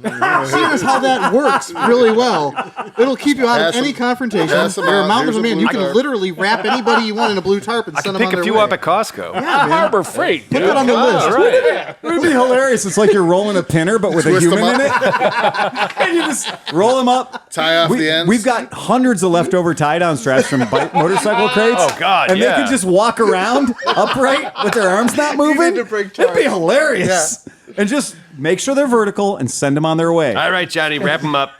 Seeing as how that works really well, it'll keep you out of any confrontation. You're a mountain of a man. You can literally wrap anybody you want in a blue tarp and send them on Pick their a few way. up at Costco. Yeah, man. Harbor Freight. Put that on the list. Right. It would be hilarious. It's like you're rolling a pinner, but with a Twist 'em human in up. it. And you just roll them up. Tie off the ends. We've got hundreds of leftover tie-down straps from motorcycle crates. Oh, God, And yeah. they could just walk around upright with their arms not moving. to bring It'd be hilarious. And just make sure they're vertical and send them on their way. All right, Johnny, wrap them up.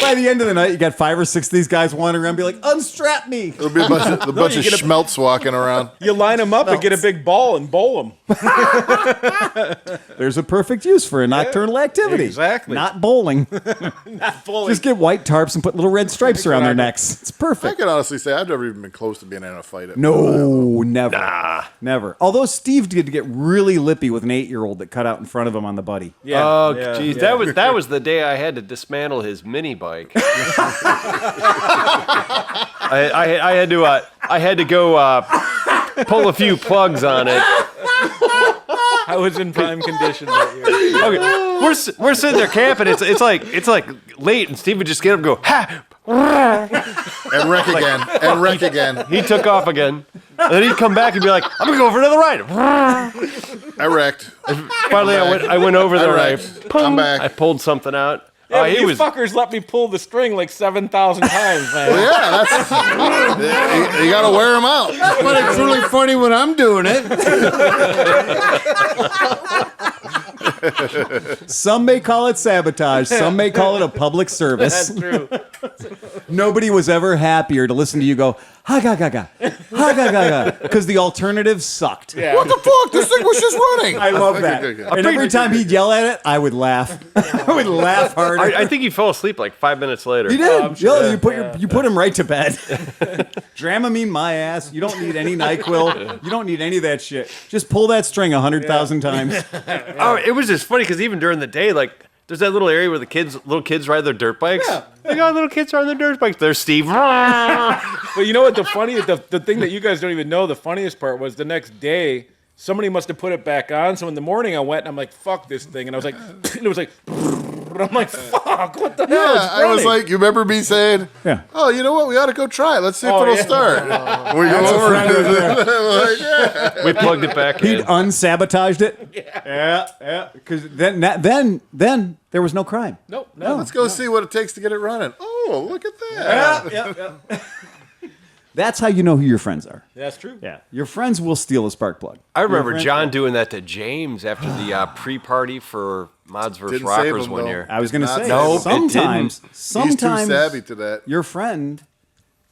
By the end of the night, you got 5 or 6 of these guys wandering around, be like, "Unstrap me!" There'll be a bunch of schmelts walking around. You line them up and get a big ball and bowl them. There's a perfect use for a nocturnal activity. exactly. Not bowling. Not fully. Just get white tarps and put little red stripes around their necks. It's I perfect. can honestly say I've never even been close to being in a fight. No, never. Never. Although Steve did get really lippy with an 8-year-old that cut out in front of him on the buddy. Yeah, Oh, yeah, geez, yeah. that was the day I had to dismantle his mini bike. I had to go pull a few plugs on it. I was in prime condition that year. Okay, we're sitting there camping. It's like late, and Steve would just get up and go ha, And wreck again. And wreck again. he took off again, and then he'd come back and be like, "I'm gonna go for another ride." I wrecked. Finally, I went over there. I I wrecked. I'm back. I pulled something out. Yeah, He you was fuckers let me pull the string like 7,000 times, man. Yeah, that's you got to wear them out. But it's really funny when I'm doing it. Some may call it sabotage. Some may call it a public service. That's true. Nobody was ever happier to listen to you go, ha ga ga ga, ha ga ga ga, because the alternative sucked. Yeah. What the fuck? This thing was just running. I love that. Okay. And every time he'd yell at it, I would laugh. I would laugh harder. I think he fell asleep like 5 minutes later. You did. I'm sure. You put him right to bed. Dramamine my ass. You don't need any NyQuil. You don't need any of that shit. Just pull that string 100,000 times. Oh, it was just funny because even during the day, like there's that little area where the little kids ride their dirt bikes. Yeah. They got little kids riding their dirt bikes. There's Steve. But you know what? The thing that you guys don't even know, the funniest part was the next day, somebody must have put it back on. So in the morning, I went and I'm like, fuck this thing. And I was like, and it was like, and I'm like, fuck, what the hell? Yeah, It's I was running. like, you remember me saying, Yeah. "Oh, you know what? We ought to go try it. Let's see if Oh, it'll yeah. start." We go over and do it. We plugged it back He'd in. unsabotaged it. Yeah. Because then there was no crime. Nope, no. Let's go see what it takes to get it running. Oh, look at that. Yeah. That's how you know who your friends are. That's true. Yeah. Your friends will steal a spark plug. I remember Your friend- John doing that to James after the pre-party for Mods vs. Didn't save Rockers him, one though. year. I was going to say, No, it sometimes He's too savvy to that. your friend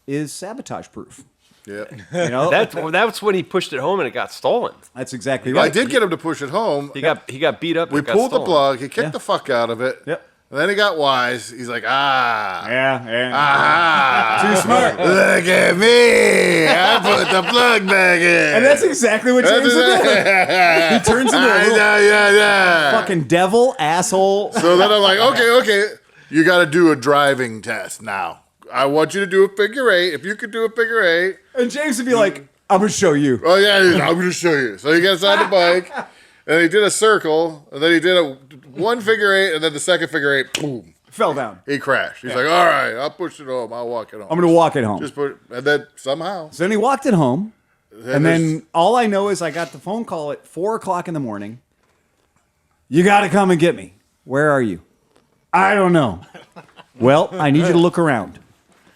is sabotage proof. Yeah. You know, That's when he pushed it home and it got stolen. that's exactly right. I did get him to push it home. He got beat up. And We it got pulled the stolen. plug. He kicked Yeah. the fuck out of it. Yep. And then he got wise. He's like, Yeah. ah, Too smart. look at me. I put the plug back in. And that's exactly what James would do. He turns into a little yeah. fucking devil asshole. So then I'm like, okay. You got to do a driving test now. I want you to do a figure eight. If you could do a figure eight. And James would be like, I'm going to show you. Oh, yeah, I'm going to show you. So he gets on the bike, and he did a circle, and then he did one figure eight, and then the second figure eight, boom, Fell down. he crashed. He's like, all right, I'll push it home. I'll walk it home. I'm going to walk it home. Just put, and then somehow. So then he walked it home. And there's- then all I know is I got the phone call at 4 o'clock in the morning. You got to come and get me. Where are you? I don't know. Well, I need you to look around.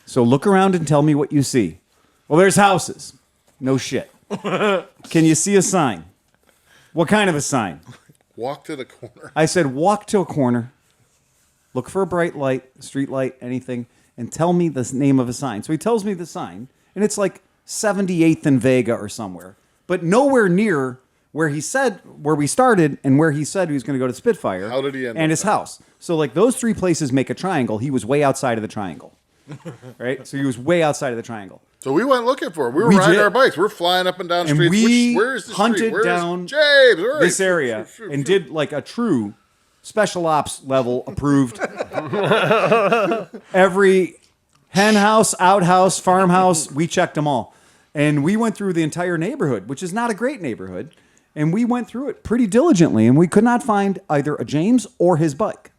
So look around and tell me what you see. Well, there's houses. No shit. Can you see a sign? What kind of a sign? Walk to the corner. I said, walk to a corner, look for a bright light, street light, anything, and tell me the name of a sign. So he tells me the sign, and it's like 78th and Vega or somewhere, but nowhere near where we started and where he said he was going to go to Spitfire. How did he end and up his there? house. So like those 3 places make a triangle. He was way outside of the triangle, right? So he was way outside of the triangle. So we went looking for it. We were We riding did. our bikes. We're flying up and down And streets. we Where's the hunted street? Where's down James? Where this is he? area and did like a true special ops level approved. Every hen house, outhouse, farmhouse, we checked them all. And we went through the entire neighborhood, which is not a great neighborhood. And we went through it pretty diligently, and we could not find either a James or his bike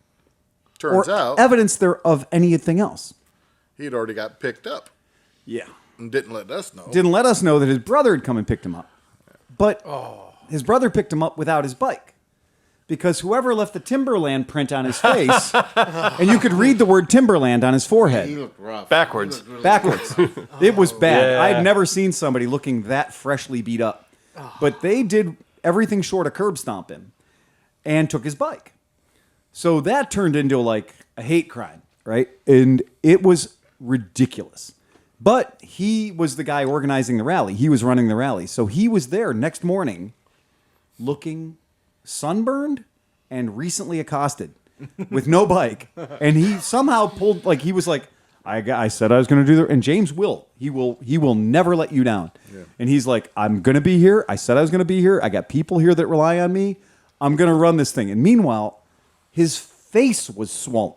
Turns or out evidence there of anything else. he'd already got picked up Yeah. and didn't let us know. Didn't let us know that his brother had come and picked him up. But his brother picked him up without his bike. Because whoever left the Timberland print on his face, and you could read the word Timberland on his He forehead looked rough. Backwards. He looked really backwards. It was bad. Yeah. I'd never seen somebody looking that freshly beat up. But they did everything short of curb stomp him and took his bike. So that turned into like a hate crime, right? And it was ridiculous. But he was the guy organizing the rally. He was running the rally. So he was there next morning looking sunburned and recently accosted with no bike. And he somehow pulled, like, he was like, I said I was going to do that. And James will. He will never let you down. Yeah. And he's like, I'm going to be here. I said I was going to be here. I got people here that rely on me. I'm going to run this thing. And meanwhile, his face was swollen.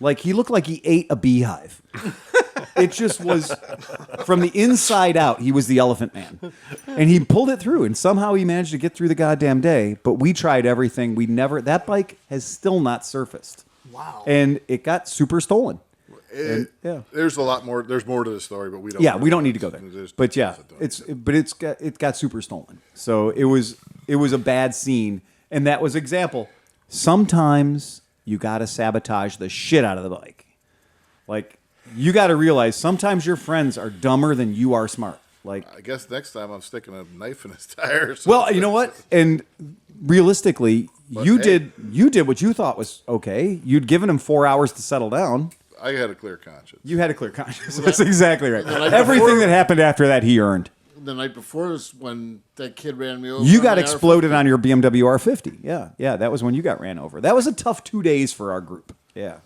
Like, he looked like he ate a beehive. It just was, from the inside out, he was the Elephant Man. And he pulled it through, and somehow he managed to get through the goddamn day. But we tried everything. That bike has still not surfaced. Wow. And it got super stolen. Yeah. There's a lot more. There's more to the story, but we don't. Yeah, we don't need to go there. There's But yeah, details that don't- it got super stolen. So it was a bad scene, and that was example. Sometimes you got to sabotage the shit out of the bike. Like, you got to realize sometimes your friends are dumber than you are smart. Like, I guess next time I'm sticking a knife in his tire. well, you know what? And realistically, you did what you thought was okay. You'd given him 4 hours to settle down. I had a clear conscience. You had a clear conscience. That's exactly right. Everything that happened after that, he earned. The night before was when that kid ran me over. You on got the exploded R50. on your BMW R50. Yeah, that was when you got ran over. That was a tough 2 days for our group. Yeah,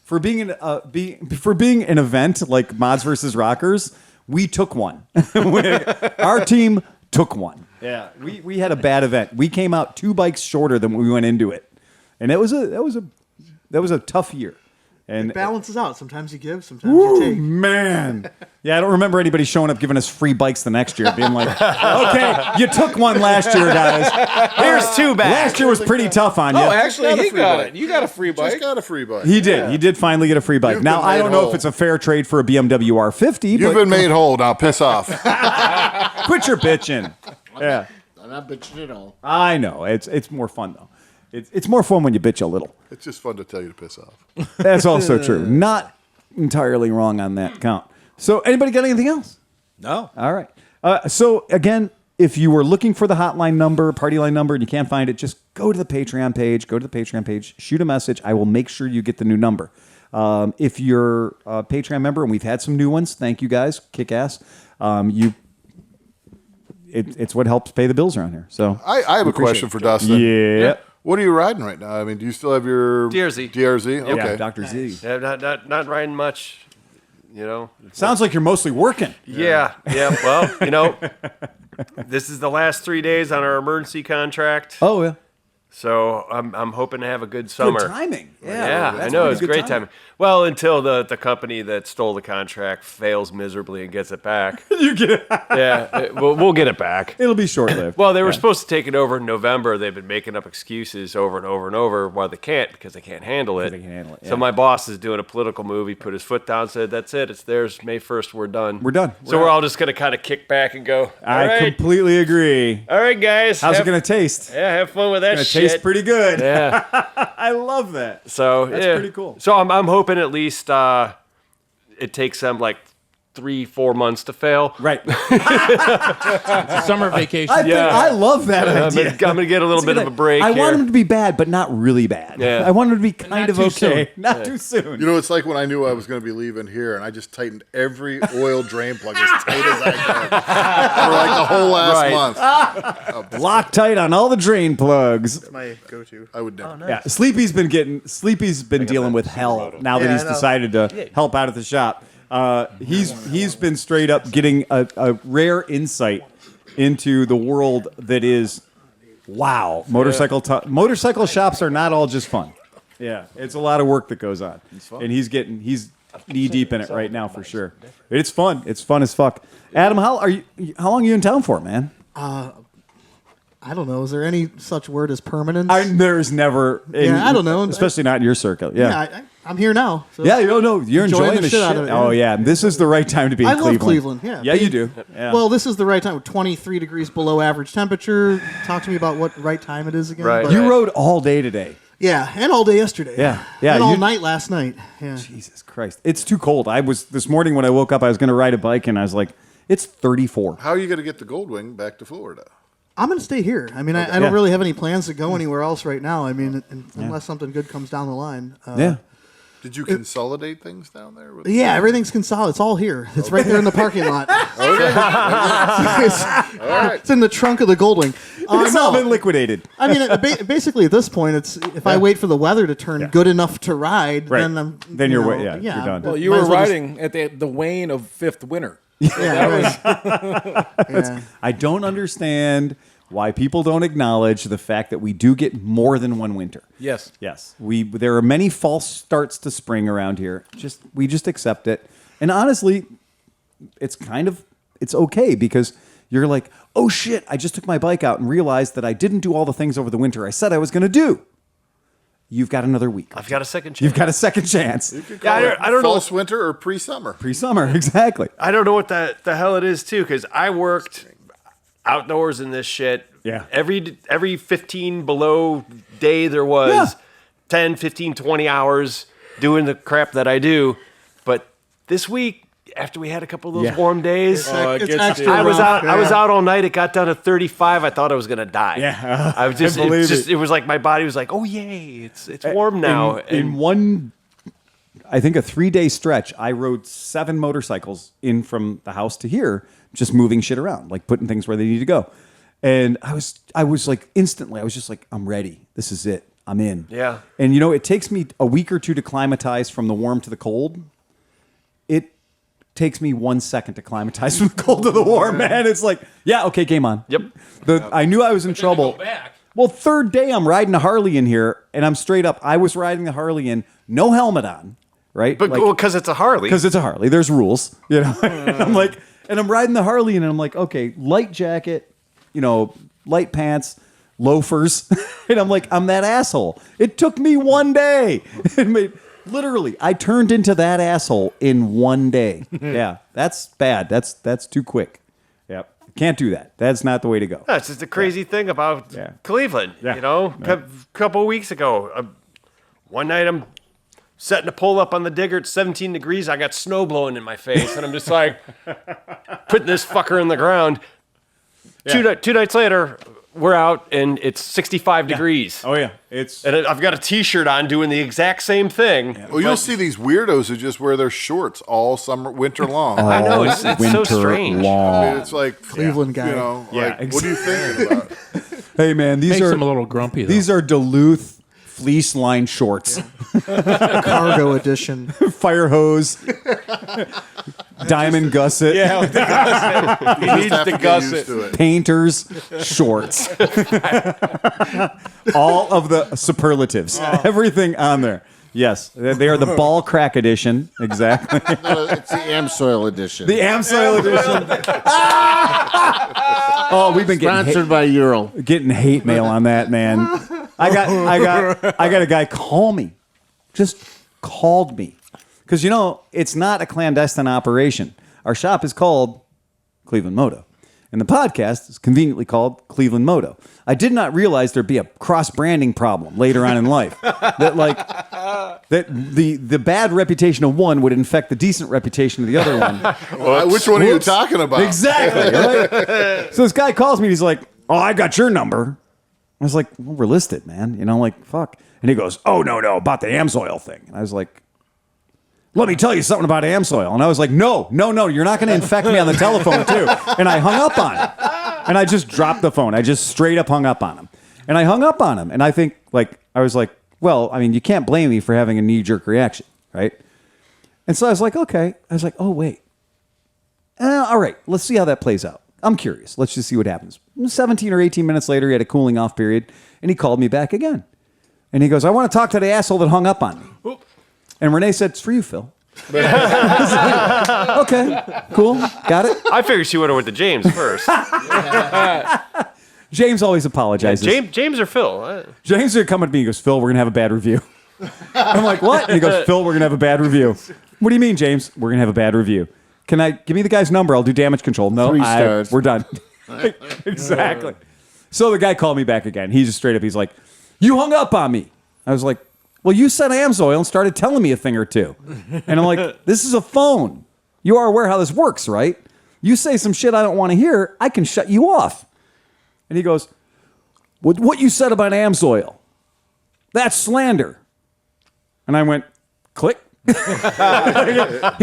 for being an event like Mods versus Rockers, we took one. Our team took one. Yeah, we had a bad event. We came out 2 bikes shorter than we went into it, and that was a tough year. And It balances out. Sometimes you give, sometimes you take. man. Yeah, I don't remember anybody showing up giving us free bikes the next year, being like, okay, you took one last year, guys. Here's 2 back. Last year was pretty tough on you. Oh, actually, Got a he free got bike. it. You got a free bike. Just got a free bike. He did. He did finally get a free bike. You've Now, been I made don't know whole. if it's a fair trade for a BMW R50, You've but been made whole. Now piss off. quit your bitching. Yeah, I'm not bitching at all. I know. It's more fun, though. It's more fun when you bitch a little. It's just fun to tell you to piss off. That's also true. Not entirely wrong on that count. So, anybody got anything else? No. All right. So again, if you were looking for the hotline number, party line number, and you can't find it, just go to the Patreon page. Shoot a message. I will make sure you get the new number. If you're a Patreon member, and we've had some new ones, thank you guys, kick ass. It's what helps pay the bills around here. So I have a question for Dustin. yeah. What are you riding right now? I mean, do you still have your DRZ. DRZ? Okay. Yeah, Dr. Z. Yeah, not riding much, you know. Sounds like you're mostly working. Yeah. Well, this is the last 3 days on our emergency contract. Oh yeah. So I'm hoping to have a good summer. Good timing. Yeah, I that's know. pretty It's good great timing. Well, until the company that stole the contract fails miserably and gets it back. You get it. Yeah, we'll get it back. It'll be short lived. Well, they were supposed to take it over in November. They've been making up excuses over and over and over why they can't because they can't handle it. They can't handle it, So yeah. my boss is doing a political move. He put his foot down, said, "That's it. It's theirs. May 1st, we're done. We're done. So we're all just gonna kind of kick back and go. All I right, completely agree. all right, guys. How's it have- going to taste? Yeah, have fun with that Gonna shit. taste pretty good. Yeah. I love that. So That's yeah. pretty cool. So I'm hoping at least it takes them like 3-4 months to fail. Right. Summer vacation. I love that idea. I'm gonna get a little bit of a break. I here. want him to be bad, but not really bad. Yeah. I want him to be kind of too okay. soon. Not too soon. You know, it's like when I knew I was going to be leaving here, and I just tightened every oil drain plug as tight as I could for like the whole last month. Loctite on all the drain plugs. My go-to. I would never. Yeah, Sleepy's been dealing with hell now that Yeah, he's I know. decided to help out at the shop. He's been straight up getting a rare insight into the world that is wow. Motorcycle shops are not all just fun. Yeah, it's a lot of work that goes on, and he's knee deep in it right now for sure. It's fun. It's fun as fuck. Adam, how long are you in town for, man? I don't know. Is there any such word as permanence? There's never. I don't know. Especially not in your circle. Yeah. I'm here now. So Yeah, you're enjoying the shit out of it. Oh yeah, this is the right time to be in I love Cleveland. Cleveland. Yeah. Yeah, you do. Yeah. Well, this is the right time. 23 degrees below average temperature. Talk to me about what right time it is again. Right. But- you rode all day today. Yeah, and all day yesterday. Yeah. and all you- night last night. Yeah. Jesus Christ, it's too cold. This morning when I woke up, I was going to ride a bike, and I was like, it's 34. How are you going to get the Goldwing back to Florida? I'm going to stay here. I mean, I Yeah. don't really have any plans to go anywhere else right now. I mean, unless something good comes down the line. Yeah. Did you consolidate things down there? Yeah, everything's consolidated. It's all here. It's right there in the parking lot. It's in the trunk of the Goldwing. It's all been liquidated. I mean, basically at this point, it's if I wait for the weather to turn good enough to ride, Right. then You're know, you're done. Well, you might were as well just- riding at the wane of fifth winter. Yeah, right. Yeah. I don't understand why people don't acknowledge the fact that we do get more than one winter. Yes. Yes, there are many false starts to spring around here. We just accept it, and honestly, it's okay because you're like, oh shit, I just took my bike out and realized that I didn't do all the things over the winter I said I was going to do. You've got another week. I've got a second chance. You've got a second chance. Yeah, I don't know. False winter or pre-summer? Pre-summer, exactly. I don't know what the hell it is too, because I worked outdoors in this shit. Yeah. Every 15 below day there was Yeah. 10, 15, 20 hours doing the crap that I do. But this week, after we had a couple of those Yeah. warm days, it It's gets extra to- I was rough, out. I was yeah. out all night. It got down to 35. I thought I was gonna die. Yeah. I was just. I believe It was like my body was like, "Oh yay, it's warm now." In one, I think a 3-day stretch, I rode 7 motorcycles in from the house to here, just moving shit around, like putting things where they need to go. And I was like instantly, I was just like, I'm ready. This is it. I'm in. Yeah. And it takes me a week or two to climatize from the warm to the cold. It takes me 1 second to climatize from the cold to the warm, man. It's like, yeah, okay, game on. Yep. I knew I was in trouble. Go back. Well, third day I'm riding a Harley in here, and I'm straight up. I was riding the Harley in, no helmet on, right? But because it's a Harley. Because it's a Harley, there's rules, And I'm like, and I'm riding the Harley, and I'm like, okay, light jacket, light pants, loafers, and I'm like, I'm that asshole. It took me 1 day. Literally, I turned into that asshole in 1 day. Yeah, that's bad. That's too quick. Yep. Can't do that. That's not the way to go. That's just the crazy thing about Yeah. Cleveland. Yeah. A couple of weeks ago, one night I'm setting a pull up on the digger. It's 17 degrees. I got snow blowing in my face, and I'm just like putting this fucker in the ground. Yeah. Two nights later, we're out, and it's 65 degrees. Oh yeah, it's And I've got a T-shirt on doing the exact same thing. Well, you'll see these weirdos who just wear their shorts all winter long. I know, it's so winter strange. I mean, it's like Cleveland guy. Yeah, what are you thinking about? Hey man, these Makes are him a little grumpy, though. these are Duluth fleece line shorts, Cargo edition. fire hose, diamond gusset, He needs Have to to get gusset. used to it. painters shorts, all of the superlatives, everything on there. Yes, they are the ball crack edition. Exactly. It's the Amsoil edition. The Amsoil edition. Oh, we've been Sponsored by Ural. getting hate mail on that, man. I got a guy call me. Just called me. Because it's not a clandestine operation. Our shop is called ClevelandMoto. And the podcast is conveniently called ClevelandMoto. I did not realize there'd be a cross-branding problem later on in life. That the bad reputation of one would infect the decent reputation of the other one. Which one are you talking about? Exactly. Right? So this guy calls me. He's like, "Oh, I got your number." I was like, "Well, we're listed, man. You know, like fuck." And he goes, "Oh no, about the Amsoil thing." And I was like, "Let me tell you something about Amsoil." And I was like, no, you're not going to infect me on the telephone too. And I hung up on him. And I just dropped the phone. I just straight up hung up on him. And I hung up on him. And I think, I was like, well, I mean, you can't blame me for having a knee-jerk reaction, right? And so I was like, okay. I was like, oh, wait. All right, let's see how that plays out. I'm curious. Let's just see what happens. 17 or 18 minutes later, he had a cooling off period, and he called me back again. And he goes, I want to talk to the asshole that hung up on me. And Renee said, it's for you, Phil. Okay, cool, got it. I figured she would have went to James first. James always apologizes. James or Phil? James would come up to me and goes, Phil, we're going to have a bad review. I'm like, what? And he goes, Phil, we're going to have a bad review. What do you mean, James? We're going to have a bad review. Give me the guy's number. I'll do damage control. No, 3 stars. We're done. Exactly. So the guy called me back again. He's just straight up. He's like, you hung up on me. I was like, well, you said Amsoil and started telling me a thing or two. And I'm like, this is a phone. You are aware how this works, right? You say some shit I don't want to hear, I can shut you off. And he goes, what you said about Amsoil, that's slander. And I went, click. He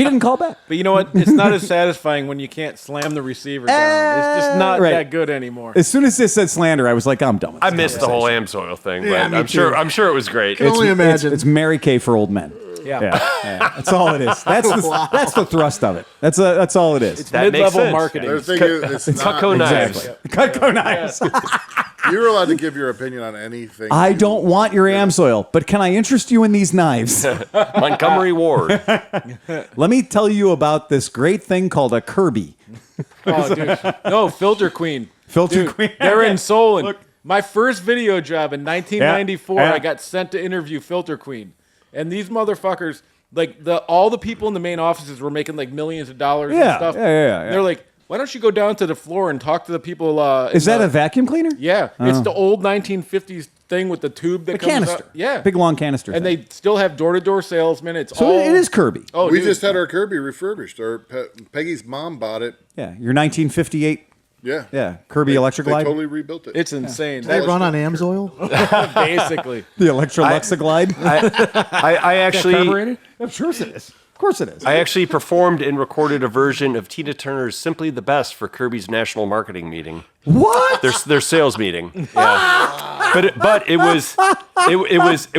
didn't call back. But you know what? It's not as satisfying when you can't slam the receiver down. It's just not Right. that good anymore. As soon as this said slander, I was like, I'm done with this I missed the whole conversation. Amsoil thing, Yeah, but me too. I'm sure it was great. Can only imagine. It's Mary Kay for old men. Yeah. Yeah. That's all it is. That's the thrust of it. That's all it is. That makes Mid-level sense. marketing. The thing is, it's not, Cutco knives. Exactly. Cutco knives. you're allowed to give your opinion on anything. I don't want your Amsoil, but can I interest you in these knives? Montgomery Ward. Let me tell you about this great thing called a Kirby. Oh, dude. No, Filter Queen. Filter Dude, Queen. They're in Solon. Look. My first video job in 1994, Yeah. I got sent to interview Filter Queen. And these motherfuckers, all the people in the main offices were making millions of dollars and Yeah, stuff. yeah. And they're like, why don't you go down to the floor and talk to the people? Is that a vacuum cleaner? Yeah. It's the old 1950s thing with the tube that A comes canister. out. Yeah. Big long canister. And thing. they still have door-to-door salesmen. It's So all... it is Kirby. Oh, We dude. just had our Kirby refurbished. Peggy's mom bought it. Yeah, your 1958. Yeah. Yeah, Kirby Electric They Glide. totally rebuilt it. It's insane. They run on Amsoil? Basically. The Electrolexa Glide. I actually, Of course it is. Of course it is. I actually performed and recorded a version of Tina Turner's "Simply the Best" for Kirby's national marketing meeting. What? Their sales meeting. Yeah. but it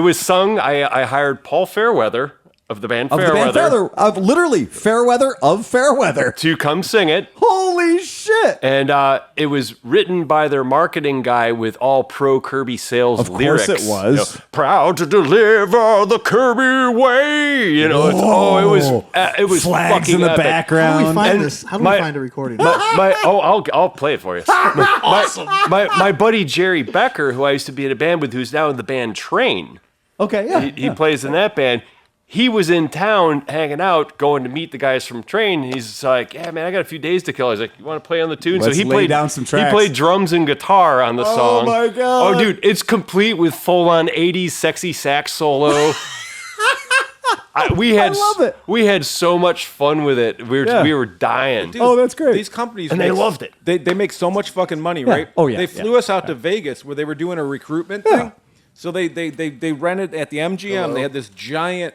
was sung. I hired Paul Fairweather of the band Of the band Fairweather literally Fairweather of Fairweather. to come sing it. Holy shit! And it was written by their marketing guy with all pro Kirby sales Of course lyrics. it was. Proud to deliver the Kirby way. It was Flags fucking in the epic. background. How do we find And this? How do my- we find a recording? I'll play it for you. My buddy Jerry Becker, who I used to be in a band with, who's now in the band Train. Okay, yeah. He plays in that band. He was in town hanging out, going to meet the guys from Train. And he's like, "Yeah, man, I got a few days to kill." I was like, "You want to play on the tune?" Let's so he lay played down some tracks. He played drums and guitar on the song. my God. Oh, dude, it's complete with full-on '80s sexy sax solo. We had love it. We had so much fun with it. We were dying. Oh, that's great. These companies And they loved it. They make so much fucking money, right? Oh, yeah, They flew us out to Vegas where they were doing a recruitment thing. So they rented at the MGM. They had this giant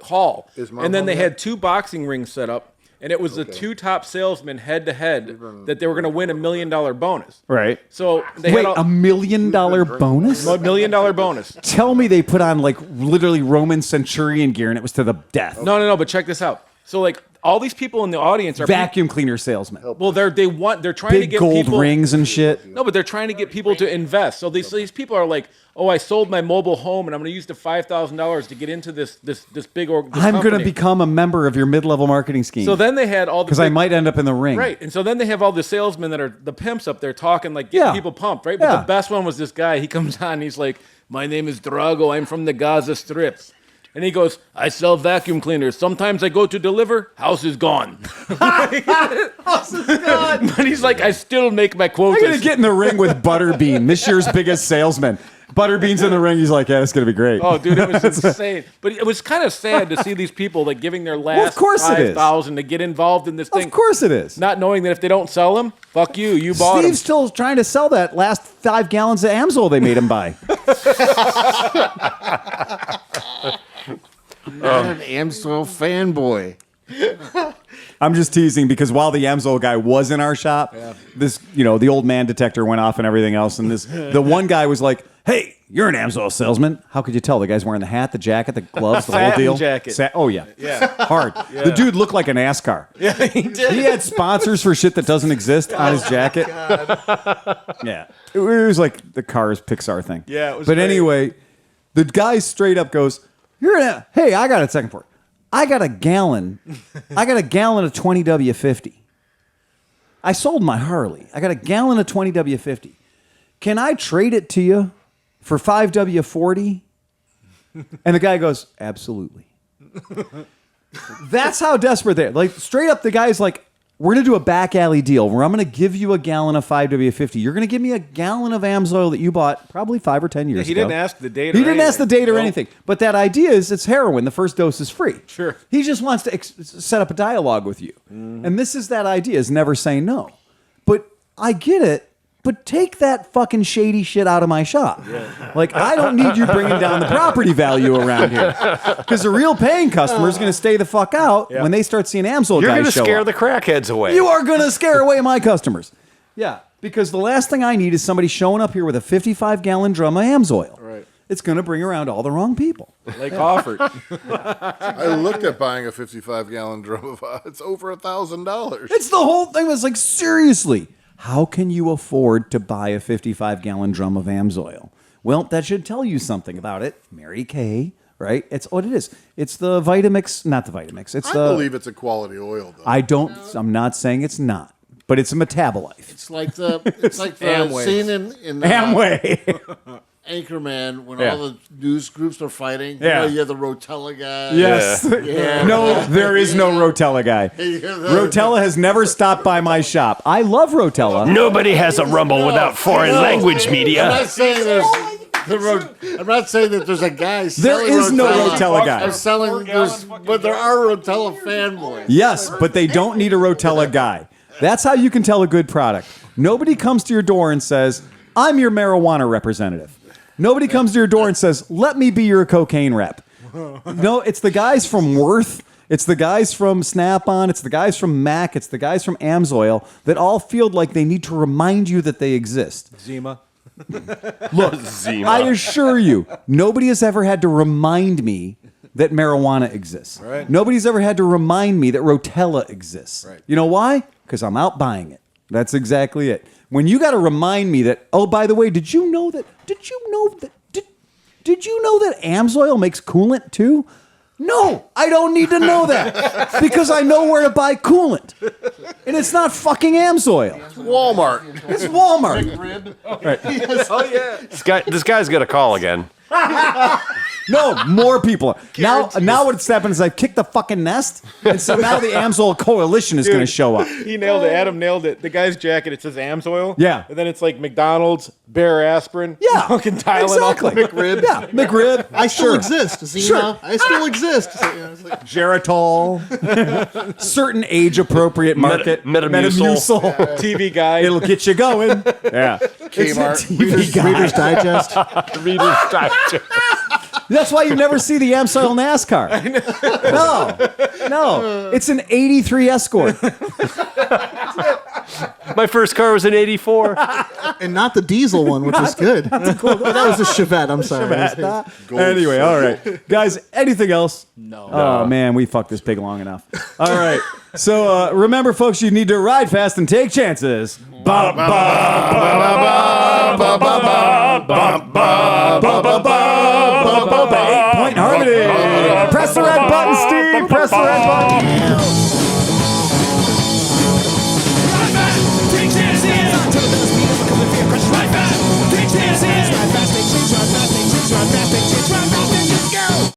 hall, Is Mom and then home they yet? had 2 boxing rings set up, and it was the 2 top salesmen head to head that they were going to win $1 million bonus. Right. So they Wait, had $1 million bonus? $1 million bonus. Tell me they put on literally Roman centurion gear and it was to the death. No, but check this out. So all these people in the audience are Vacuum cleaner salesman. well, they're trying to Big get gold people, rings and shit. No, but they're trying to get people to invest. So these people are like, "Oh, I sold my mobile home, and I'm going to use the $5,000 to get into this big I'm going to become a member of your mid-level marketing scheme. So then they had all the because I might end up in the ring. right, and so then they have all the salesmen that are the pimps up there talking getting Yeah. people pumped, right? But Yeah. the best one was this guy. He comes on, and he's like, "My name is Drago. I'm from the Gaza Strip." And he goes, I sell vacuum cleaners. Sometimes I go to deliver, house is gone. House is gone. But he's like, I still make my quotas. I'm going to get in the ring with Butterbean, this year's biggest salesman. Butterbean's in the ring. He's like, yeah, it's going to be great. Oh, dude, it was insane. But it was kind of sad to see these people like giving their last of course it is. $5,000 to get involved in this thing. Of course it is. Not knowing that if they don't sell them, fuck you, you bought them. Steve's still trying to sell that last 5 gallons of Amsoil they made him buy. Not an Amsoil fanboy. I'm just teasing because while the Amsoil guy was in our shop, this, the old man detector went off and everything else. And the one guy was like, hey, you're an Amsoil salesman. How could you tell? The guy's wearing the hat, the jacket, the gloves, the whole Satin deal. jacket. Oh, yeah. Hard. Yeah. The dude looked like a NASCAR. Yeah, he did. He had sponsors for shit that doesn't exist on his jacket. Yeah. It was like the Cars Pixar thing. Yeah, it was But great. anyway, the guy straight up goes, hey, I got a second for it. I got a gallon of 20W50. I sold my Harley. I got a gallon of 20W50. Can I trade it to you for 5W40? And the guy goes, absolutely. That's how desperate they are. Like, straight up, the guy's like, we're going to do a back alley deal where I'm going to give you a gallon of 5W50. You're going to give me a gallon of Amsoil that you bought probably 5 or 10 years ago. He didn't ask the date. He didn't ask the date or anything. But that idea is it's heroin. The first dose is free. Sure. He just wants to set up a dialogue with you. And this is that idea, is never say no. But I get it. But take that fucking shady shit out of my shop. Yeah. Like, I don't need you bringing down the property value around here. Because the real paying customer is going to stay the fuck out when they start seeing Amsoil You're guys going to show scare up. the crackheads away. You are going to scare away my customers. Yeah, because the last thing I need is somebody showing up here with a 55-gallon drum of Amsoil. Right. It's going to bring around all the wrong people. Like HOFFERT. I looked at buying a 55-gallon drum of it's over $1,000. It's the whole thing. It's like, seriously. How can you afford to buy a 55-gallon drum of Amsoil? Well, that should tell you something about it. Mary Kay, right? It's what it is. It's the Vitamix, not the Vitamix. It's I the. believe it's a quality oil, though. I'm not saying it's not, but it's a metabolite. It's like the Amway. scene in Amway. Anchorman when Yeah. all the news groups are fighting. Yeah. You have the Rotella guy. Yes. Yeah. No, there is no Rotella guy. Rotella has never stopped by my shop. I love Rotella. Nobody has a rumble without foreign language I'm media. not saying I'm not saying that there's a guy There selling is no Rotella. Rotella guy. I'm selling but there are Rotella fanboys. Yes, but they don't need a Rotella guy. That's how you can tell a good product. Nobody comes to your door and says, I'm your marijuana representative. Nobody comes to your door and says, let me be your cocaine rep. No, it's the guys from Worth. It's the guys from Snap-on. It's the guys from Mac. It's the guys from Amsoil that all feel like they need to remind you that they exist. Zima. Look, I assure you, nobody has ever had to remind me that marijuana exists. Right. Nobody's ever had to remind me that Rotella exists. Right. You know why? Because I'm out buying it. That's exactly it. When you got to remind me that, oh, by the way, did you know that Amsoil makes coolant too? No, I don't need to know that because I know where to buy coolant. And it's not fucking Amsoil. Walmart. It's Walmart. This guy's got a call again. No, more people. Now what's happened is I've kicked the fucking nest, and so now the Amsoil Coalition is going to show up. He nailed it. Adam nailed it. The guy's jacket, it says Amsoil. Yeah. And then it's like McDonald's, Bear Aspirin. Yeah, Fucking Tylenol. exactly. McRib. Yeah, McRib. I still exist. Zena, Sure. I still exist. So, it's like, Geritol. Certain age-appropriate market. Metamucil. TV guide. It'll get you going. Yeah. Kmart. TV guide. Reader's Digest. Reader's Digest. That's why you never see the Amsoil NASCAR. No. It's an 83 Escort. My first car was an 84. And not the diesel one, which is good. That was a Chevette. I'm sorry. Anyway, all right. Guys, anything else? No. Oh, man, we fucked this pig long enough. All right. So remember, folks, you need to ride fast and take chances. Ba, ba, ba, ba, ba, ba, ba, ba, ba, ba, ba. 8-point harmony. Press the red button, Steve. Press the red button. Ride fast, take chances. Ride fast, take changes. Ride fast, take changes. Ride fast, take changes. Ride fast.